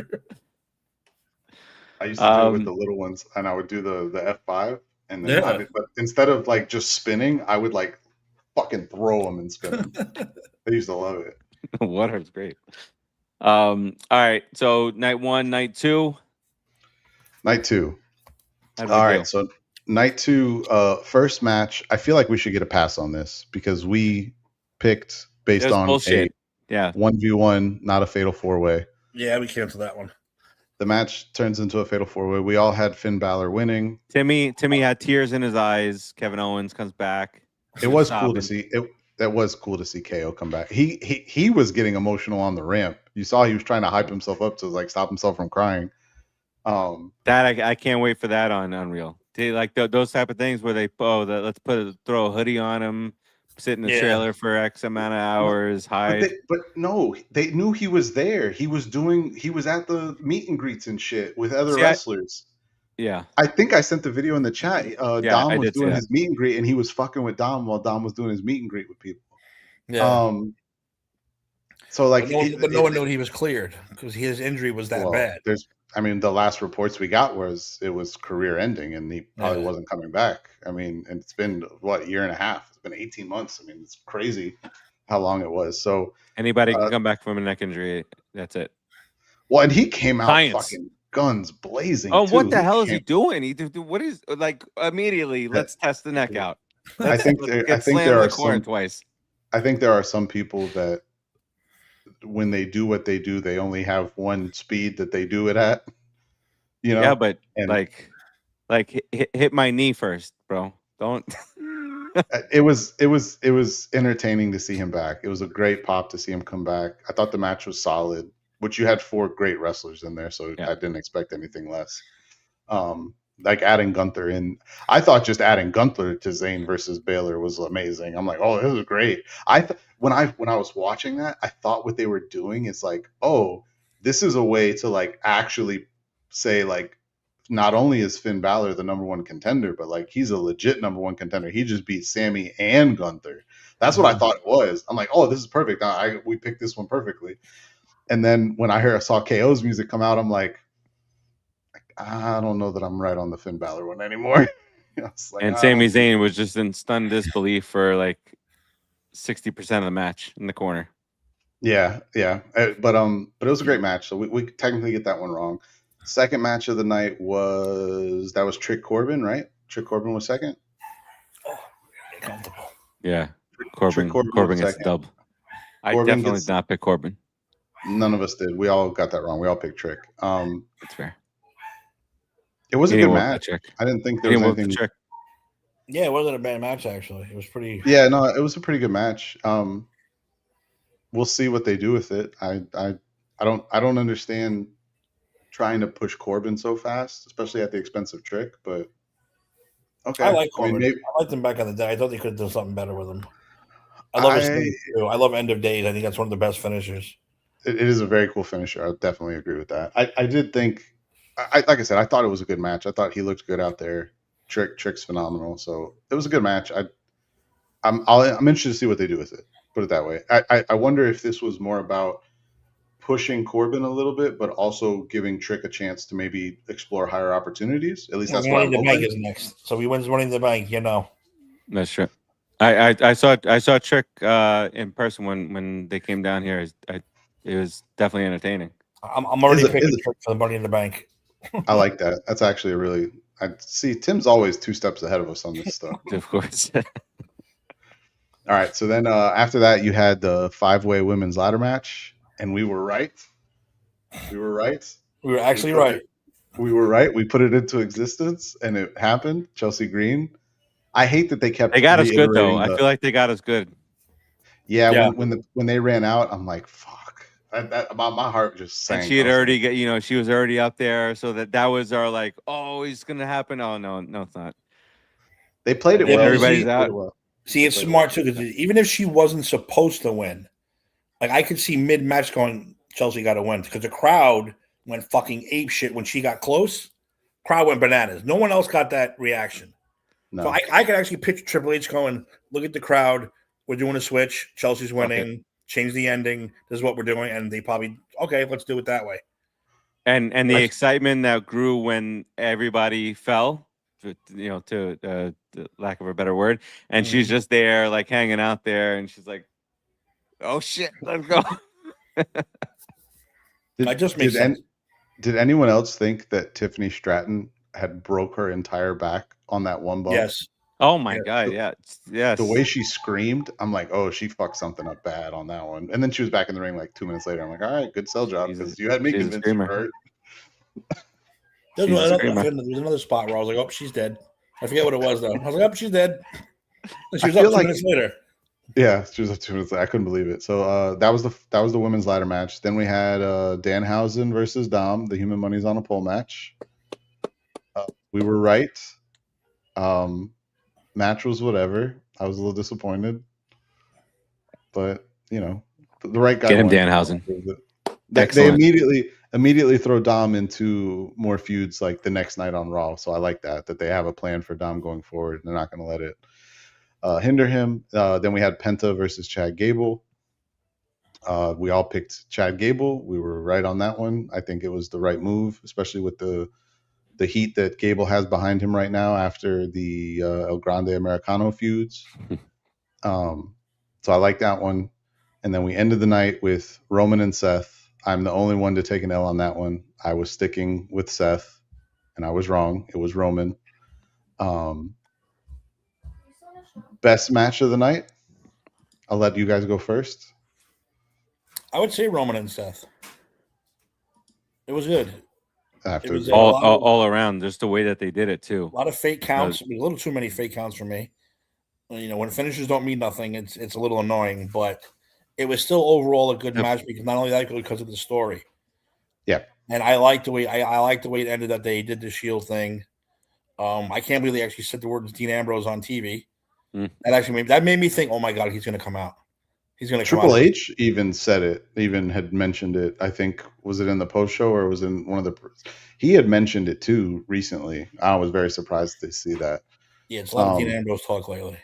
Speaker 3: I used to do it with the little ones, and I would do the F5, and then but instead of like just spinning, I would like fucking throw them and spin them. I used to love it.
Speaker 1: Water's great. All right, so night 1, night 2.
Speaker 3: Night 2. All right, so night 2, first match. I feel like we should get a pass on this because we picked based on
Speaker 1: bullshit.
Speaker 3: 1v1, not a fatal 4-way.
Speaker 2: Yeah, we canceled that one.
Speaker 3: The match turns into a fatal 4-way. We all had Finn Balor winning.
Speaker 1: Timmy had tears in his eyes. Kevin Owens comes back.
Speaker 3: It was cool to see. That was cool to see KO come back. He was getting emotional on the ramp. You saw he was trying to hype himself up to like stop himself from crying.
Speaker 1: That I can't wait for that on Unreal. Like those type of things where they let's throw a hoodie on him, sit in the trailer for X amount of hours, hide.
Speaker 3: But no, they knew he was there. He was at the meet and greets and shit with other wrestlers.
Speaker 1: Yeah.
Speaker 3: I think I sent the video in the chat. Dom was doing his meet and greet, and he was fucking with Dom while Dom was doing his meet and greet with people.
Speaker 2: Yeah.
Speaker 3: So like,
Speaker 2: but no one knew he was cleared because his injury was that bad.
Speaker 3: The last reports we got was it was career ending, and he probably wasn't coming back. And it's been a year and a half. It's been 18 months. It's crazy how long it was. So
Speaker 1: anybody can come back from a neck injury. That's it.
Speaker 3: Well, and he came out fucking guns blazing.
Speaker 1: Oh, what the hell is he doing? What is like immediately? Let's test the neck out.
Speaker 3: I think there are some.
Speaker 1: Twice.
Speaker 3: I think there are some people that when they do what they do, they only have one speed that they do it at.
Speaker 1: Yeah, but
Speaker 3: and
Speaker 1: like hit my knee first, bro. Don't.
Speaker 3: it was entertaining to see him back. It was a great pop to see him come back. I thought the match was solid, which you had 4 great wrestlers in there, so
Speaker 1: Yeah.
Speaker 3: I didn't expect anything less. Like adding Gunther in, I thought just adding Gunther to Zayn versus Baylor was amazing. I'm like, oh, this is great. When I was watching that, I thought what they were doing is like, oh, this is a way to like actually say like, not only is Finn Balor the number 1 contender, but like he's a legit number 1 contender. He just beat Sammy and Gunther. That's what I thought it was. I'm like, oh, this is perfect. We picked this one perfectly. And then when I saw KO's music come out, I'm like, I don't know that I'm right on the Finn Balor one anymore. Like,
Speaker 1: and Sami Zayn was just in stunned disbelief for like 60% of the match in the corner.
Speaker 3: Yeah. But it was a great match. So we technically get that one wrong. Second match of the night was Trick Corbin, right? Trick Corbin was second.
Speaker 2: Oh, comfortable.
Speaker 1: Yeah, Corbin gets a dub. I definitely did not pick Corbin.
Speaker 3: None of us did. We all got that wrong. We all picked Trick.
Speaker 1: That's fair.
Speaker 3: It was a good match. I didn't think there was anything.
Speaker 2: Yeah, it wasn't a bad match actually. It was pretty.
Speaker 3: Yeah, no, it was a pretty good match. We'll see what they do with it. I don't understand trying to push Corbin so fast, especially at the expense of Trick. But okay,
Speaker 2: I like Corbin. I liked him back in the day. I thought they could have done something better with him. I love End of Days. I think that's one of the best finishers.
Speaker 3: It is a very cool finisher. I definitely agree with that. I did think, like I said, I thought it was a good match. I thought he looked good out there. Trick's phenomenal. So it was a good match. I'm interested to see what they do with it. Put it that way. I wonder if this was more about pushing Corbin a little bit, but also giving Trick a chance to maybe explore higher opportunities. At least that's what I'm hoping.
Speaker 2: Money in the Bank is next. So he wins Money in the Bank,
Speaker 1: That's true. I saw Trick in person when they came down here. It was definitely entertaining.
Speaker 2: I'm already picking Trick for the Money in the Bank.
Speaker 3: I like that. That's actually a really. I see. Tim's always 2 steps ahead of us on this stuff.
Speaker 1: Of course.
Speaker 3: All right. So then after that, you had the 5-way women's ladder match, and we were right. We were
Speaker 2: actually right.
Speaker 3: We were right. We put it into existence, and it happened. Chelsea Green. I hate that they kept.
Speaker 1: They got us good though. I feel like they got us good.
Speaker 3: Yeah. When they ran out, I'm like, fuck. My heart just sank.
Speaker 1: And she had already she was already up there, so that was our like, oh, it's gonna happen. Oh no, it's not.
Speaker 3: They played it well.
Speaker 1: Everybody's out.
Speaker 2: See, it's smart too, because even if she wasn't supposed to win, like I could see mid-match going, Chelsea got to win, because the crowd went fucking ape shit when she got close. Crowd went bananas. No one else got that reaction. No. So I could actually picture Triple H going, look at the crowd. We're doing a switch. Chelsea's winning. Okay. Change the ending. This is what we're doing. And they probably, okay, let's do it that way.
Speaker 1: And the excitement that grew when everybody fell, to the lack of a better word. And she's just there, like hanging out there. And she's like, oh shit, let's go.
Speaker 3: Did anyone else think that Tiffany Stratton had broke her entire back on that one bump?
Speaker 2: Yes.
Speaker 1: Oh my God, yeah. Yes.
Speaker 3: The way she screamed, I'm like, oh, she fucked something up bad on that one. And then she was back in the ring like 2 minutes later. I'm like, all right, good sell job, because you had me convinced you hurt.
Speaker 2: There's another spot where I was like, oh, she's dead. I forget what it was though. I was like, oh, she's dead. And she was up 2 minutes later.
Speaker 3: Yeah, she was up 2 minutes later. I couldn't believe it. So that was the women's ladder match. Then we had Danhausen versus Dom, the Human Money's on a Pole match. We were right. Match was whatever. I was a little disappointed, but the right guy.
Speaker 1: Get him, Danhausen.
Speaker 3: They immediately throw Dom into more feuds like the next night on Raw. So I like that they have a plan for Dom going forward. They're not going to let it hinder him. Then we had Penta versus Chad Gable. We all picked Chad Gable. We were right on that one. I think it was the right move, especially with the heat that Gable has behind him right now after the El Grande Americano feuds. So I like that one. And then we ended the night with Roman and Seth. I'm the only one to take an L on that one. I was sticking with Seth, and I was wrong. It was Roman. Best match of the night? I'll let you guys go first.
Speaker 2: I would say Roman and Seth. It was good.
Speaker 3: I have
Speaker 2: It
Speaker 3: to
Speaker 2: was
Speaker 3: agree.
Speaker 1: all around, just the way that they did it too.
Speaker 2: A lot of fake counts. A little too many fake counts for me. When finishes don't mean nothing, it's a little annoying, but it was still overall a good match because not only that, because of the story.
Speaker 3: Yeah.
Speaker 2: And I like the way I like the way it ended, that they did the Shield thing. I can't believe they actually said the words Dean Ambrose on TV. That made me think, oh my God, he's going to come out. He's going to come out.
Speaker 3: Triple H even said it, even had mentioned it. I think, was it in the post show or was it in one of the? He had mentioned it too recently. I was very surprised to see that.
Speaker 2: Yeah, it's a lot of Dean Ambrose talk lately.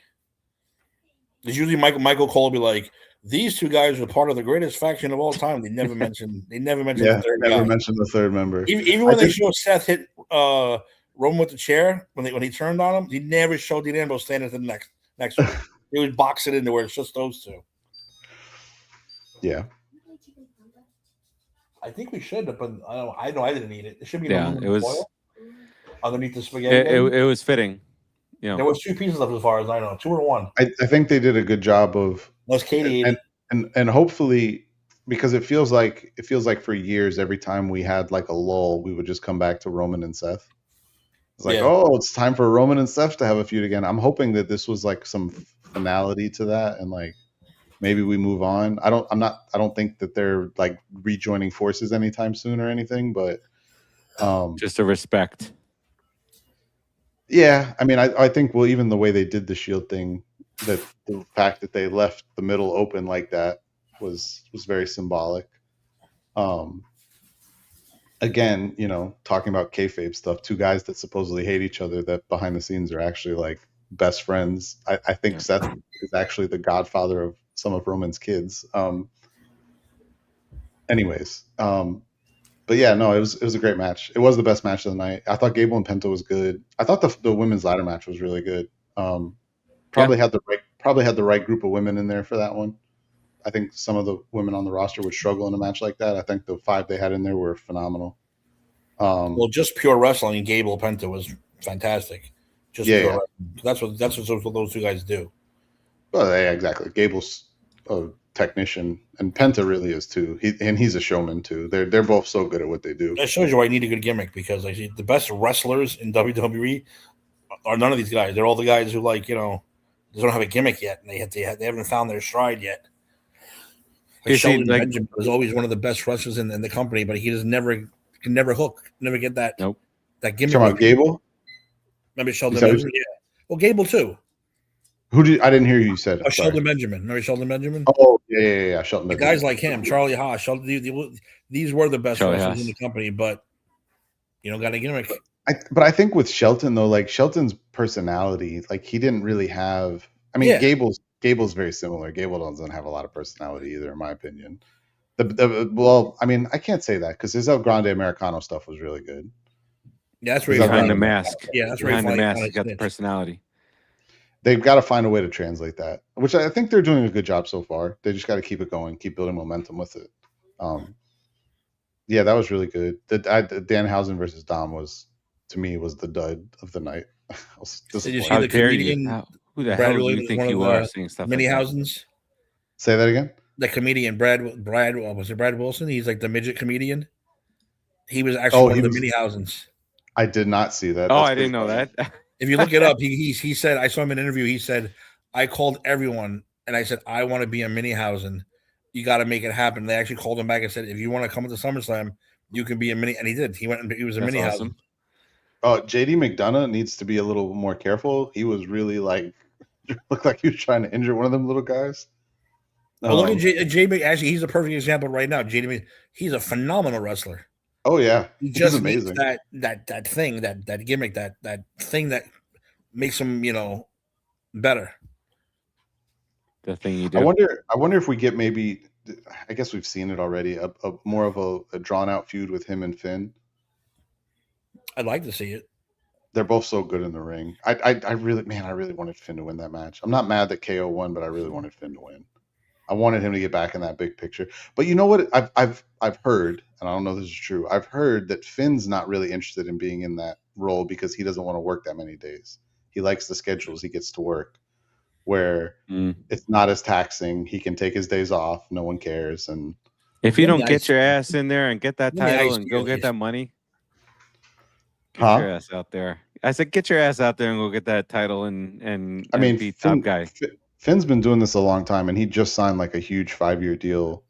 Speaker 2: There's usually Michael Cole will be like, these two guys are part of the greatest faction of all time. They never mentioned.
Speaker 3: Yeah,
Speaker 2: the third
Speaker 3: never
Speaker 2: guy.
Speaker 3: mentioned the third member.
Speaker 2: Even when they showed Seth hit Roman with the chair when he turned on him, he never showed Dean Ambrose standing to the next one. He would box it into where it's just those two.
Speaker 3: Yeah.
Speaker 2: I think we should, but I know I didn't eat it. It should be
Speaker 1: it was
Speaker 2: foil underneath the spaghetti.
Speaker 1: It was fitting.
Speaker 2: There was 2 pieces left, as far as I know, 2 or 1.
Speaker 3: I think they did a good job of.
Speaker 2: Unless Katie ate it.
Speaker 3: And hopefully, because it feels like for years, every time we had like a lull, we would just come back to Roman and Seth. It's like, it's time for Roman and Seth to have a feud again. I'm hoping that this was like some finality to that, and like maybe we move on. I don't think that they're like rejoining forces anytime soon or anything, but
Speaker 1: just a respect.
Speaker 3: Yeah, I mean, I think, well, even the way they did the Shield thing, that the fact that they left the middle open like that was very symbolic. Again, talking about kayfabe stuff, 2 guys that supposedly hate each other that behind the scenes are actually like best friends. I think Seth is actually the godfather of some of Roman's kids. But yeah, no, it was a great match. It was the best match of the night. I thought Gable and Penta was good. I thought the women's ladder match was really good. Probably had the right group of women in there for that one. I think some of the women on the roster would struggle in a match like that. I think the 5 they had in there were phenomenal.
Speaker 2: Well, just pure wrestling, Gable Penta was fantastic. Just pure wrestling. That's what those 2 guys do.
Speaker 3: Well, yeah, exactly. Gable's a technician, and Penta really is too. He's a showman too. They're both so good at what they do.
Speaker 2: That shows you why you need a good gimmick, because like the best wrestlers in WWE are none of these guys. They're all the guys who they don't have a gimmick yet, and they haven't found their stride yet. Like Sheldon Benjamin was always one of the best wrestlers in the company, but he can never hook, never get that that gimmick.
Speaker 3: Talking about Gable?
Speaker 2: Remember Sheldon Benjamin? Yeah. Well, Gable too.
Speaker 3: I didn't hear you said.
Speaker 2: Sheldon Benjamin. Remember Sheldon Benjamin?
Speaker 3: Oh, yeah. Sheldon Benjamin.
Speaker 2: Guys like him, Charlie Haas, these were the best wrestlers in the company, but you don't got a gimmick.
Speaker 3: But I think with Shelton though, like Shelton's personality, like he didn't really have. I mean, Gable's very similar. Gable doesn't have a lot of personality either, in my opinion. Well, I mean, I can't say that because his El Grande Americano stuff was really good.
Speaker 2: Yeah, that's where
Speaker 1: behind the mask.
Speaker 2: Yeah, that's where
Speaker 1: behind the mask. He got the personality.
Speaker 3: They've got to find a way to translate that, which I think they're doing a good job so far. They just got to keep it going, keep building momentum with it. Yeah, that was really good. The Danhausen versus Dom was the dud of the night.
Speaker 2: Did you see the comedian?
Speaker 1: Who the hell do you think you are saying stuff like that?
Speaker 2: Mini-Hausens?
Speaker 3: Say that again?
Speaker 2: The comedian Brad was it Brad Wilson? He's like the midget comedian. He was actually one of the Mini-Hausens.
Speaker 3: I did not see that.
Speaker 1: I didn't know that.
Speaker 2: If you look it up, he said, I saw him in an interview. He said, I called everyone and I said, I want to be a Mini-Hausen. You got to make it happen. They actually called him back and said, if you want to come to SummerSlam, you can be a mini. And he did. He went and he was a Mini-Hausen.
Speaker 1: Awesome.
Speaker 3: JD McDonough needs to be a little more careful. He was really looked like he was trying to injure one of them little guys.
Speaker 2: Well, look at JD. Actually, he's a perfect example right now. JD, he's a phenomenal wrestler.
Speaker 3: Oh yeah,
Speaker 2: he's amazing. That thing, that gimmick, that thing that makes him, better.
Speaker 1: The thing you do.
Speaker 3: I wonder if we get maybe. I guess we've seen it already. A more of a drawn out feud with him and Finn.
Speaker 2: I'd like to see it.
Speaker 3: They're both so good in the ring. I really wanted Finn to win that match. I'm not mad that KO won, but I really wanted Finn to win. I wanted him to get back in that big picture. But you know what? I've heard, and I don't know if this is true. I've heard that Finn's not really interested in being in that role because he doesn't want to work that many days. He likes the schedules he gets to work, where it's not as taxing. He can take his days off. No one cares, and
Speaker 1: If you
Speaker 2: Let me
Speaker 1: don't get
Speaker 2: ice
Speaker 1: your
Speaker 2: you.
Speaker 1: ass in there and get that
Speaker 2: Let me
Speaker 1: title
Speaker 2: ice
Speaker 1: and
Speaker 2: you
Speaker 1: go
Speaker 2: at
Speaker 1: get
Speaker 2: least.
Speaker 1: that money, get your ass out there. I said, get your ass out there and go get that title and
Speaker 3: I mean,
Speaker 1: beat top guy.
Speaker 3: Finn's been doing this a long time, and he just signed like a huge 5-year deal.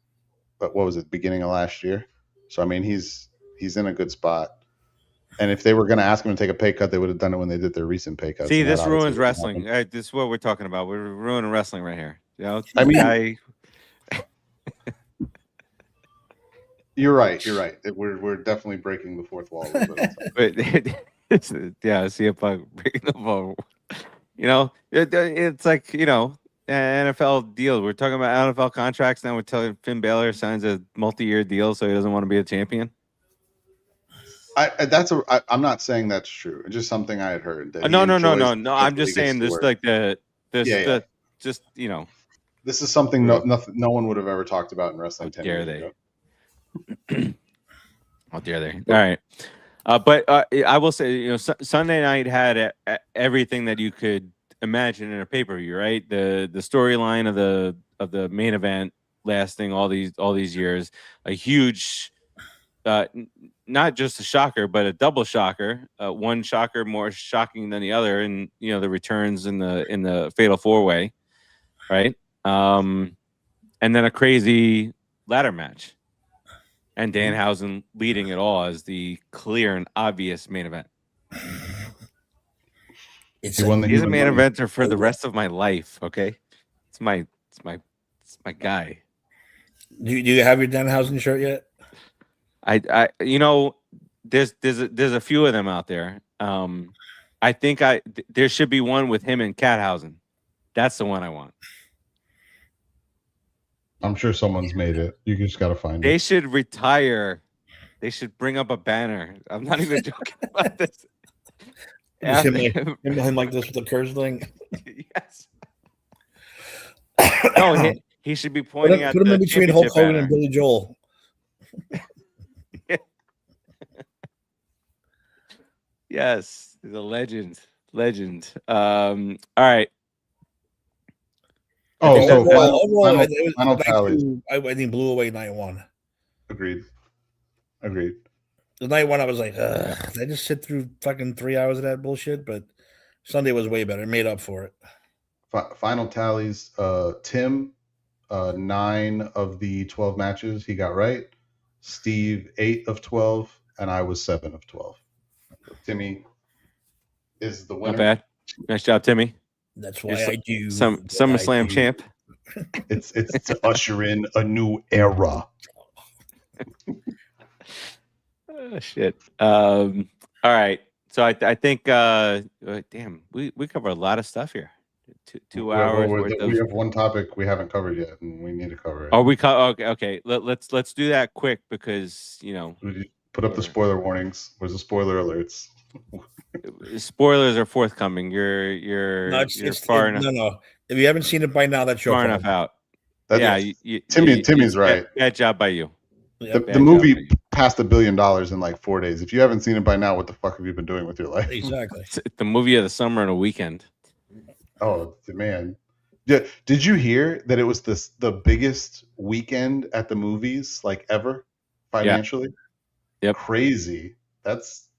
Speaker 3: But what was it, beginning of last year? So I mean, he's in a good spot. And if they were going to ask him to take a pay cut, they would have done it when they did their recent pay cuts.
Speaker 1: See,
Speaker 3: and that
Speaker 1: this
Speaker 3: obviously
Speaker 1: ruins
Speaker 3: wouldn't
Speaker 1: wrestling.
Speaker 3: happen.
Speaker 1: This is what we're talking about. We're ruining wrestling right here. You know,
Speaker 3: I mean,
Speaker 1: guy.
Speaker 3: You're right. We're definitely breaking the fourth wall a little bit.
Speaker 1: But yeah, see if I breaking the ball. You know, it's like NFL deal. We're talking about NFL contracts now. We're telling Finn Balor signs a multi-year deal, so he doesn't want to be a champion.
Speaker 3: I'm not saying that's true. It's just something I had heard. That
Speaker 1: No.
Speaker 3: he enjoys the
Speaker 1: I'm
Speaker 3: shit
Speaker 1: just
Speaker 3: that he gets
Speaker 1: saying
Speaker 3: to
Speaker 1: this,
Speaker 3: wear.
Speaker 1: like
Speaker 3: Yeah.
Speaker 1: just
Speaker 3: This is something no one would have ever talked about in wrestling 10 years ago.
Speaker 1: How dare they? All right. But I will say, Sunday night had everything that you could imagine in a pay-per-view, right? The storyline of the main event lasting all these years, a huge, not just a shocker, but a double shocker. One shocker more shocking than the other, and the returns in the fatal 4-way, right? And then a crazy ladder match. And Danhausen leading it all as the clear and obvious main event.
Speaker 2: He's
Speaker 1: a main eventer for the rest of my life. Okay, it's my guy.
Speaker 2: Do you have your Danhausen shirt yet?
Speaker 1: There's a few of them out there. I think there should be one with him and Cathausen. That's the one I want.
Speaker 3: I'm sure someone's made it. You just got to find it.
Speaker 1: They should retire. They should bring up a banner. I'm not even joking about this.
Speaker 2: Him like this with the curse thing.
Speaker 1: Yes. No, he should be pointing at.
Speaker 2: Put him in between Hulk Hogan and Billy Joel.
Speaker 1: Yes, he's a legend. All right.
Speaker 2: Overall,
Speaker 3: final tallies.
Speaker 2: I think blew away night one.
Speaker 3: Agreed.
Speaker 2: The night one, I was like, I just sit through fucking 3 hours of that bullshit. But Sunday was way better. It made up for it.
Speaker 3: Final tallies. Tim, 9 of the 12 matches he got right. Steve, 8 of 12, and I was 7 of 12. Timmy is the winner.
Speaker 1: Not bad. Nice job, Timmy.
Speaker 2: That's why I do
Speaker 1: SummerSlam champ.
Speaker 3: It's to usher in a new era.
Speaker 1: Oh, shit. All right. So I think damn, we cover a lot of stuff here. 2 hours.
Speaker 3: We have one topic we haven't covered yet, and we need to cover it.
Speaker 1: Oh, okay. Let's do that quick because
Speaker 3: put up the spoiler warnings. Where's the spoiler alerts?
Speaker 1: Spoilers are forthcoming. You're far enough.
Speaker 2: No. If you haven't seen it by now, that's your
Speaker 1: far
Speaker 2: fault.
Speaker 1: enough out.
Speaker 3: Timmy's right.
Speaker 1: Bad job by you.
Speaker 3: The movie passed $1 billion in like 4 days. If you haven't seen it by now, what the fuck have you been doing with your life?
Speaker 2: Exactly.
Speaker 1: It's the movie of the summer in a weekend.
Speaker 3: Oh man. Yeah. Did you hear that it was the biggest weekend at the movies like ever financially?
Speaker 1: Yep.
Speaker 3: Crazy. That's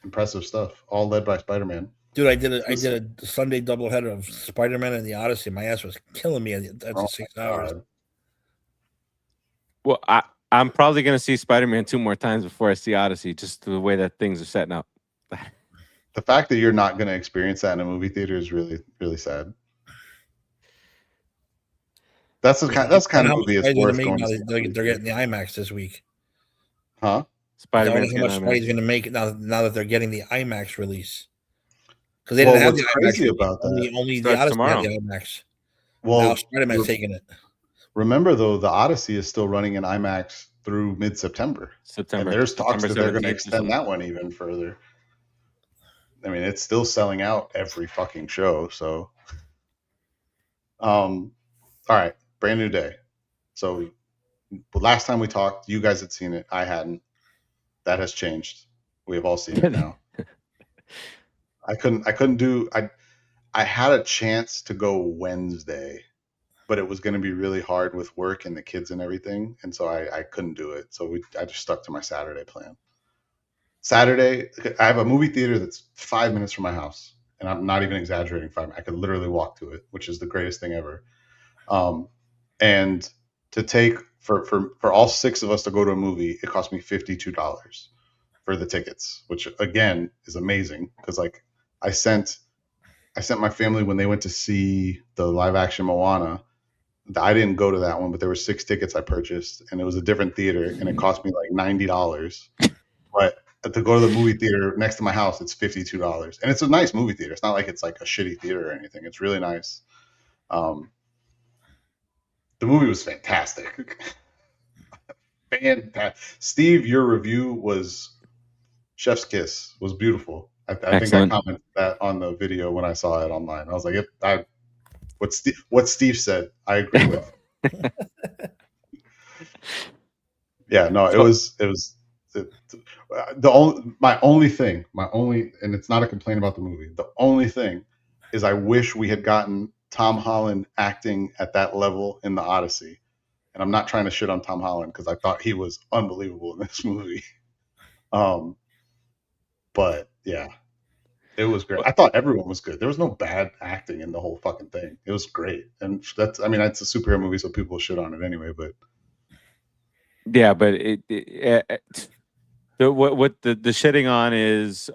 Speaker 3: impressive stuff. All led by Spider-Man.
Speaker 2: Dude, I did a Sunday doubleheader of Spider-Man and the Odyssey. My ass was killing me after 6 hours.
Speaker 1: Well, I'm probably going to see Spider-Man 2 more times before I see Odyssey, just the way that things are setting up.
Speaker 3: The fact that you're not going to experience that in a movie theater is really, really sad. That's kind of movie it's worth going to see.
Speaker 2: They're getting the IMAX this week.
Speaker 3: Huh?
Speaker 1: Spider-Man.
Speaker 2: How much Spidey's going to make it now that they're getting the IMAX release? Because they didn't have the IMAX.
Speaker 3: Crazy about that?
Speaker 2: Only the Odyssey had the IMAX.
Speaker 3: Well,
Speaker 2: now Spider-Man's taking it.
Speaker 3: Remember, though, the Odyssey is still running in IMAX through mid-September. And there's talks that they're going to extend that one even further. I mean, it's still selling out every fucking show. So, all right, brand new day. So, last time we talked, you guys had seen it. I hadn't. That has changed. We have all seen it now. I couldn't do. I had a chance to go Wednesday, but it was going to be really hard with work and the kids and everything, and so I couldn't do it. So I just stuck to my Saturday plan. Saturday, I have a movie theater that's 5 minutes from my house, and I'm not even exaggerating. I could literally walk to it, which is the greatest thing ever. And to take for all 6 of us to go to a movie, it cost me $52 for the tickets, which again is amazing because like I sent my family when they went to see the live action Moana. I didn't go to that one, but there were 6 tickets I purchased, and it was a different theater, and it cost me like $90. But to go to the movie theater next to my house, it's $52, and it's a nice movie theater. It's not like it's like a shitty theater or anything. It's really nice. The movie was fantastic. Fantastic. Steve, your review was chef's kiss. Was beautiful. I think I commented that on the video when I saw it online. I was like, what Steve said, I agree with. Yeah, no, it was my only thing, and it's not a complaint about the movie. The only thing is I wish we had gotten Tom Holland acting at that level in the Odyssey. And I'm not trying to shit on Tom Holland because I thought he was unbelievable in this movie. But yeah, it was great. I thought everyone was good. There was no bad acting in the whole fucking thing. It was great. And that's a superhero movie, so people shit on it anyway, but
Speaker 1: yeah, but what the shitting on is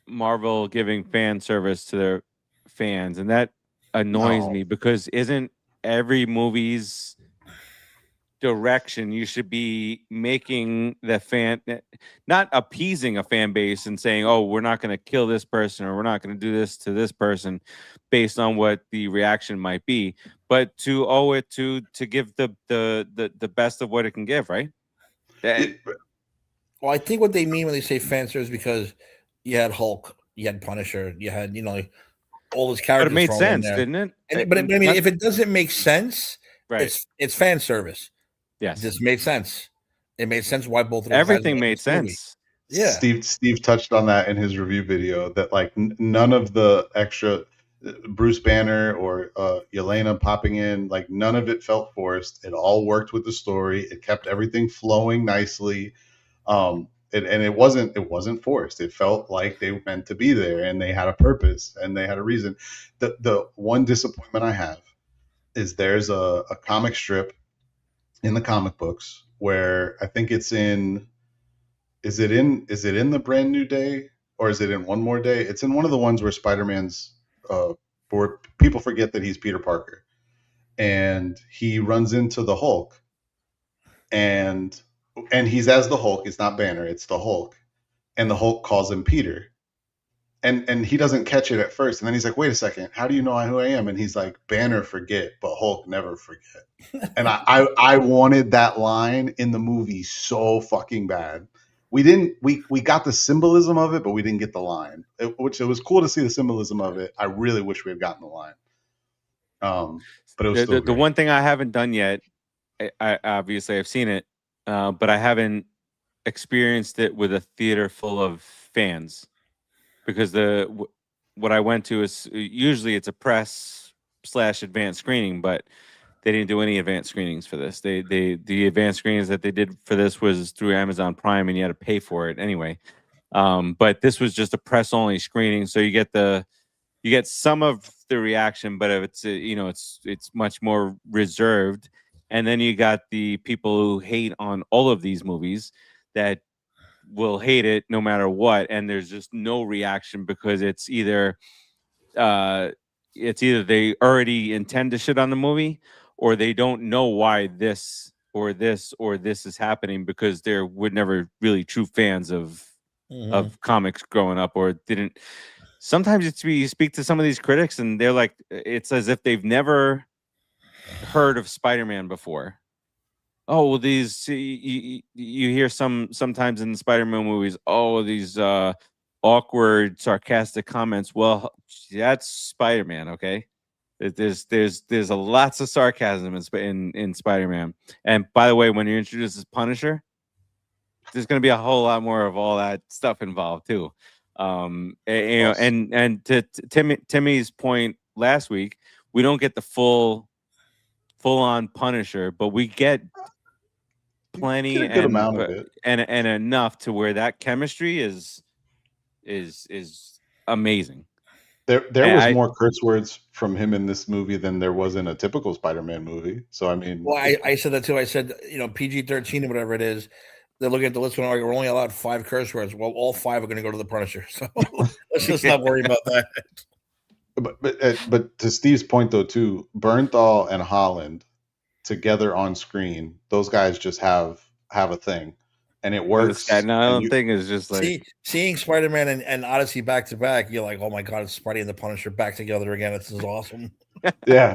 Speaker 1: Marvel giving fan service to their fans, and that annoys me because isn't every movie's direction you should be making the fan, not appeasing a fan base and saying, oh, we're not going to kill this person or we're not going to do this to this person based on what the reaction might be, but to owe it to give the best of what it can give, right?
Speaker 2: Well, I think what they mean when they say fan service is because you had Hulk, you had Punisher, you had like all those characters.
Speaker 1: But it made sense, didn't it?
Speaker 2: But I mean, if it doesn't make sense,
Speaker 1: right,
Speaker 2: it's fan service.
Speaker 1: Yes,
Speaker 2: this made sense. It made sense why both of those
Speaker 1: everything made sense.
Speaker 2: Movie. Yeah,
Speaker 3: Steve touched on that in his review video that like none of the extra Bruce Banner or Yelena popping in, like none of it felt forced. It all worked with the story. It kept everything flowing nicely. And it wasn't forced. It felt like they meant to be there and they had a purpose and they had a reason. The one disappointment I have is there's a comic strip in the comic books where I think it's in, is it in the Brand New Day or is it in One More Day? It's in one of the ones where Spider-Man's where people forget that he's Peter Parker and he runs into the Hulk and he's as the Hulk. It's not Banner, it's the Hulk, and the Hulk calls him Peter, and he doesn't catch it at first, and then he's like, wait a second, how do you know who I am? And he's like, Banner forget, but Hulk never forget. And I wanted that line in the movie so fucking bad. We got the symbolism of it, but we didn't get the line, which it was cool to see the symbolism of it. I really wish we had gotten the line. But it was still
Speaker 1: the one thing I haven't done yet, I obviously I've seen it, but I haven't experienced it with a theater full of fans, because what I went to is usually it's a press / advanced screening, but they didn't do any advanced screenings for this. The advanced screenings that they did for this was through Amazon Prime, and you had to pay for it anyway. But this was just a press only screening, so you get some of the reaction, but it's it's much more reserved. And then you got the people who hate on all of these movies that will hate it no matter what, and there's just no reaction because it's either they already intend to shit on the movie, or they don't know why this or this or this is happening because they were never really true fans of comics growing up, or didn't. Sometimes you speak to some of these critics and they're like, it's as if they've never heard of Spider-Man before. Oh, well, these you hear sometimes in the Spider-Man movies, oh, these awkward, sarcastic comments. Well, that's Spider-Man, okay? There's lots of sarcasm in Spider-Man. And by the way, when you're introduced as Punisher, there's going to be a whole lot more of all that stuff involved too. And to Timmy's point last week, we don't get the full on Punisher, but we get plenty
Speaker 3: Get a good amount of it.
Speaker 1: and enough to where that chemistry is amazing.
Speaker 3: There
Speaker 1: And
Speaker 3: was more curse words from him in this movie than there was in a typical Spider-Man movie. So I mean,
Speaker 2: well, I said that too. I said, PG-13 or whatever it is. They're looking at the list and we're only allowed 5 curse words. Well, all 5 are going to go to the Punisher. So let's just not worry about that.
Speaker 3: But to Steve's point though, too, Bernthal and Holland together on screen, those guys just have a thing, and it works.
Speaker 1: The Staten Island thing is just like
Speaker 2: seeing Spider-Man and Odyssey back to back. You're like, oh my god, it's Spidey and the Punisher back together again. This is awesome.
Speaker 3: Yeah,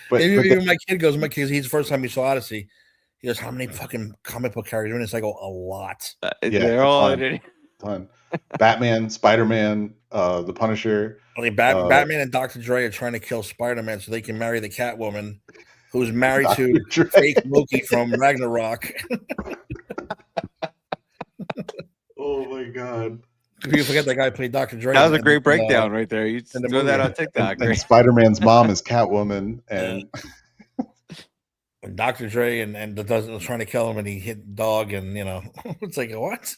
Speaker 3: but
Speaker 2: even my kid goes, he's the first time he saw Odyssey. He goes, how many fucking comic book characters? And it's like, a lot.
Speaker 3: Yeah,
Speaker 1: they're all in it.
Speaker 3: Ton. Batman, Spider-Man, the Punisher.
Speaker 2: I mean, Batman and Dr. Dre are trying to kill Spider-Man so they can marry the Catwoman, who's married to fake Loki from Ragnarok.
Speaker 3: Oh my god!
Speaker 2: People forget that guy played Dr. Dre.
Speaker 1: That was a great breakdown right there. You throw that on TikTok.
Speaker 3: And Spider-Man's mom is Catwoman, and
Speaker 2: Dr. Dre and the dozen was trying to kill him, and he hit the dog, and it's like what?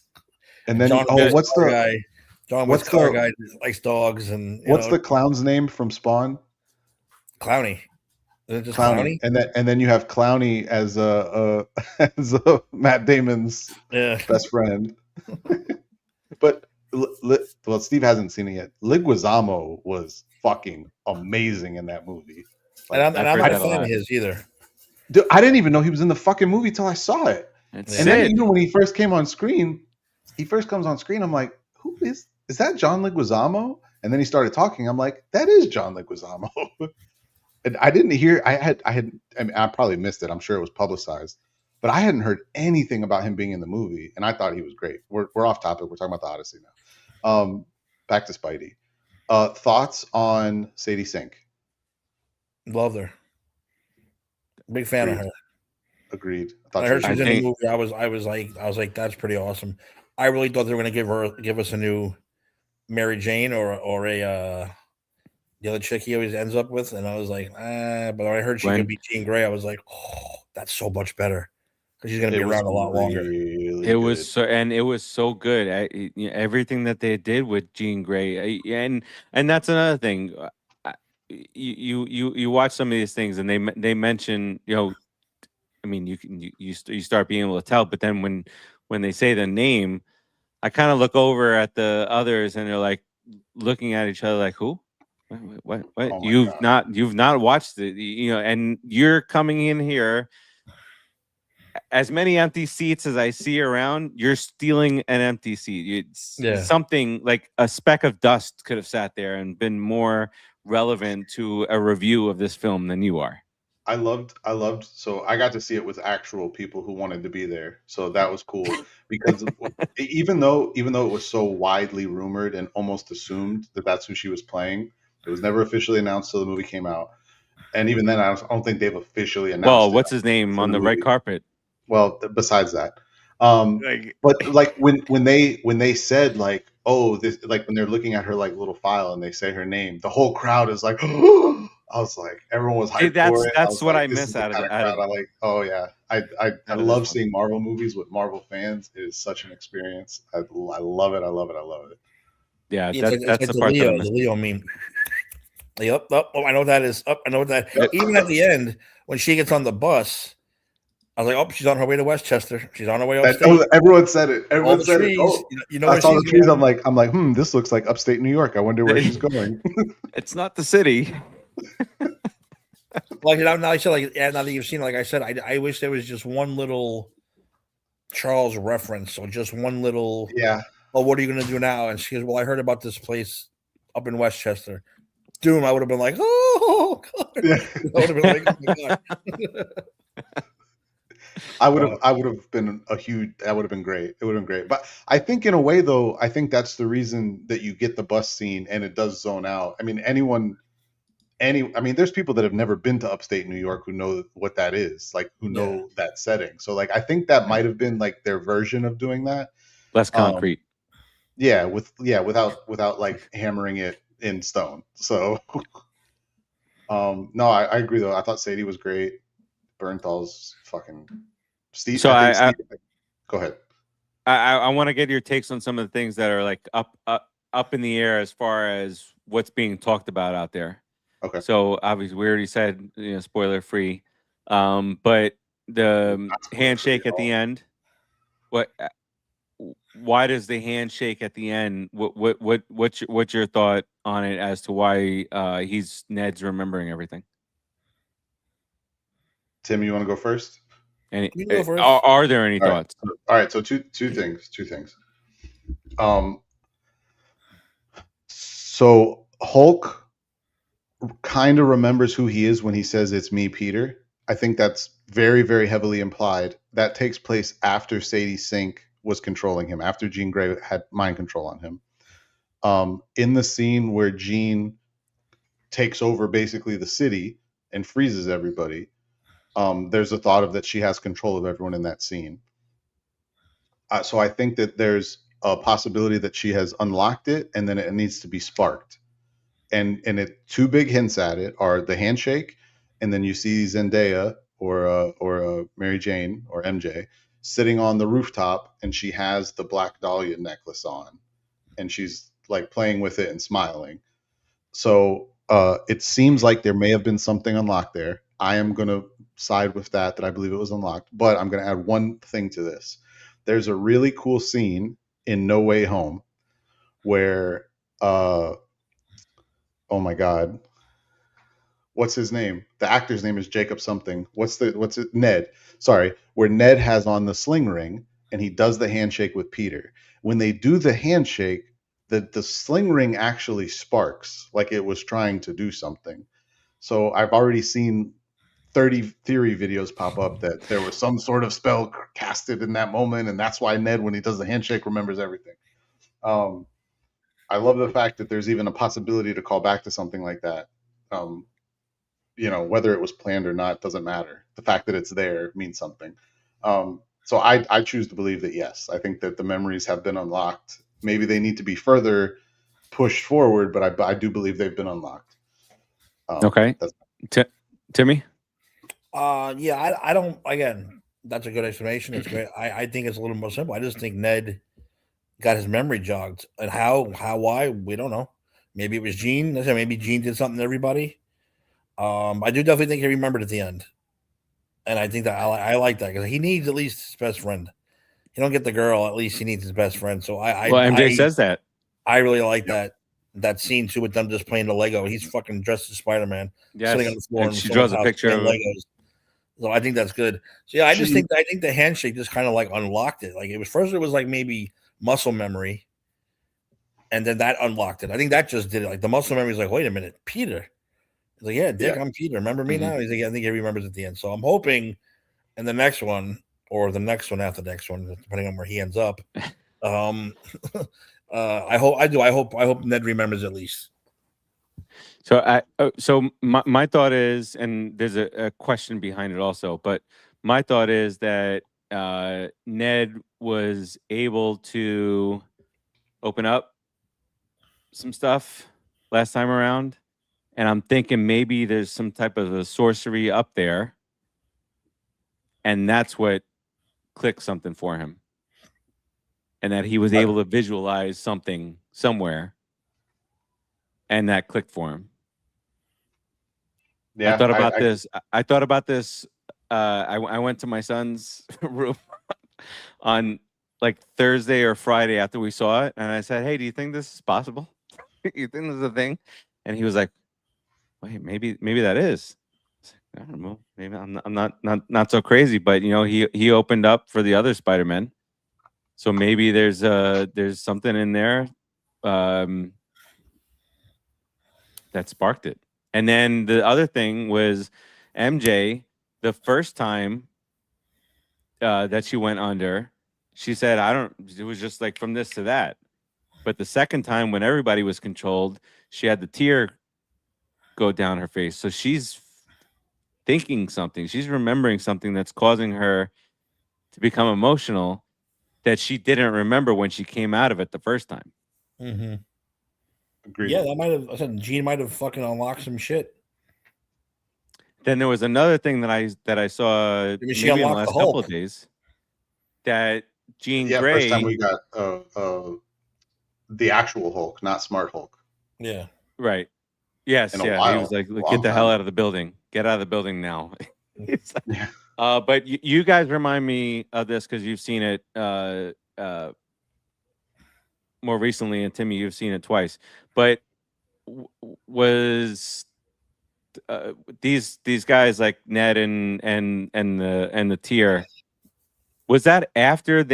Speaker 3: And then what's the guy?
Speaker 2: What's the guy that likes dogs? And
Speaker 3: what's the clown's name from Spawn?
Speaker 2: Clowny. Is it just
Speaker 3: Clowny? And then you have Clowny as a Matt Damon's best friend. But well, Steve hasn't seen it yet. Leguizamo was fucking amazing in that movie.
Speaker 2: Like, and I'm not a fan of his either.
Speaker 3: Dude, I didn't even know he was in the fucking movie till I saw it. Then even when he first came on screen, I'm like, who is that? John Leguizamo? And then he started talking. I'm like, that is John Leguizamo. And I didn't hear. I mean, I probably missed it. I'm sure it was publicized, but I hadn't heard anything about him being in the movie, and I thought he was great. We're off topic. We're talking about the Odyssey now. Back to Spidey. Thoughts on Sadie Sink?
Speaker 2: Love her. Big fan of her.
Speaker 3: Agreed.
Speaker 2: I heard she was in the movie. I was like, that's pretty awesome. I really thought they were going to give us a new Mary Jane or a the other chick he always ends up with, and I was like, But when I heard she could be Jean Grey, I was like, oh, that's so much better because she's going to be around a lot longer.
Speaker 1: It was so good. Everything that they did with Jean Grey, and that's another thing. You watch some of these things, and they mention, I mean, you start being able to tell, but then when they say the name, I kind of look over at the others, and they're like looking at each other like, who? What?
Speaker 3: Oh
Speaker 1: you've not watched it, and you're coming in here. As many empty seats as I see around, you're stealing an empty seat. It's something like a speck of dust could have sat there and been more relevant to a review of this film than you are.
Speaker 3: I loved. So I got to see it with actual people who wanted to be there. So that was cool because even though it was so widely rumored and almost assumed that that's who she was playing, it was never officially announced till the movie came out. And even then, I don't think they've officially announced.
Speaker 1: Well, what's his name on the red carpet?
Speaker 3: Well, besides that, but like when they said like, oh, this, like when they're looking at her like little file and they say her name, the whole crowd is like, oh, I was like, everyone was hyped for it.
Speaker 1: That's what I miss out of it.
Speaker 3: I like, oh yeah, I love seeing Marvel movies with Marvel fans. It is such an experience. I love it. I love it.
Speaker 1: Yeah, that's the part.
Speaker 2: The Leo meme. Yep. Oh, I know what that is. I know what that. Even at the end when she gets on the bus. I was like, oh, she's on her way to Westchester. She's on her way upstate.
Speaker 3: Everyone said it. Everyone said
Speaker 2: trees,
Speaker 3: it. Oh, I saw the trees. Going. I'm like, this looks like upstate New York. I wonder where she's going.
Speaker 1: It's not the city.
Speaker 2: Like now I said, like now that you've seen, like I said, I wish there was just one little Charles reference or just one little.
Speaker 3: Yeah.
Speaker 2: Oh, what are you going to do now? And she goes, well, I heard about this place up in Westchester. Doom. I would have been like, oh, God.
Speaker 3: Yeah.
Speaker 2: I would have been like, oh my God.
Speaker 3: I would have been that would have been great. It would have been great. But I think in a way though, I think that's the reason that you get the bus scene and it does zone out. I mean, there's people that have never been to upstate New York who know what that is, like who know that setting. So like I think that might have been like their version of doing that.
Speaker 1: Less concrete.
Speaker 3: Without like hammering it in stone. So No, I agree though. I thought Sadie was great. Bernthal's fucking Steve.
Speaker 1: So
Speaker 3: I think Steve. Go ahead.
Speaker 1: I want to get your takes on some of the things that are like up in the air as far as what's being talked about out there.
Speaker 3: Okay.
Speaker 1: So obviously we already said, spoiler free, but the handshake at the end. Why does the handshake at the end? What's your thought on it as to why Ned's remembering everything?
Speaker 3: Tim, you want to go first?
Speaker 1: And
Speaker 2: You go first.
Speaker 1: are there any thoughts?
Speaker 3: All right. So two things. So Hulk kind of remembers who he is when he says it's me, Peter. I think that's very, very heavily implied. That takes place after Sadie Sink was controlling him, after Jean Grey had mind control on him. In the scene where Jean takes over basically the city and freezes everybody, there's a thought of that she has control of everyone in that scene. So I think that there's a possibility that she has unlocked it and then it needs to be sparked. And two big hints at it are the handshake, and then you see Zendaya or Mary Jane or MJ sitting on the rooftop, and she has the Black Dahlia necklace on, and she's like playing with it and smiling. So it seems like there may have been something unlocked there. I am going to side with that I believe it was unlocked, but I'm going to add one thing to this. There's a really cool scene in No Way Home where oh my God, what's his name? The actor's name is Jacob something. What's it? Ned. Sorry, where Ned has on the sling ring and he does the handshake with Peter. When they do the handshake, the sling ring actually sparks like it was trying to do something. So I've already seen 30 theory videos pop up that there was some sort of spell casted in that moment, and that's why Ned, when he does the handshake, remembers everything. I love the fact that there's even a possibility to call back to something like that. Whether it was planned or not doesn't matter. The fact that it's there means something. So I choose to believe that yes, I think that the memories have been unlocked. Maybe they need to be further pushed forward, but I do believe they've been unlocked.
Speaker 1: Okay, Timmy.
Speaker 2: Yeah, I don't. Again, that's a good explanation. It's great. I think it's a little more simple. I just think Ned got his memory jogged, and why, we don't know. Maybe it was Gene. Maybe Gene did something to everybody. I do definitely think he remembered at the end, and I think that I like that because he needs at least his best friend. He don't get the girl, at least he needs his best friend. So
Speaker 1: MJ says that.
Speaker 2: I really like that scene too with them just playing the Lego. He's fucking dressed as Spider-Man, sitting on the floor,
Speaker 1: and she draws a picture of
Speaker 2: Legos. So I think that's good. So yeah, I think the handshake just kind of like unlocked it. Like it was like maybe muscle memory, and then that unlocked it. I think that just did it. Like the muscle memory is like, wait a minute, Peter. He's like, yeah, Dick, I'm Peter. Remember me now? He's like, I think he remembers at the end. So I'm hoping in the next one or the next one after the next one, depending on where he ends up. I hope Ned remembers at least.
Speaker 1: So my thought is, and there's a question behind it also, but my thought is that Ned was able to open up some stuff last time around, and I'm thinking maybe there's some type of a sorcery up there, and that's what clicked something for him, and that he was able to visualize something somewhere, and that clicked for him. Yeah, I thought about this. I went to my son's room on like Thursday or Friday after we saw it, and I said, "Hey, do you think this is possible? You think this is a thing?" And he was like, "Wait, maybe that is." I don't know. Maybe I'm not so crazy, but he opened up for the other Spider-Man, so maybe there's something in there that sparked it. And then the other thing was MJ, the first time that she went under, she said, it was just like from this to that. But the second time when everybody was controlled, she had the tear go down her face. So she's thinking something. She's remembering something that's causing her to become emotional that she didn't remember when she came out of it the first time.
Speaker 2: Mm-hmm. Agreed. Yeah, that might have. I said Gene might have fucking unlocked some shit.
Speaker 1: Then there was another thing that I saw
Speaker 2: Maybe
Speaker 1: maybe
Speaker 2: she
Speaker 1: in the
Speaker 2: unlocked
Speaker 1: last
Speaker 2: the
Speaker 1: couple
Speaker 2: Hulk.
Speaker 1: of days that Jean
Speaker 3: Yeah,
Speaker 1: Grey.
Speaker 3: first time we got the actual Hulk, not Smart Hulk,
Speaker 2: Yeah.
Speaker 1: Right. Yes.
Speaker 3: in a
Speaker 1: Yeah.
Speaker 3: while.
Speaker 1: He was like,
Speaker 3: A long
Speaker 1: "Get the hell
Speaker 3: time.
Speaker 1: out of the building. Get out of the building now." It's like-
Speaker 3: Yeah.
Speaker 1: but you guys remind me of this because you've seen it more recently, and Timmy, you've seen it twice. But was these guys like Ned and the tier? Was that after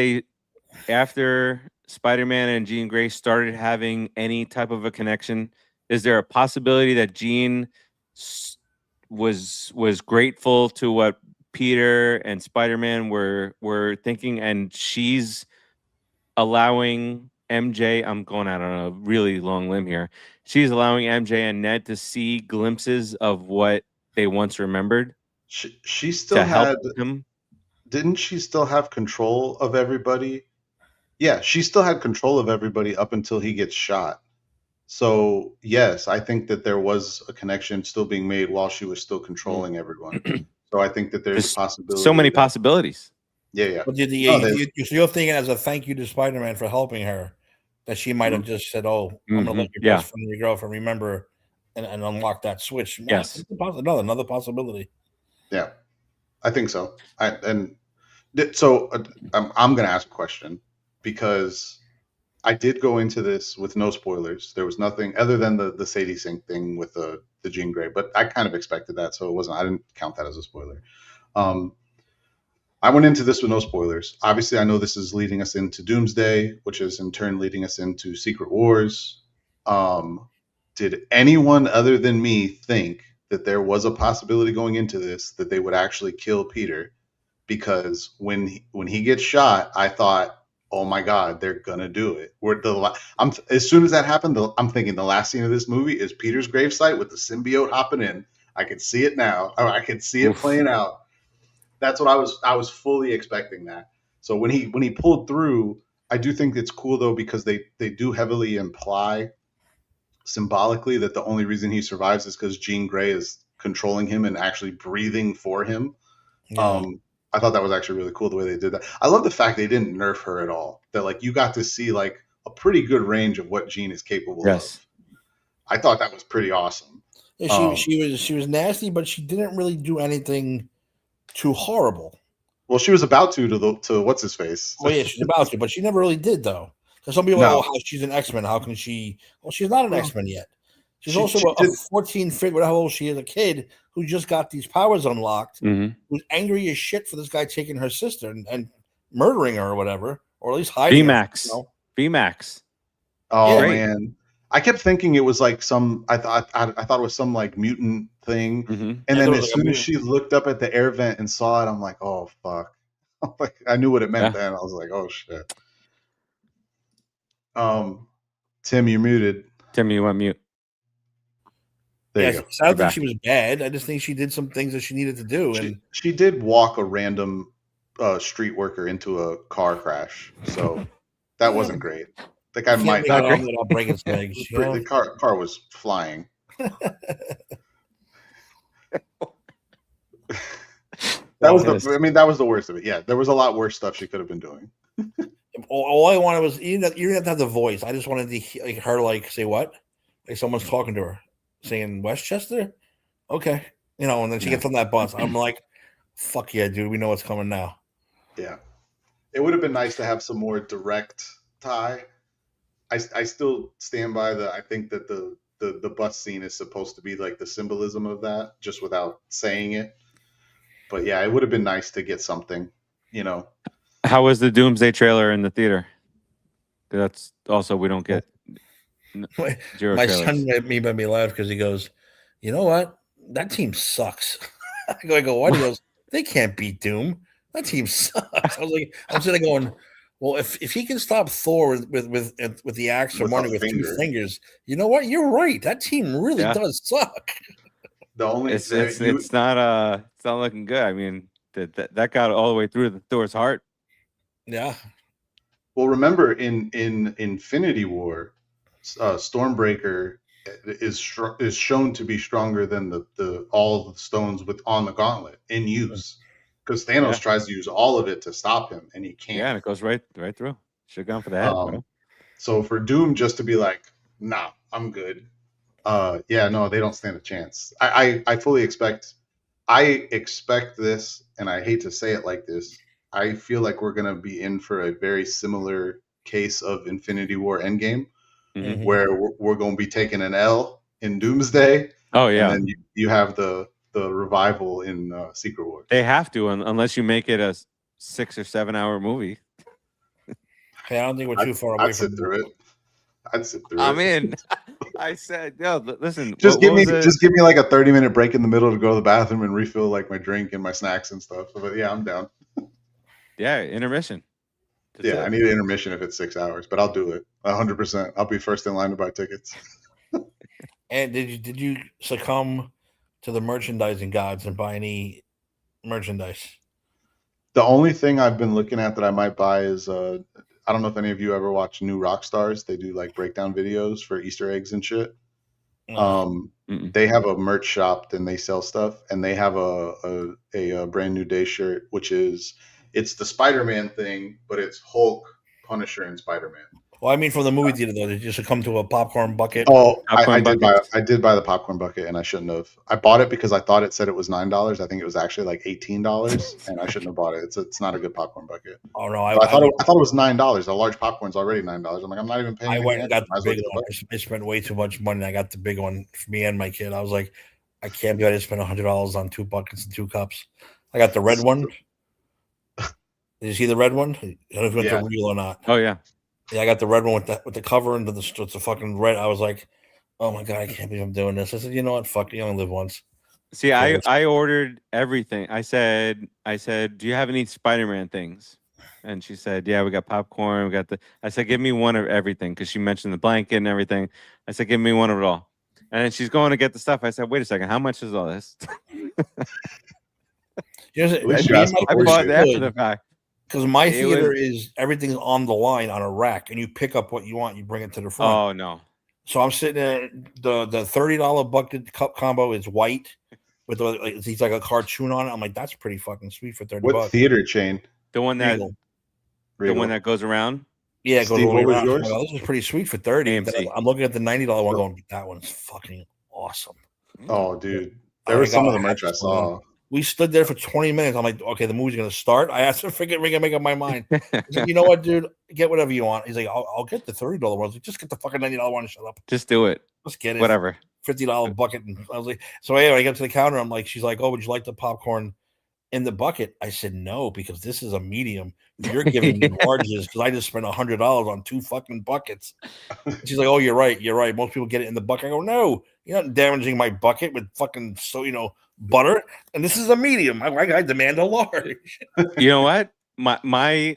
Speaker 1: Spider-Man and Jean Grey started having any type of a connection? Is there a possibility that Jean was grateful to what Peter and Spider-Man were thinking, and she's allowing MJ? I'm going out on a really long limb here. She's allowing MJ and Ned to see glimpses of what they once remembered
Speaker 3: She still
Speaker 1: to help
Speaker 3: had.
Speaker 1: them.
Speaker 3: Didn't she still have control of everybody? Yeah, she still had control of everybody up until he gets shot. So yes, I think that there was a connection still being made while she was still controlling everyone. So I think that there's a possibility.
Speaker 1: So many
Speaker 3: that,
Speaker 1: possibilities.
Speaker 3: Yeah.
Speaker 2: But you're thinking as a thank you to Spider-Man for helping her, that she might have just said, "Oh, I'm gonna let your best friend, your girlfriend, remember and unlock that switch."
Speaker 1: Yes.
Speaker 2: Another possibility.
Speaker 3: Yeah, I think so. I'm going to ask a question because I did go into this with no spoilers. There was nothing other than the Sadie Sink thing with the Jean Grey, but I kind of expected that, so I didn't count that as a spoiler. I went into this with no spoilers. Obviously, I know this is leading us into Doomsday, which is in turn leading us into Secret Wars. Did anyone other than me think that there was a possibility going into this that they would actually kill Peter? Because when he gets shot, I thought, oh my God, they're gonna do it. As soon as that happened, I'm thinking the last scene of this movie is Peter's gravesite with the symbiote hopping in. I could see it now. I could see it playing out. That's what I was fully expecting that. So when he pulled through, I do think it's cool though because they do heavily imply symbolically that the only reason he survives is because Jean Grey is controlling him and actually breathing for him.
Speaker 2: Yeah.
Speaker 3: I thought that was actually really cool the way they did that. I love the fact they didn't nerf her at all. That like you got to see like a pretty good range of what Jean is capable of. I thought that was pretty awesome.
Speaker 2: Yeah, she was nasty, but she didn't really do anything too horrible.
Speaker 3: Well, she was about to what's his face.
Speaker 2: Well, yeah, she's about to, but she never really did though. Because some people are like, "Oh, she's an X-Men. How can she?" Well, she's not an X-Men yet. She's also a 14 figure, whatever old she is, a kid who just got these powers unlocked, who's angry as shit for this guy taking her sister and murdering her or whatever, or at least hiding
Speaker 1: VMAX.
Speaker 2: her.
Speaker 1: VMAX.
Speaker 3: Oh yeah, man. I kept thinking it was like I thought it was some like mutant thing. And then as soon as she looked up at the air vent and saw it, I'm like, oh fuck. I knew what it meant then. I was like, oh shit. Tim, you're muted.
Speaker 1: Tim, you went mute.
Speaker 2: There you go. I don't think she was bad. I just think she did some things that she needed to do.
Speaker 3: She did walk a random street worker into a car crash. So that wasn't great. The guy might not
Speaker 2: break his legs.
Speaker 3: The car was flying. That was the worst of it. Yeah, there was a lot worse stuff she could have been doing.
Speaker 2: All I wanted was you didn't have to have the voice. I just wanted to hear her like say what? Like someone's talking to her, saying Westchester. Okay, and then she gets on that bus. I'm like, fuck yeah, dude. We know what's coming now.
Speaker 3: Yeah, it would have been nice to have some more direct tie. I still stand by I think that the bus scene is supposed to be like the symbolism of that, just without saying it. But yeah, it would have been nice to get something,
Speaker 1: How was the Doomsday trailer in the theater? That's also we don't get zero.
Speaker 2: My son made me laugh because he goes, "You know what? That team sucks." I go, what? He goes, "They can't beat Doom. That team sucks." I was like, I'm sitting there going, well, if he can stop Thor with the axe or money with 2 fingers, you know what? You're right. That team really does suck.
Speaker 3: The only
Speaker 1: it's not looking good. I mean, that got all the way through the Thor's heart.
Speaker 2: Yeah.
Speaker 3: Well, remember in Infinity War, Stormbreaker is shown to be stronger than the all the stones on the gauntlet in use. Because Thanos tries to use all of it to stop him, and he can't.
Speaker 1: Yeah, and it goes right through. Should have gone for the head, bro.
Speaker 3: So for Doom just to be like, nah, I'm good. Yeah, no, they don't stand a chance. I fully expect. I expect this, and I hate to say it like this. I feel like we're gonna be in for a very similar case of Infinity War Endgame, where we're going to be taking an L in Doomsday.
Speaker 1: Oh yeah,
Speaker 3: and then you have the revival in Secret Wars.
Speaker 1: They have to, unless you make it a 6 or 7 hour movie.
Speaker 2: Hey, I don't think we're too far away from
Speaker 3: it. I'd sit through it.
Speaker 1: I'm in. I said, no, listen.
Speaker 3: Just give me like a 30-minute break in the middle to go to the bathroom and refill like my drink and my snacks and stuff. But yeah, I'm down.
Speaker 1: Yeah, intermission.
Speaker 3: That's it. I need an intermission if it's 6 hours, but I'll do it 100%. I'll be first in line to buy tickets.
Speaker 2: And did you succumb to the merchandising gods and buy any merchandise?
Speaker 3: The only thing I've been looking at that I might buy is I don't know if any of you ever watch New Rockstars. They do like breakdown videos for Easter eggs and shit. They have a merch shop and they sell stuff, and they have a brand new day shirt, which is it's the Spider-Man thing, but it's Hulk, Punisher, and Spider-Man.
Speaker 2: Well, I mean, from the movie theater though, did you succumb to a popcorn bucket?
Speaker 3: Oh, I did buy the popcorn bucket, and I shouldn't have. I bought it because I thought it said it was $9. I think it was actually like $18, and I shouldn't have bought it. It's not a good popcorn bucket.
Speaker 2: Oh no,
Speaker 3: I thought it was $9. A large popcorn's already $9. I'm like, I'm not even paying.
Speaker 2: I went and got the big one. I spent way too much money. I got the big one for me and my kid. I was like, I can't believe I just spent $100 on 2 buckets and 2 cups. I got the red one. Did you see the red one? I don't know if it went to real or not.
Speaker 1: Oh yeah.
Speaker 2: Yeah, I got the red one with the cover and the fucking red. I was like, oh my God, I can't believe I'm doing this. I said, you know what? Fuck, you only live once.
Speaker 1: See, I ordered everything. I said, do you have any Spider-Man things? And she said, yeah, we got popcorn. We got I said, give me one of everything, because she mentioned the blanket and everything. I said, give me one of it all. And then she's going to get the stuff. I said, wait a second, how much is all this?
Speaker 2: I
Speaker 1: bought it after the fact.
Speaker 2: Because my theater is everything's on the line on a rack, and you pick up what you want, you bring it to the front.
Speaker 1: Oh no!
Speaker 2: So I'm sitting there. The $30 bucket cup combo is white with he's like a cartoon on it. I'm like, that's pretty fucking sweet for $30.
Speaker 3: What theater chain?
Speaker 1: The one that the one that goes around.
Speaker 2: Yeah, it goes
Speaker 3: Steve, what was
Speaker 2: around.
Speaker 3: yours?
Speaker 2: Like, this is pretty sweet for $30. I'm looking at the $90 one, going, that one's fucking awesome.
Speaker 3: Oh, dude, there was some of the merch I saw.
Speaker 2: We stood there for 20 minutes. I'm like, okay, the movie's going to start. I asked him to make up my mind. He's like, you know what, dude? Get whatever you want. He's like, I'll get the $30 one. I was like, just get the fucking $90 one and shut up.
Speaker 1: Just do it.
Speaker 2: Let's get it.
Speaker 1: Whatever.
Speaker 2: $50 bucket. And I was like, so anyway, I get to the counter. I'm like, she's like, oh, would you like the popcorn in the bucket? I said, no, because this is a medium. You're giving me larges because I just spent $100 on 2 fucking buckets. She's like, oh, you're right. Most people get it in the bucket. I go, no, you're not damaging my bucket with fucking butter, and this is a medium. I demand a large.
Speaker 1: You know what? My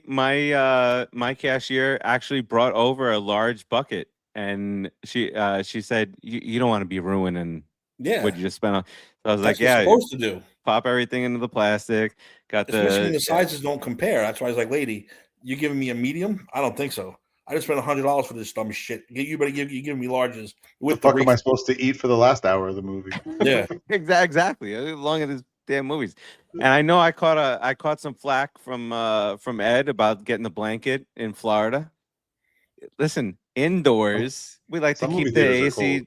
Speaker 1: cashier actually brought over a large bucket, and she said, you don't want to be ruining what you just spent on. So I was like, yeah,
Speaker 2: supposed to do.
Speaker 1: Pop everything into the plastic. Got
Speaker 2: the sizes don't compare. That's why I was like, lady, you giving me a medium? I don't think so. I just spent $100 for this dumb shit. You better give me larges.
Speaker 3: What the fuck am I supposed to eat for the last hour of the movie?
Speaker 2: Yeah,
Speaker 1: exactly. As long as these damn movies. And I know I caught some flack from Ed about getting the blanket in Florida. Listen, indoors we like to keep the AC.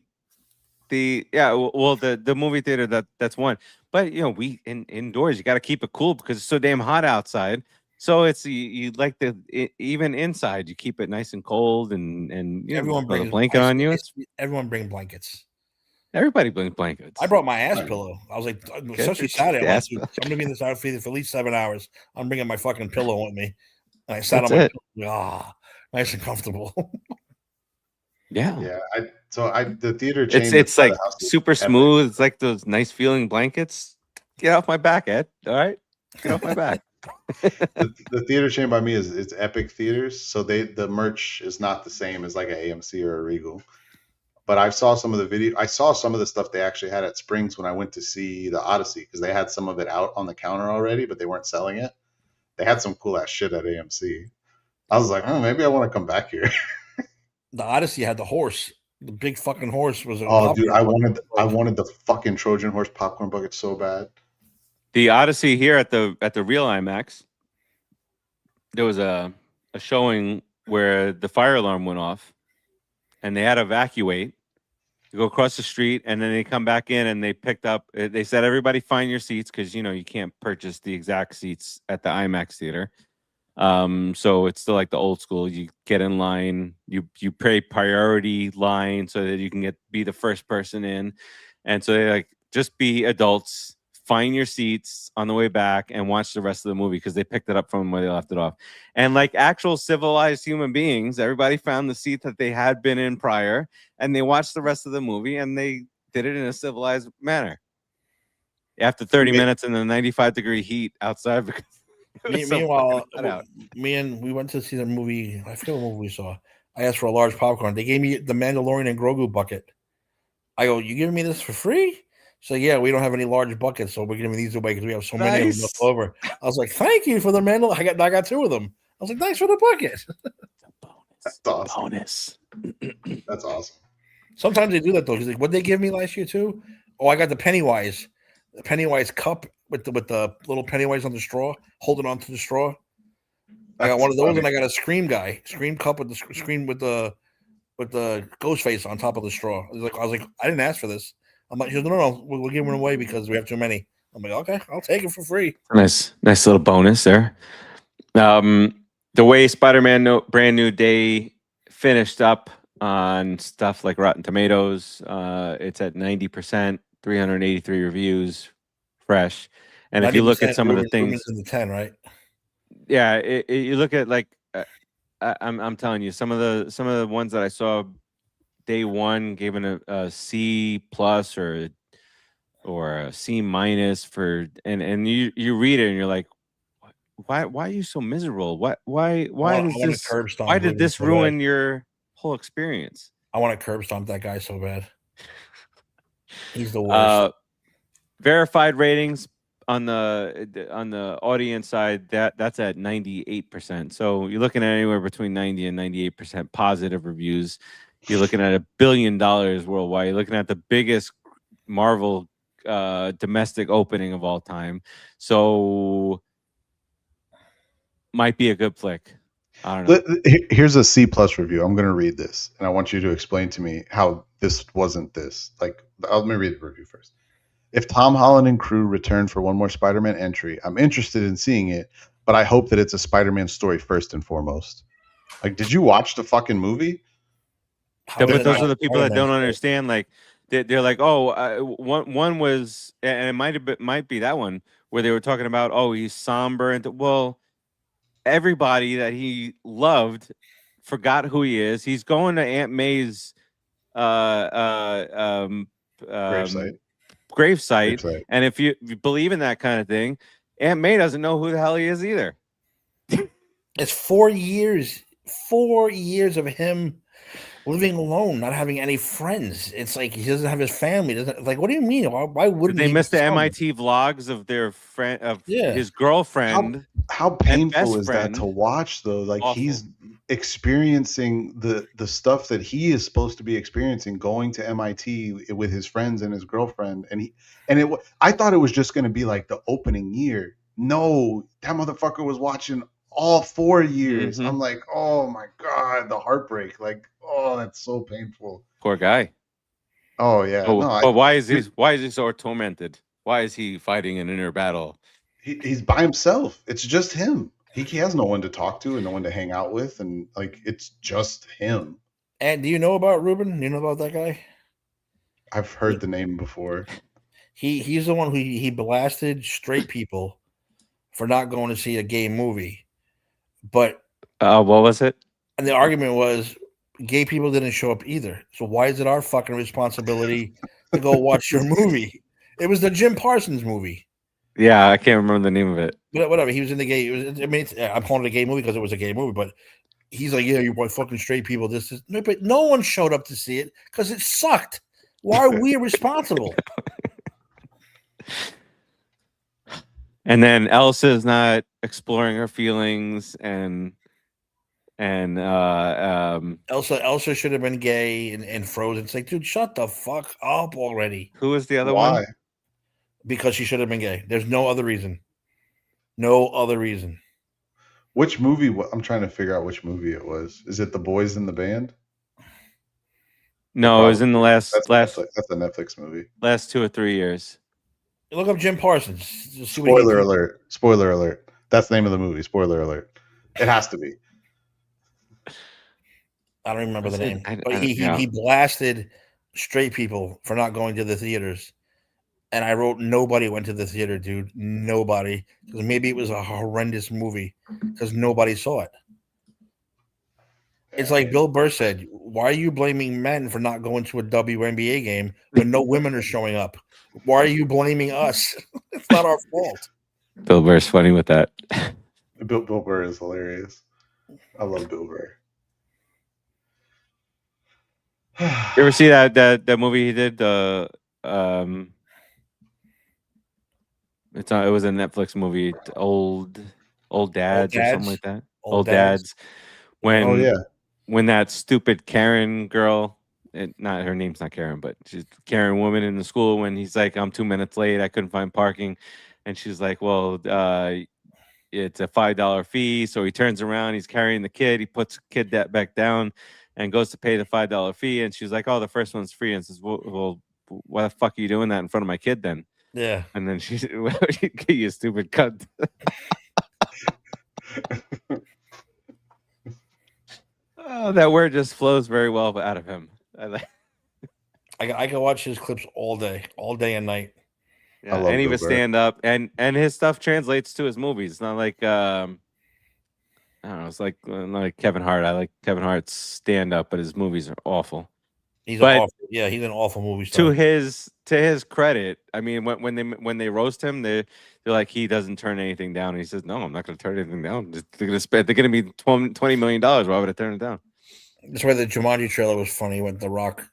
Speaker 1: The movie theater that's one. But we indoors you got to keep it cool because it's so damn hot outside. So it's you like even inside you keep it nice and cold and
Speaker 2: everyone
Speaker 1: bring a blanket on you.
Speaker 2: Everyone bring blankets.
Speaker 1: Everybody brings blankets.
Speaker 2: I brought my ass pillow. I was like, especially Saturday. I'm gonna be in this outfit for at least 7 hours. I'm bringing my fucking pillow with me. And I sat on my pillow. Nice and comfortable.
Speaker 1: Yeah.
Speaker 3: The theater chain.
Speaker 1: It's like super smooth. It's like those nice feeling blankets. Get off my back, Ed. All right, get off my back.
Speaker 3: the theater chain by me is Epic Theaters, so the merch is not the same as like an AMC or a Regal. But I saw some of the stuff they actually had at Springs when I went to see the Odyssey, because they had some of it out on the counter already, but they weren't selling it. They had some cool ass shit at AMC. I was like, maybe I want to come back here.
Speaker 2: The Odyssey had the horse. The big fucking horse was.
Speaker 3: Oh, dude, I wanted the fucking Trojan horse popcorn bucket so bad.
Speaker 1: The Odyssey here at the real IMAX, there was a showing where the fire alarm went off, and they had to evacuate. You go across the street, and then they come back in, and they picked up. They said, "Everybody, find your seats," because you can't purchase the exact seats at the IMAX theater. So it's still like the old school. You get in line, you pay priority line so that you can be the first person in. And so they like, just be adults, find your seats on the way back and watch the rest of the movie, because they picked it up from where they left it off. And like actual civilized human beings, everybody found the seat that they had been in prior, and they watched the rest of the movie, and they did it in a civilized manner. After 30 minutes in the 95-degree heat outside, because
Speaker 2: meanwhile, we went to see the movie. I forget what movie we saw. I asked for a large popcorn. They gave me the Mandalorian and Grogu bucket. I go, "You giving me this for free?" So yeah, we don't have any large buckets, so we're giving these away because we have so many of them left over. I was like, "Thank you for the Mandalorian." I got 2 of them. I was like, "Thanks for the bucket."
Speaker 3: That's awesome.
Speaker 1: Bonus.
Speaker 3: That's awesome.
Speaker 2: Sometimes they do that though. Because what they give me last year too? Oh, I got the Pennywise cup with the little Pennywise on the straw, holding on to the straw. I got one of those, and I got a Scream cup with the Scream with the ghost face on top of the straw. I was like, I didn't ask for this. I'm like, no, we're giving it away because we have too many. I'm like, okay, I'll take it for free.
Speaker 1: Nice little bonus there. The way Spider-Man Brand New Day finished up on stuff like Rotten Tomatoes, it's at 90%, 383 reviews, fresh. And if you look at some of the things
Speaker 2: in the 10, right?
Speaker 1: Yeah, you look at like I'm telling you, some of the ones that I saw day one gave it a C plus or a C minus for, and you read it and you're like, why are you so miserable? Why did this ruin your whole experience?
Speaker 2: I want to curb stomp that guy so bad. He's the worst.
Speaker 1: Verified ratings on the audience side, that's at 98%. So you're looking at anywhere between 90 and 98% positive reviews. You're looking at $1 billion worldwide. You're looking at the biggest Marvel domestic opening of all time. So might be a good flick. I don't know.
Speaker 3: Here's a C plus review. I'm going to read this, and I want you to explain to me how this wasn't this. Like, let me read the review first. If Tom Holland and crew return for one more Spider-Man entry, I'm interested in seeing it, but I hope that it's a Spider-Man story first and foremost. Like, did you watch the fucking movie?
Speaker 1: Yeah, but those are the people that don't understand. Like, they're like, oh, one was, and it might be that one where they were talking about, oh, he's somber, and well, everybody that he loved forgot who he is. He's going to Aunt May's gravesite. And if you believe in that kind of thing, Aunt May doesn't know who the hell he is either.
Speaker 2: It's 4 years. 4 years of him living alone, not having any friends. It's like he doesn't have his family. Like, what do you mean? Why wouldn't
Speaker 1: they miss the MIT vlogs of their friend, of his girlfriend?
Speaker 3: How painful is that to watch though? Like, awful. He's experiencing the stuff that he is supposed to be experiencing, going to MIT with his friends and his girlfriend, I thought it was just going to be like the opening year. No, that motherfucker was watching all 4 years. Mm-hmm. I'm like, oh my God, the heartbreak. Like, oh, that's so painful.
Speaker 1: Poor guy.
Speaker 3: Oh yeah.
Speaker 1: But why is he so tormented? Why is he fighting an inner battle?
Speaker 3: He's by himself. It's just him. He has no one to talk to and no one to hang out with, and like, it's just him.
Speaker 2: And do you know about Ruben? Do you know about that guy?
Speaker 3: I've heard the name before.
Speaker 2: He's the one who he blasted straight people for not going to see a gay movie. But
Speaker 1: what was it?
Speaker 2: And the argument was gay people didn't show up either. So why is it our fucking responsibility to go watch your movie? It was the Jim Parsons movie.
Speaker 1: Yeah, I can't remember the name of it.
Speaker 2: But whatever, he was in the gay. I'm calling it a gay movie because it was a gay movie. But he's like, yeah, you boy, fucking straight people. But no one showed up to see it because it sucked. Why are we responsible?
Speaker 1: And then Elsa's not exploring her feelings, and and
Speaker 2: Elsa should have been gay and Frozen. It's like, dude, shut the fuck up already.
Speaker 1: who was the other
Speaker 3: Why?
Speaker 1: one?
Speaker 2: Because she should have been gay. There's no other reason. No other reason.
Speaker 3: Which movie? I'm trying to figure out which movie it was. Is it The Boys in the Band?
Speaker 1: No, it was in the
Speaker 3: That's a Netflix movie.
Speaker 1: last 2 or 3 years.
Speaker 2: Look up Jim Parsons.
Speaker 3: Spoiler alert. Spoiler alert. That's the name of the movie. Spoiler alert. It has to be.
Speaker 2: I don't remember the name. But
Speaker 1: yeah.
Speaker 2: he blasted straight people for not going to the theaters. And I wrote, nobody went to the theater, dude. Nobody. Because maybe it was a horrendous movie because nobody saw it. It's like Bill Burr said, why are you blaming men for not going to a WNBA game when no women are showing up? Why are you blaming us? It's not our fault.
Speaker 1: Bill Burr's funny with that.
Speaker 3: Bill Burr is hilarious. I love Bill Burr.
Speaker 1: You ever see that movie he did? It was a Netflix movie, Old Dads or something like that. Old Dads. When that stupid Karen girl, not her name's not Karen, but she's Karen woman in the school. When he's like, I'm 2 minutes late, I couldn't find parking, and she's like, well, it's a $5 fee. So he turns around, he's carrying the kid, he puts the kid back down, and goes to pay the $5 fee. And she's like, oh, the first one's free, and says, well, why the fuck are you doing that in front of my kid then?
Speaker 2: Yeah.
Speaker 1: And then she's, you stupid cunt. Oh, that word just flows very well out of him.
Speaker 2: I can watch his clips all day and night.
Speaker 1: Yeah, and he was stand up, and his stuff translates to his movies. It's not like I don't know. It's like Kevin Hart. I like Kevin Hart's stand up, but his movies are awful. He's
Speaker 2: an awful movie star.
Speaker 1: To his credit, I mean, when they roast him, they're like, he doesn't turn anything down. And he says, no, I'm not going to turn anything down. They're going to be $20 million. Why would I turn it down?
Speaker 2: That's why the Jumanji trailer was funny with The Rock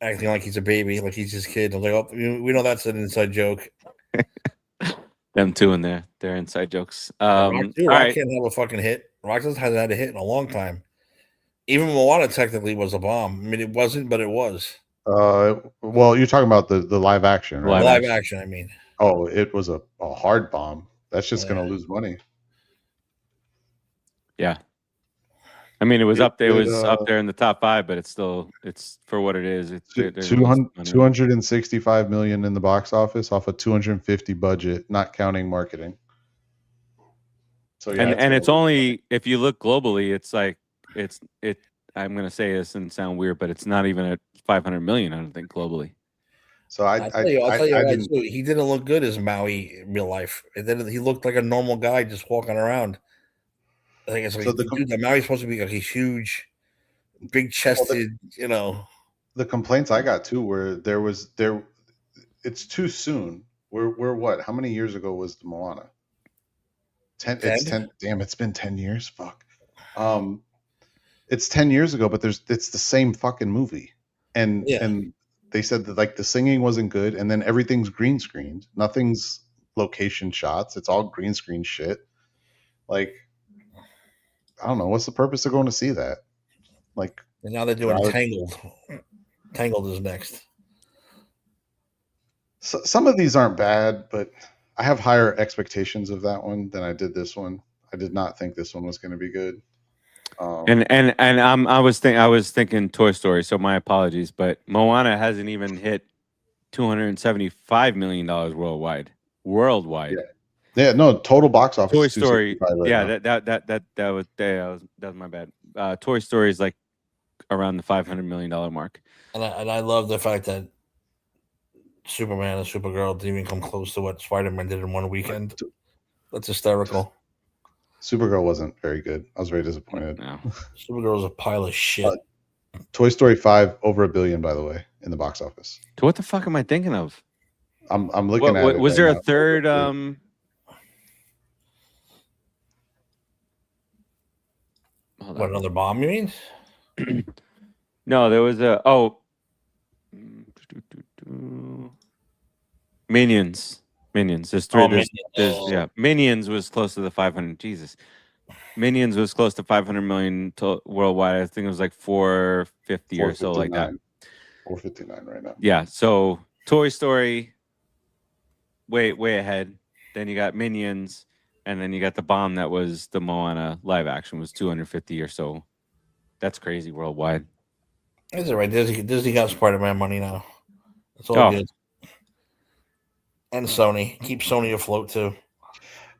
Speaker 2: acting like he's a baby, like he's his kid. I'm like, oh, we know that's an inside joke.
Speaker 1: Them two in there, they're inside jokes.
Speaker 2: Rock can't have a fucking hit. Rock hasn't had a hit in a long time. Even Moana technically was a bomb. I mean, it wasn't, but it was.
Speaker 3: Well, you're talking about the live action, right?
Speaker 2: Live action, I mean.
Speaker 3: Oh, it was a hard bomb. That's just going to lose money.
Speaker 1: Yeah. I mean, it was up there. It was up there in the top 5, but it's for what it is. It's
Speaker 3: 265 million in the box office off a 250 budget, not counting marketing. So yeah,
Speaker 1: and it's only, if you look globally, it's like I'm gonna say this and sound weird, but it's not even at 500 million. I don't think globally.
Speaker 3: So
Speaker 2: I'll tell you he didn't look good as Maui in real life. He looked like a normal guy just walking around. I think it's like, the Maui's supposed to be like a huge, big chested,
Speaker 3: The complaints I got too were it's too soon. We're what? How many years ago was the Moana? 10. It's 10. Damn, it's been 10 years. Fuck. It's 10 years ago, but it's the same fucking movie. And they said that like the singing wasn't good, and then everything's green screened. Nothing's location shots. It's all green screen shit. Like, I don't know. What's the purpose of going to see that? Like,
Speaker 2: and now they're doing Tangled. Tangled is next.
Speaker 3: So, some of these aren't bad, but I have higher expectations of that one than I did this one. I did not think this one was going to be good.
Speaker 1: I was thinking Toy Story, so my apologies, but Moana hasn't even hit $275 millimillion worldwide.
Speaker 3: Yeah, no, total box office.
Speaker 1: Toy Story,
Speaker 3: right
Speaker 1: that was my bad. Toy Story is like around the $500 million mark.
Speaker 2: And I love the fact that Superman and Supergirl didn't even come close to what Spider-Man did in one weekend. That's hysterical.
Speaker 3: Supergirl wasn't very good. I was very disappointed.
Speaker 1: No.
Speaker 2: Supergirl was a pile of shit.
Speaker 3: Toy Story 5 over $1 billion, by the way, in the box office.
Speaker 1: So what the fuck am I thinking of?
Speaker 3: I'm looking at it.
Speaker 1: Was there a third?
Speaker 2: What, another bomb, you mean?
Speaker 1: No, there was Minions. There's 3. Minions was close to the 500. Jesus. Minions was close to 500 million worldwide. I think it was like 450 or so, like that.
Speaker 3: 459 right now.
Speaker 1: Yeah. So Toy Story, way ahead. Then you got Minions, and then you got the bomb that was the Moana live action was 250 or so. That's crazy worldwide.
Speaker 2: Is it right? Disney got Spider-Man money now. It's all good. And Sony. Keep Sony afloat too.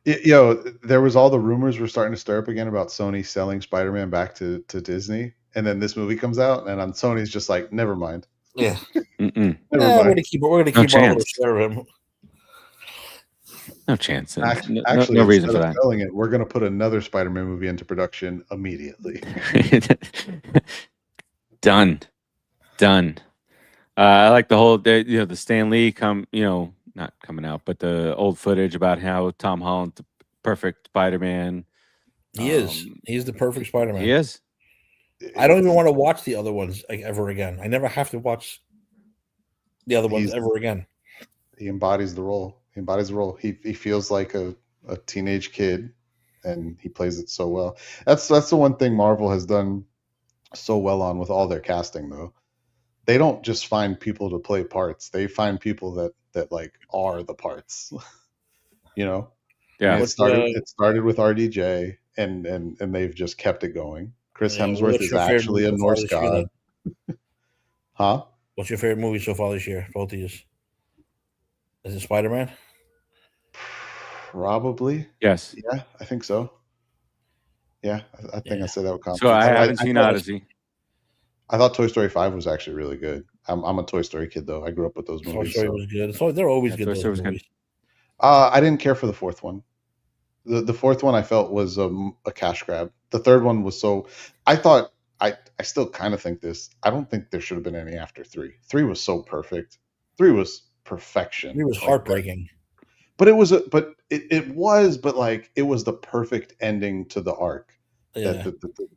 Speaker 3: There was all the rumors were starting to stir up again about Sony selling Spider-Man back to Disney, and then this movie comes out, and on Sony's just like, never mind.
Speaker 2: Yeah,
Speaker 3: never
Speaker 2: we're
Speaker 3: mind.
Speaker 2: gonna keep our little share of him.
Speaker 1: No chance.
Speaker 3: Actually,
Speaker 1: no reason for
Speaker 3: instead of
Speaker 1: that.
Speaker 3: selling it, we're gonna put another Spider-Man movie into production immediately.
Speaker 1: Done. I like the whole, the Stan Lee not coming out, but the old footage about how Tom Holland's the perfect Spider-Man.
Speaker 2: He is. He's the perfect Spider-Man.
Speaker 1: He is.
Speaker 2: I don't even want to watch the other ones ever again. I never have to watch the other ones ever again.
Speaker 3: He embodies the role. He feels like a teenage kid, and he plays it so well. That's the one thing Marvel has done so well on with all their casting, though. They don't just find people to play parts. They find people that like are the parts. Yeah. I mean, it started with RDJ, and they've just kept it going. Chris Hemsworth is actually a Norse god. Huh?
Speaker 2: What's your favorite movie so far this year? Both of you. Is it Spider-Man?
Speaker 3: Probably.
Speaker 1: Yes.
Speaker 3: Yeah, I think so. Yeah, I think I said that with confidence.
Speaker 1: So I haven't seen Odyssey.
Speaker 3: I thought Toy Story 5 was actually really good. I'm a Toy Story kid, though. I grew up with those movies.
Speaker 2: Toy Story was good. So they're always good. Those movies.
Speaker 3: I didn't care for the fourth one. The fourth one I felt was a cash grab. The third one was so. I thought I still kind of think this. I don't think there should have been any after 3. 3 was so perfect. 3 was perfection.
Speaker 2: 3 was heartbreaking.
Speaker 3: But it was it was the perfect ending to the arc.
Speaker 2: Yeah.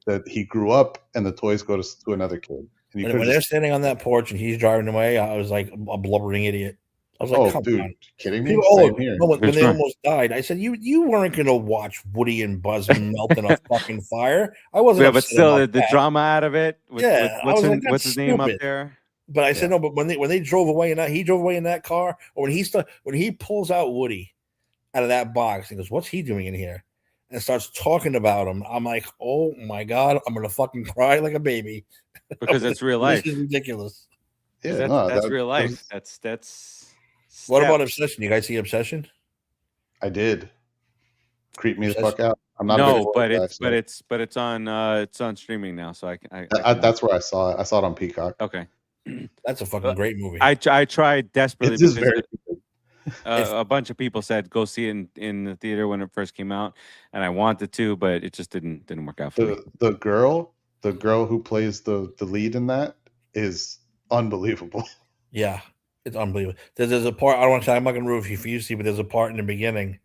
Speaker 3: That he grew up and the toys go to another kid. And
Speaker 2: when they're standing on that porch and he's driving away, I was like a blubbering idiot. I was like,
Speaker 3: "Oh,
Speaker 2: come
Speaker 3: dude,
Speaker 2: on.
Speaker 3: Kidding me?"
Speaker 2: When they almost died, I said, "You weren't gonna watch Woody and Buzz melt in a fucking fire." I wasn't.
Speaker 1: Yeah, but still, the drama out of it. What's his name up there?
Speaker 2: But I said no. But when they drove away he drove away in that car, or when he pulls out Woody out of that box, he goes, "What's he doing in here?" And starts talking about him. I'm like, "Oh my god, I'm gonna fucking cry like a baby."
Speaker 1: Because it's real life.
Speaker 2: This is ridiculous.
Speaker 3: Yeah,
Speaker 1: that's real life. That's.
Speaker 2: What about Obsession? You guys see Obsession?
Speaker 3: I did. Creep me the fuck out. I'm not.
Speaker 1: No, but it's on streaming now, so
Speaker 3: that's where I saw it. I saw it on Peacock.
Speaker 1: Okay,
Speaker 2: that's a fucking great movie.
Speaker 1: I tried desperately.
Speaker 3: It is very good.
Speaker 1: A bunch of people said go see it in the theater when it first came out, and I wanted to, but it just didn't work out for me.
Speaker 3: The girl who plays the lead in that is unbelievable.
Speaker 2: Yeah, it's unbelievable. There's a part, I don't want to say, I'm not going to ruin it for you, see, but there's a part in the beginning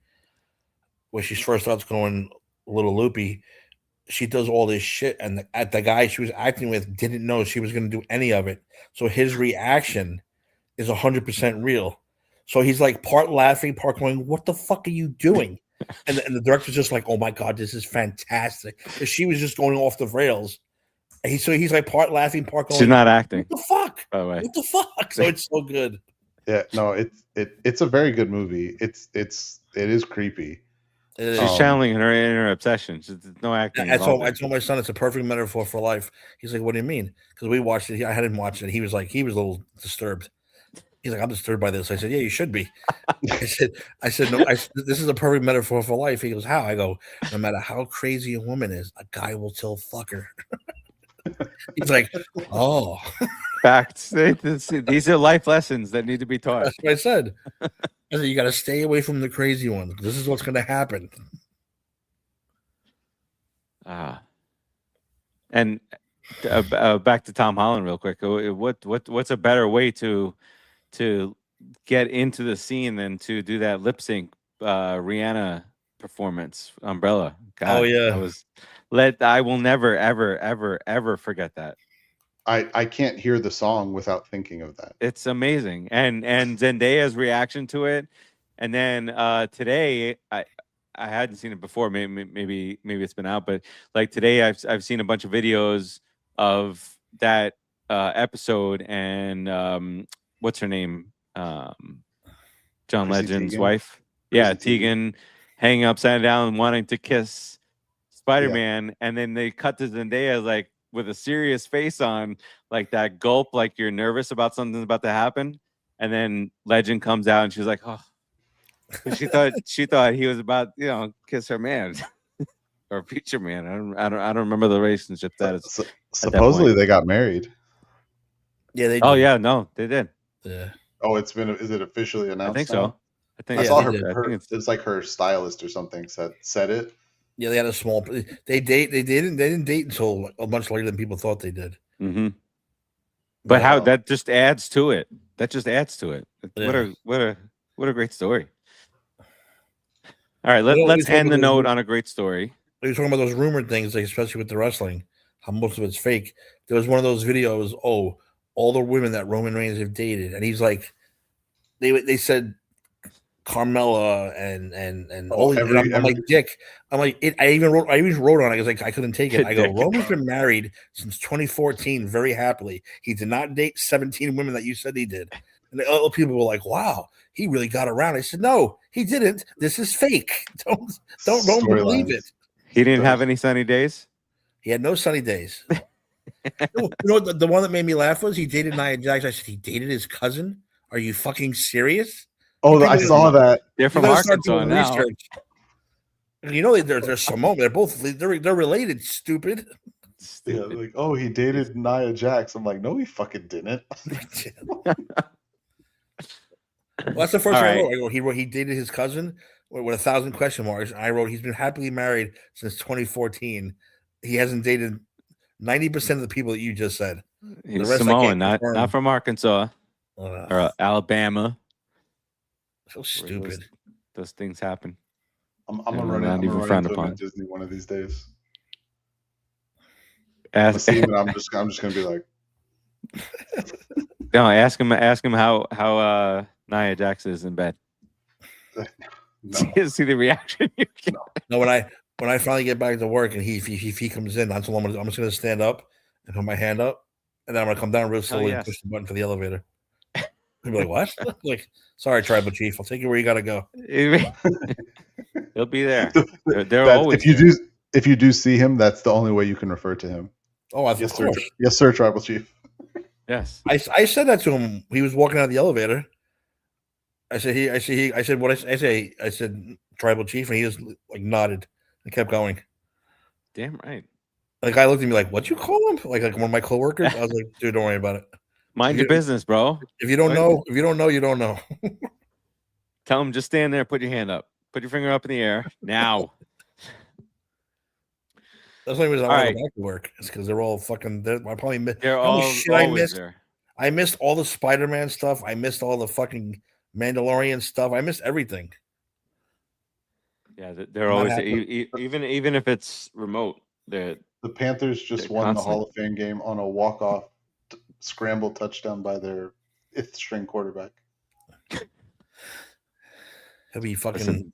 Speaker 2: where she first starts going a little loopy. She does all this shit, and the guy she was acting with didn't know she was going to do any of it. So his reaction is 100% real. So he's like part laughing, part going, "What the fuck are you doing?" And the director's just like, "Oh my god, this is fantastic." Because she was just going off the rails. And he's like part laughing, part going.
Speaker 1: She's not acting.
Speaker 2: What the fuck?
Speaker 1: By the way,
Speaker 2: what the fuck? So it's so good.
Speaker 3: Yeah, no, it's a very good movie. It is creepy.
Speaker 1: She's channeling her obsession. There's no acting.
Speaker 2: I told my son it's a perfect metaphor for life. He's like, "What do you mean?" Because we watched it. I had him watch it. He was a little disturbed. He's like, "I'm disturbed by this." I said, "Yeah, you should be." I said, "No, this is a perfect metaphor for life." He goes, "How?" I go, "No matter how crazy a woman is, a guy will still fuck her." He's like, "Oh,
Speaker 1: facts. These are life lessons that need to be taught."
Speaker 2: That's what I said. I said, "You got to stay away from the crazy ones. This is what's going to happen."
Speaker 1: And back to Tom Holland real quick. What's a better way to get into the scene than to do that lip sync Rihanna performance, Umbrella? God,
Speaker 2: oh yeah,
Speaker 1: I will never ever forget that.
Speaker 3: I can't hear the song without thinking of that.
Speaker 1: It's amazing, and Zendaya's reaction to it, and then today I hadn't seen it before. Maybe it's been out, but like today I've seen a bunch of videos of that episode, and what's her name? John
Speaker 3: Chrissy
Speaker 1: Legend's
Speaker 3: Teigen?
Speaker 1: wife. Yeah,
Speaker 3: Chrissy Teigen.
Speaker 1: Teigen hanging upside down, wanting to kiss Spider-Man, and then they cut to Zendaya like with a serious face on, like that gulp, like you're nervous about something's about to happen, and then Legend comes out and she's like, oh, she thought he was about kiss her man or future man. I don't remember the relationship status.
Speaker 3: Supposedly they got married.
Speaker 2: Yeah, they.
Speaker 1: Oh
Speaker 2: did.
Speaker 1: yeah, no, they did.
Speaker 2: Yeah.
Speaker 3: Oh, is it officially announced?
Speaker 1: I think
Speaker 3: now?
Speaker 1: so. I think
Speaker 3: I
Speaker 2: Yeah,
Speaker 3: saw
Speaker 2: they
Speaker 3: her.
Speaker 2: did.
Speaker 3: It's like her stylist or something said it.
Speaker 2: Yeah, they had a small. They didn't date until a much later than people thought they did.
Speaker 1: Mm-hmm. But
Speaker 3: Wow.
Speaker 1: how that just adds to it. That just adds to it.
Speaker 2: Yeah.
Speaker 1: What a great story. All right,
Speaker 2: You know,
Speaker 1: let's
Speaker 2: we talk
Speaker 1: end the
Speaker 2: about
Speaker 1: note
Speaker 2: those-
Speaker 1: on a great story.
Speaker 2: You're talking about those rumored things, like especially with the wrestling, how most of it's fake. There was one of those videos. Oh, all the women that Roman Reigns have dated, and he's like, they said Carmella and all. I'm like, Dick. I'm like, I even wrote on it because like I couldn't take it. I go, Roman's been married since 2014, very happily. He did not date 17 women that you said he did. And the other people were like, wow, he really got around. I said, no, he didn't. This is fake. Don't believe it.
Speaker 1: He didn't have any sunny days?
Speaker 2: He had no sunny days. You know what the one that made me laugh was he dated Nia Jax. I said, he dated his cousin? Are you fucking serious?
Speaker 3: Oh, I saw that.
Speaker 1: They're from Arkansas now.
Speaker 2: Research. You know they're Samoan. They're related. Stupid.
Speaker 3: Yeah, like, oh, he dated Nia Jax. I'm like, no, he fucking didn't.
Speaker 2: Well, that's the first
Speaker 1: All
Speaker 2: one
Speaker 1: right.
Speaker 2: I wrote. He wrote he dated his cousin with 1,000 question marks. I wrote he's been happily married since 2014. He hasn't dated 90% of the people that you just said.
Speaker 1: He's
Speaker 2: rest I
Speaker 1: Samoan,
Speaker 2: can't
Speaker 1: not from Arkansas or Alabama.
Speaker 2: So stupid.
Speaker 1: Those things happen.
Speaker 3: I'm gonna run into him at Disney one of these days. I'm just gonna be like,
Speaker 1: no, ask him how Nia Jax is in bed.
Speaker 3: no.
Speaker 1: See the reaction you get.
Speaker 2: No, when I finally get back to work and if he comes in, I'm just gonna stand up and put my hand up, and then I'm gonna come down real slowly and push the button for the elevator. He'll be like, what? Like, sorry, tribal chief. I'll take you where you gotta go.
Speaker 1: He'll be there. They're always
Speaker 3: if you do see him, that's the only way you can refer to him.
Speaker 2: Oh,
Speaker 3: yes, sir. Yes, sir, tribal chief.
Speaker 1: Yes.
Speaker 2: I said that to him. He was walking out of the elevator. I said tribal chief, and he just like nodded and kept going.
Speaker 1: Damn right.
Speaker 2: The guy looked at me like, "What'd you call him?" Like one of my coworkers. I was like, "Dude, don't worry about it.
Speaker 1: Mind your business, bro.
Speaker 2: If you don't know, you don't know."
Speaker 1: Tell him just stand there, put your hand up, put your finger up in the air now.
Speaker 2: That's the only reason I want to go back to work. It's because they're all fucking.
Speaker 1: They're all always there.
Speaker 2: I missed all the Spider-Man stuff. I missed all the fucking Mandalorian stuff. I missed everything.
Speaker 1: Yeah, they're always even if it's remote. The
Speaker 3: Panthers just won the Hall of Fame game on a walk-off scramble touchdown by their 5th string quarterback.
Speaker 2: He'll be fucking.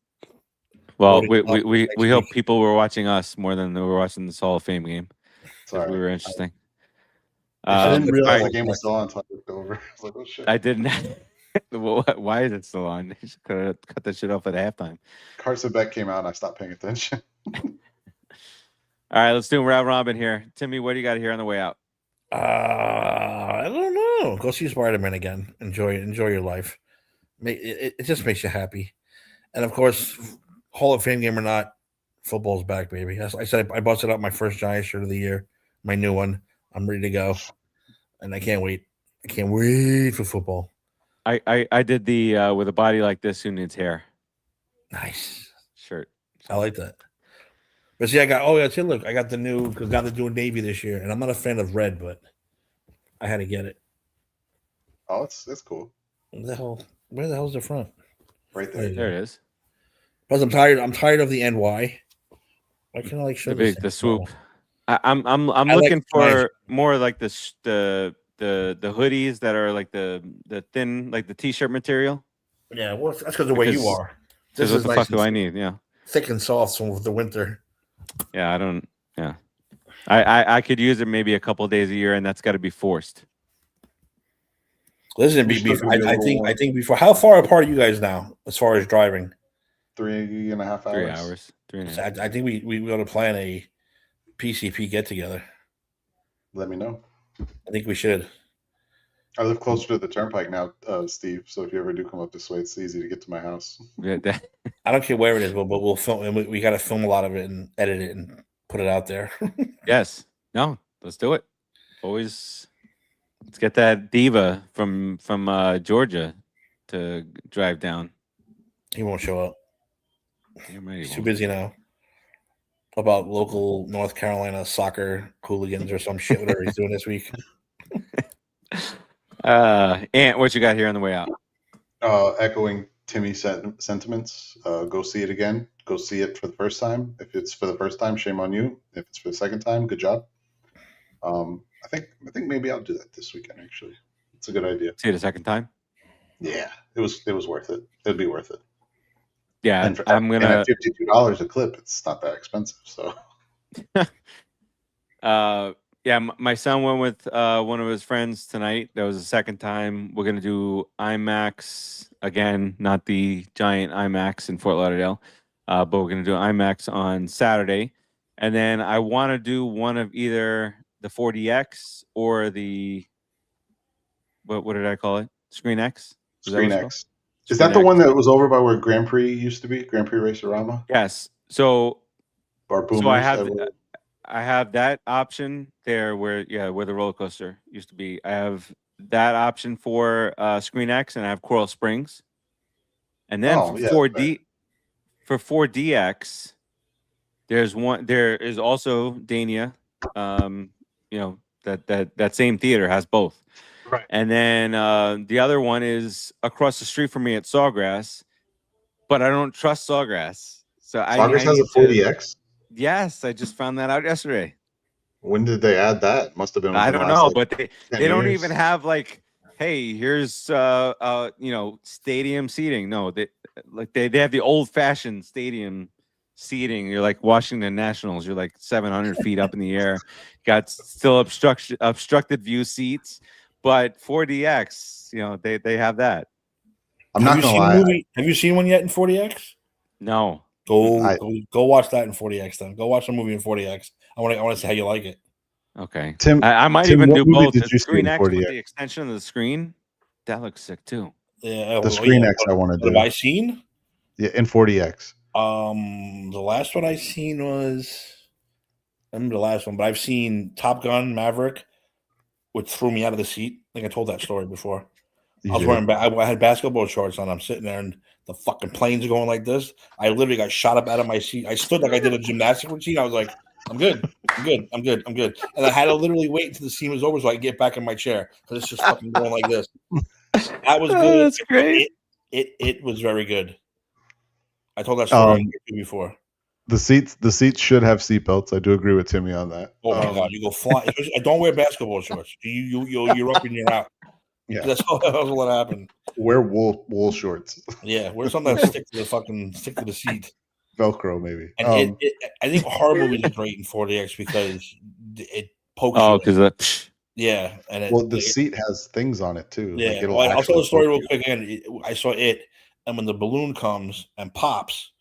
Speaker 1: Well, we hope people were watching us more than they were watching this Hall of Fame game.
Speaker 3: Sorry,
Speaker 1: we were interesting.
Speaker 3: I didn't realize the game was still on until I looked over. I was like, oh shit.
Speaker 1: I didn't. Why is it still on? They should cut that shit off at halftime.
Speaker 3: Carson Beck came out and I stopped paying attention.
Speaker 1: All right, let's do a round robin here. Timmy, what do you got here on the way out?
Speaker 2: I don't know. Go see Spider-Man again. Enjoy your life. It just makes you happy. And of course, Hall of Fame game or not, football's back, baby. I said I busted out my first Giants shirt of the year, my new one. I'm ready to go, and I can't wait. I can't wait for football.
Speaker 1: I did the with a body like this who needs hair.
Speaker 2: Nice
Speaker 1: shirt.
Speaker 2: I like that. But see, I got the new because now they're doing navy this year, and I'm not a fan of red, but I had to get it.
Speaker 3: Oh, it's cool.
Speaker 2: Where the hell's the front?
Speaker 3: Right there.
Speaker 1: There it is.
Speaker 2: Because I'm tired of the NY. Why can't I like show
Speaker 1: the swoop? I'm looking for more like the hoodies that are like the thin, like the t-shirt material.
Speaker 2: Yeah, well, that's because the way you are.
Speaker 1: This is what the fuck do I need? Yeah.
Speaker 2: thick and soft from the winter.
Speaker 1: Yeah, I don't. Yeah, I could use it maybe a couple of days a year, and that's got to be forced.
Speaker 2: Listen, I think before. How far apart are you guys now as far as driving?
Speaker 3: 3.5 hours.
Speaker 1: 3 hours. 3.5.
Speaker 2: I think we ought to plan a PCP get together.
Speaker 3: Let me know.
Speaker 2: I think we should.
Speaker 3: I live closer to the turnpike now, Steve. So if you ever do come up this way, it's easy to get to my house.
Speaker 1: Yeah,
Speaker 2: I don't care where it is, but we'll film. And we got to film a lot of it and edit it and put it out there.
Speaker 1: yes. No. Let's do it. Always. Let's get that diva from Georgia to drive down.
Speaker 2: He won't show up.
Speaker 1: He's
Speaker 2: too busy now. About local North Carolina soccer hooligans or some shit, whatever he's doing this week.
Speaker 1: Ant, what you got here on the way out?
Speaker 3: Echoing Timmy's sentiments. Go see it again. Go see it for the first time. If it's for the first time, shame on you. If it's for the second time, good job. I think maybe I'll do that this weekend. Actually, it's a good idea.
Speaker 1: See it a second time.
Speaker 3: Yeah, it was worth it. It'd be worth it.
Speaker 1: Yeah,
Speaker 3: and
Speaker 1: I'm gonna.
Speaker 3: And at $52 a clip, it's not that expensive. So.
Speaker 1: Yeah, my son went with one of his friends tonight. That was the second time. We're gonna do IMAX again, not the giant IMAX in Fort Lauderdale, but we're gonna do IMAX on Saturday, and then I want to do one of either the 4DX or the what did I call it? Screen X.
Speaker 3: Screen X. Is that the one that was over by where Grand Prix used to be? Grand Prix Racerama?
Speaker 1: Yes. So I have that option there where the roller coaster used to be. I have that option for Screen X, and I have Coral Springs. And then for 4DX, there is also Dania. That same theater has both.
Speaker 3: Right.
Speaker 1: And then the other one is across the street from me at Sawgrass, but I don't trust Sawgrass. So
Speaker 3: Sawgrass has a 4DX?
Speaker 1: Yes, I just found that out yesterday.
Speaker 3: When did they add that? Must have been.
Speaker 1: I don't know, but they don't even have like, hey, here's stadium seating. No, they have the old fashioned stadium seating. You're like Washington Nationals. You're like 700 feet up in the air. Got still obstructed view seats, but 4DX, they have that.
Speaker 3: I'm not gonna lie.
Speaker 2: Have you seen one yet in 4DX?
Speaker 1: No.
Speaker 2: Go watch that in 4DX then. Go watch the movie in 4DX. I want to see how you like it.
Speaker 1: Okay.
Speaker 3: Tim,
Speaker 1: I might even do both.
Speaker 3: Did
Speaker 1: the
Speaker 3: you
Speaker 1: Screen
Speaker 3: see
Speaker 1: X with the extension of the screen. That looks sick too.
Speaker 2: Yeah.
Speaker 3: The Screen X I want to do.
Speaker 2: Have I seen?
Speaker 3: Yeah, in 4DX.
Speaker 2: The last one I seen was I remember the last one, but I've seen Top Gun Maverick, which threw me out of the seat. I think I told that story before. I had basketball shorts on. I'm sitting there and the fucking planes are going like this. I literally got shot up out of my seat. I stood like I did a gymnastic routine. I was like, I'm good. And I had to literally wait until the scene was over so I could get back in my chair because it's just fucking going like this. That was good.
Speaker 1: Oh, that's great.
Speaker 2: It was very good. I told that story before.
Speaker 3: The seats should have seatbelts. I do agree with Timmy on that.
Speaker 2: Oh my god, you go fly. Don't wear basketball shorts. You're up and you're out.
Speaker 3: Yeah,
Speaker 2: that's what happened.
Speaker 3: Wear wool shorts.
Speaker 2: Yeah, wear something that stick to the seat.
Speaker 3: Velcro maybe.
Speaker 2: And I think horror movies are great in 4DX because it pokes.
Speaker 1: Oh, because
Speaker 2: yeah, and
Speaker 3: the seat has things on it too.
Speaker 2: Yeah, like I'll tell the story real quick. Again, I saw it, and when the balloon comes and pops,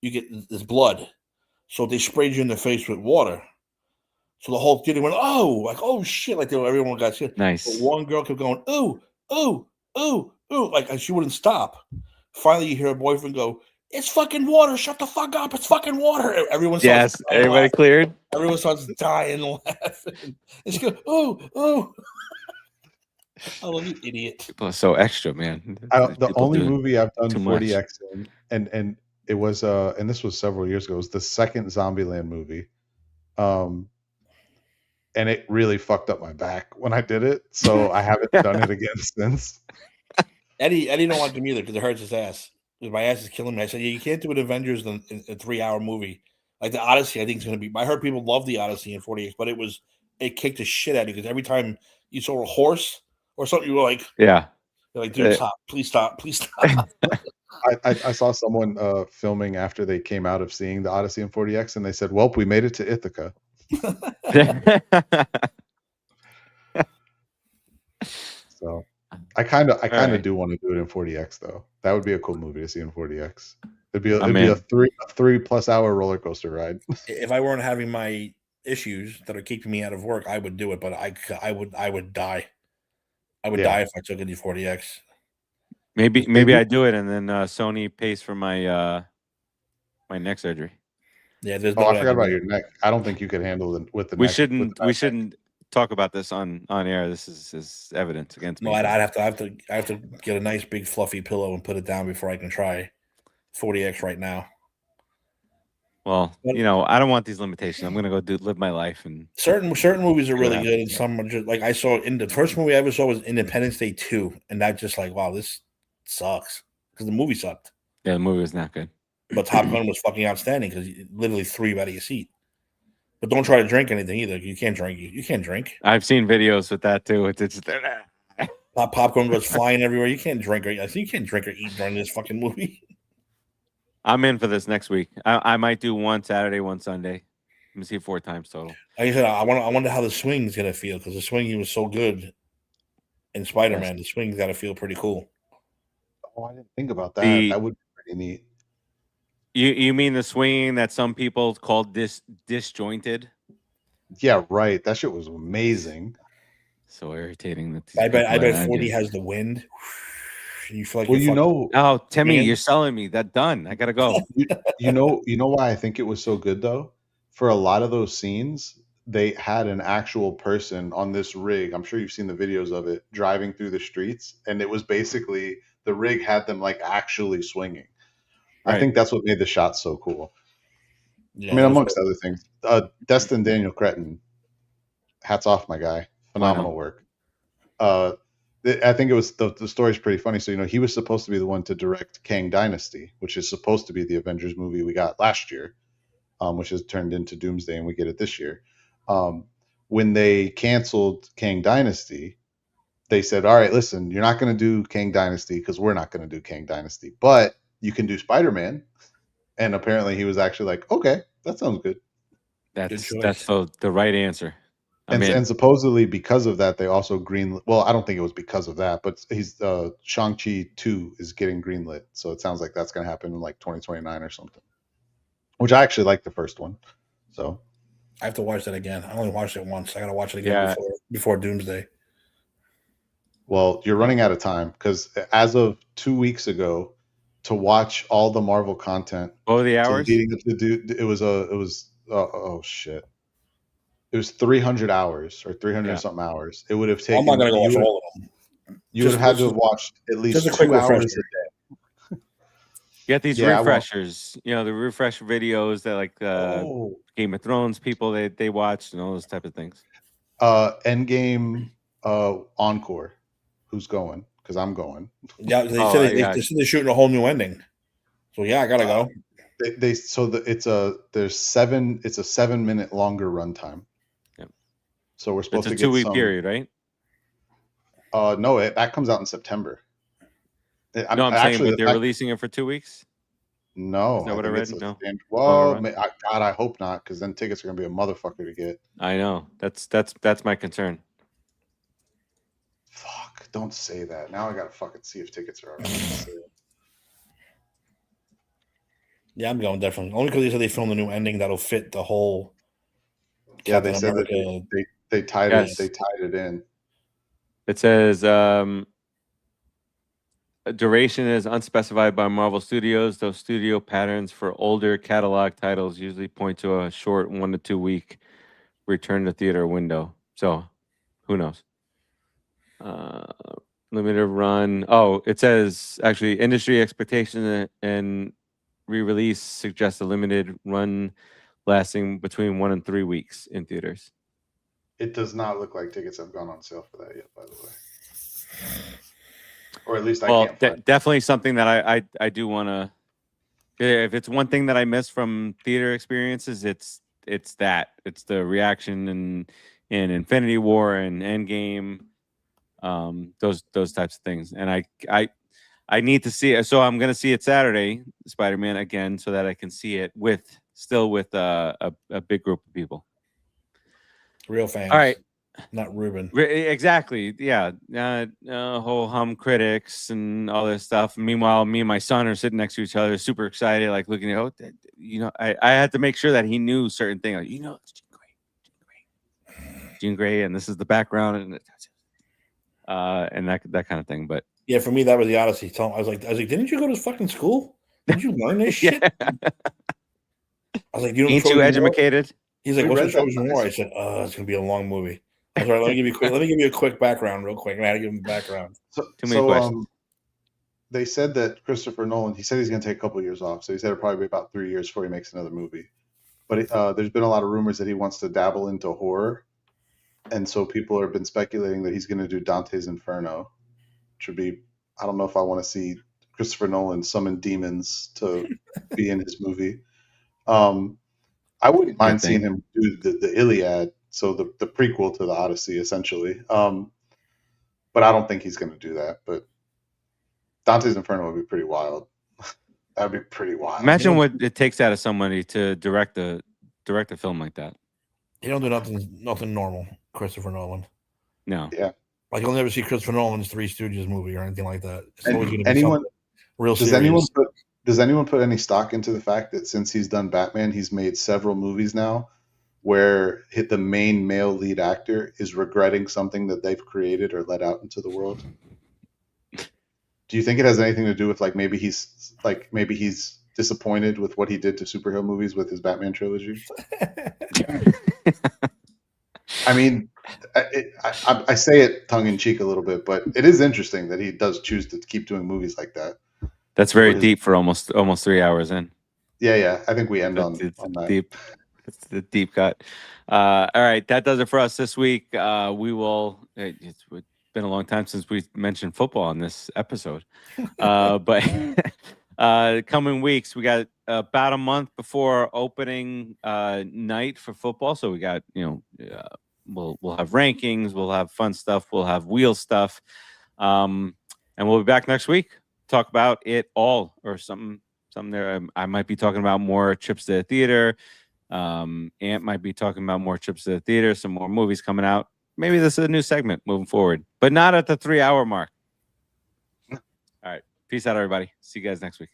Speaker 2: you get this blood. So they sprayed you in the face with water. So the whole theater went, oh shit, like everyone got shit.
Speaker 1: Nice.
Speaker 2: But one girl kept going, ooh, like she wouldn't stop. Finally, you hear her boyfriend go, "It's fucking water! Shut the fuck up! It's fucking water!" Everyone starts
Speaker 1: everybody cleared.
Speaker 2: Everyone starts dying laughing. And she goes, ooh. I love you, idiot.
Speaker 1: People are so extra, man.
Speaker 3: The only movie I've done 4DX in, and it was and this was several years ago, it was the second Zombieland movie. And it really fucked up my back when I did it, so I haven't done it again since.
Speaker 2: Eddie don't like them either because it hurts his ass. My ass is killing me. I said, yeah, you can't do an Avengers in a 3-hour movie. Like the Odyssey, I think is going to be. I heard people love the Odyssey in 4DX, but it kicked the shit out of you because every time you saw a horse or something, you were like,
Speaker 1: yeah.
Speaker 2: They're like, dude, stop! Please stop! Please stop!
Speaker 3: I saw someone filming after they came out of seeing the Odyssey in 40X, and they said, "Well, we made it to Ithaca." So I kind of do want to do it in 40X though. That would be a cool movie to see in 40X. It'd be a 3+ hour roller coaster ride.
Speaker 2: If I weren't having my issues that are keeping me out of work, I would do it. But I would die. I would die if I took it to 40X.
Speaker 1: Maybe I do it, and then Sony pays for my my neck surgery.
Speaker 2: Yeah, there's
Speaker 3: I forgot about your neck. I don't think you could handle it with the neck.
Speaker 1: We shouldn't talk about this on air. This is evidence against me.
Speaker 2: No, I have to get a nice big fluffy pillow and put it down before I can try 40X right now.
Speaker 1: Well, I don't want these limitations. I'm gonna go live my life, and
Speaker 2: certain movies are really good, and some are just like I saw. In the first movie I ever saw was Independence Day 2, and that just like, wow, this sucks because the movie sucked.
Speaker 1: Yeah, the movie was not good.
Speaker 2: But Top Gun was fucking outstanding because you literally threw you out of your seat. But don't try to drink anything either. You can't drink. You can't drink.
Speaker 1: I've seen videos with that too. It's just
Speaker 2: popcorn goes flying everywhere. You can't drink. You can't drink or eat during this fucking movie.
Speaker 1: I'm in for this next week. I might do one Saturday, one Sunday. Let me see 4 times total.
Speaker 2: Like I said, I wonder how the swing's gonna feel because the swinging was so good in Spider-Man. The swing's gotta feel pretty cool.
Speaker 3: Oh, I didn't think about that. That would be pretty neat.
Speaker 1: You mean the swinging that some people called disjointed?
Speaker 3: Yeah, right. That shit was amazing.
Speaker 1: So irritating. That
Speaker 2: I bet 40 has the wind. You feel like
Speaker 1: oh, Timmy, you're selling me. That done. I gotta go.
Speaker 3: you know why I think it was so good though? For a lot of those scenes, they had an actual person on this rig. I'm sure you've seen the videos of it driving through the streets, and it was basically the rig had them like actually swinging. Right. I think that's what made the shot so cool. Yeah, I mean, amongst other things, Destin Daniel Cretton, hats off, my guy, phenomenal work. I think it was the story's pretty funny. So he was supposed to be the one to direct Kang Dynasty, which is supposed to be the Avengers movie we got last year, which has turned into Doomsday, and we get it this year. When they canceled Kang Dynasty, they said, "All right, listen, you're not going to do Kang Dynasty because we're not going to do Kang Dynasty, but you can do Spider-Man." And apparently he was actually like, "Okay, that sounds good."
Speaker 1: That's the right answer.
Speaker 3: And supposedly because of that, they also greenlit. Well, I don't think it was because of that, but he's Shang-Chi 2 is getting greenlit, so it sounds like that's going to happen in like 2029 or something. Which I actually like the first one, so
Speaker 2: I have to watch that again. I only watched it once. I got to watch it again before Doomsday.
Speaker 3: Well, you're running out of time because as of 2 weeks ago, to watch all the Marvel content,
Speaker 1: the hours,
Speaker 3: it was 300 hours or 300 something hours. It would have taken.
Speaker 2: I'm not going to go watch all of them.
Speaker 3: You would have had to have watched at least 2 hours a day.
Speaker 1: You got these refreshers, the refresh videos that like Game of Thrones people they watched and all those type of things.
Speaker 3: Endgame encore. Who's going? Because I'm going.
Speaker 2: Yeah, they said they're shooting a whole new ending. So yeah, I gotta go.
Speaker 3: It's a 7-minute longer runtime.
Speaker 1: Yep.
Speaker 3: So we're supposed to get
Speaker 1: 2-week period, right?
Speaker 3: No, that comes out in September.
Speaker 1: I'm saying, but they're releasing it for 2 weeks.
Speaker 3: No,
Speaker 1: is that what I read? No.
Speaker 3: Well, God, I hope not, because then tickets are gonna be a motherfucker to get.
Speaker 1: I know. That's my concern.
Speaker 3: Fuck! Don't say that. Now I gotta fucking see if tickets are already.
Speaker 2: Yeah, I'm going definitely. Only because they said they filmed a new ending that'll fit the whole.
Speaker 3: Yeah, they said that they tied it in.
Speaker 1: It says duration is unspecified by Marvel Studios. Those studio patterns for older catalog titles usually point to a short 1 to 2 week return to theater window. So, who knows? Limited run. Oh, it says actually industry expectation and re-release suggests a limited run lasting between 1 and 3 weeks in theaters.
Speaker 3: It does not look like tickets have gone on sale for that yet, by the way. Or at least I can't find
Speaker 1: definitely something that I do want to. If it's one thing that I miss from theater experiences, it's that. It's the reaction in Infinity War and Endgame. those types of things. And I need to see it. So I'm going to see it Saturday, Spider-Man again, so that I can see it with a big group of people.
Speaker 2: Real fans.
Speaker 1: All right.
Speaker 2: Not Ruben.
Speaker 1: Exactly. Yeah. Whole hum critics and all this stuff. Meanwhile, me and my son are sitting next to each other, super excited, like looking at, I had to make sure that he knew certain things. Like, it's Jean Grey, and this is the background, and that kind of thing. But
Speaker 2: yeah, for me, that was the Odyssey. I was like, didn't you go to fucking school? Did you learn this shit? I was like,
Speaker 1: ain't you educated?
Speaker 2: He's like, what's the Trojan War? I said, it's gonna be a long movie. I was like, let me give you a quick background, real quick. I had to give him background.
Speaker 3: Too many questions. They said that Christopher Nolan, he said he's going to take a couple of years off. So he said it'll probably be about 3 years before he makes another movie. But there's been a lot of rumors that he wants to dabble into horror. And so people have been speculating that he's going to do Dante's Inferno, which would be, I don't know if I want to see Christopher Nolan summon demons to be in his movie. I wouldn't mind seeing him do the Iliad, so the prequel to the Odyssey, essentially. But I don't think he's going to do that. But Dante's Inferno would be pretty wild. That would be pretty wild.
Speaker 1: Imagine what it takes out of somebody to direct a film like that.
Speaker 2: He don't do nothing normal, Christopher Nolan.
Speaker 1: No.
Speaker 3: Yeah.
Speaker 2: Like you'll never see Christopher Nolan's Three Stooges movie or anything like that. It's always going to be
Speaker 3: anyone
Speaker 2: real
Speaker 3: does
Speaker 2: serious.
Speaker 3: Does anyone put any stock into the fact that since he's done Batman, he's made several movies now where the main male lead actor is regretting something that they've created or let out into the world? Do you think it has anything to do with maybe he's disappointed with what he did to superhero movies with his Batman trilogy? I mean, I say it tongue in cheek a little bit, but it is interesting that he does choose to keep doing movies like that.
Speaker 1: That's very deep for almost 3 hours in.
Speaker 3: Yeah. I think we end on that.
Speaker 1: Deep. It's the deep cut. All right, that does it for us this week. We will. It's been a long time since we mentioned football on this episode, but coming weeks we got about a month before opening night for football. So we got we'll have rankings, we'll have fun stuff, we'll have wheel stuff, and we'll be back next week. Talk about it all or something there. I might be talking about more trips to the theater. Ant might be talking about more trips to the theater, some more movies coming out. Maybe this is a new segment moving forward, but not at the 3 hour mark. All right. Peace out, everybody. See you guys next week.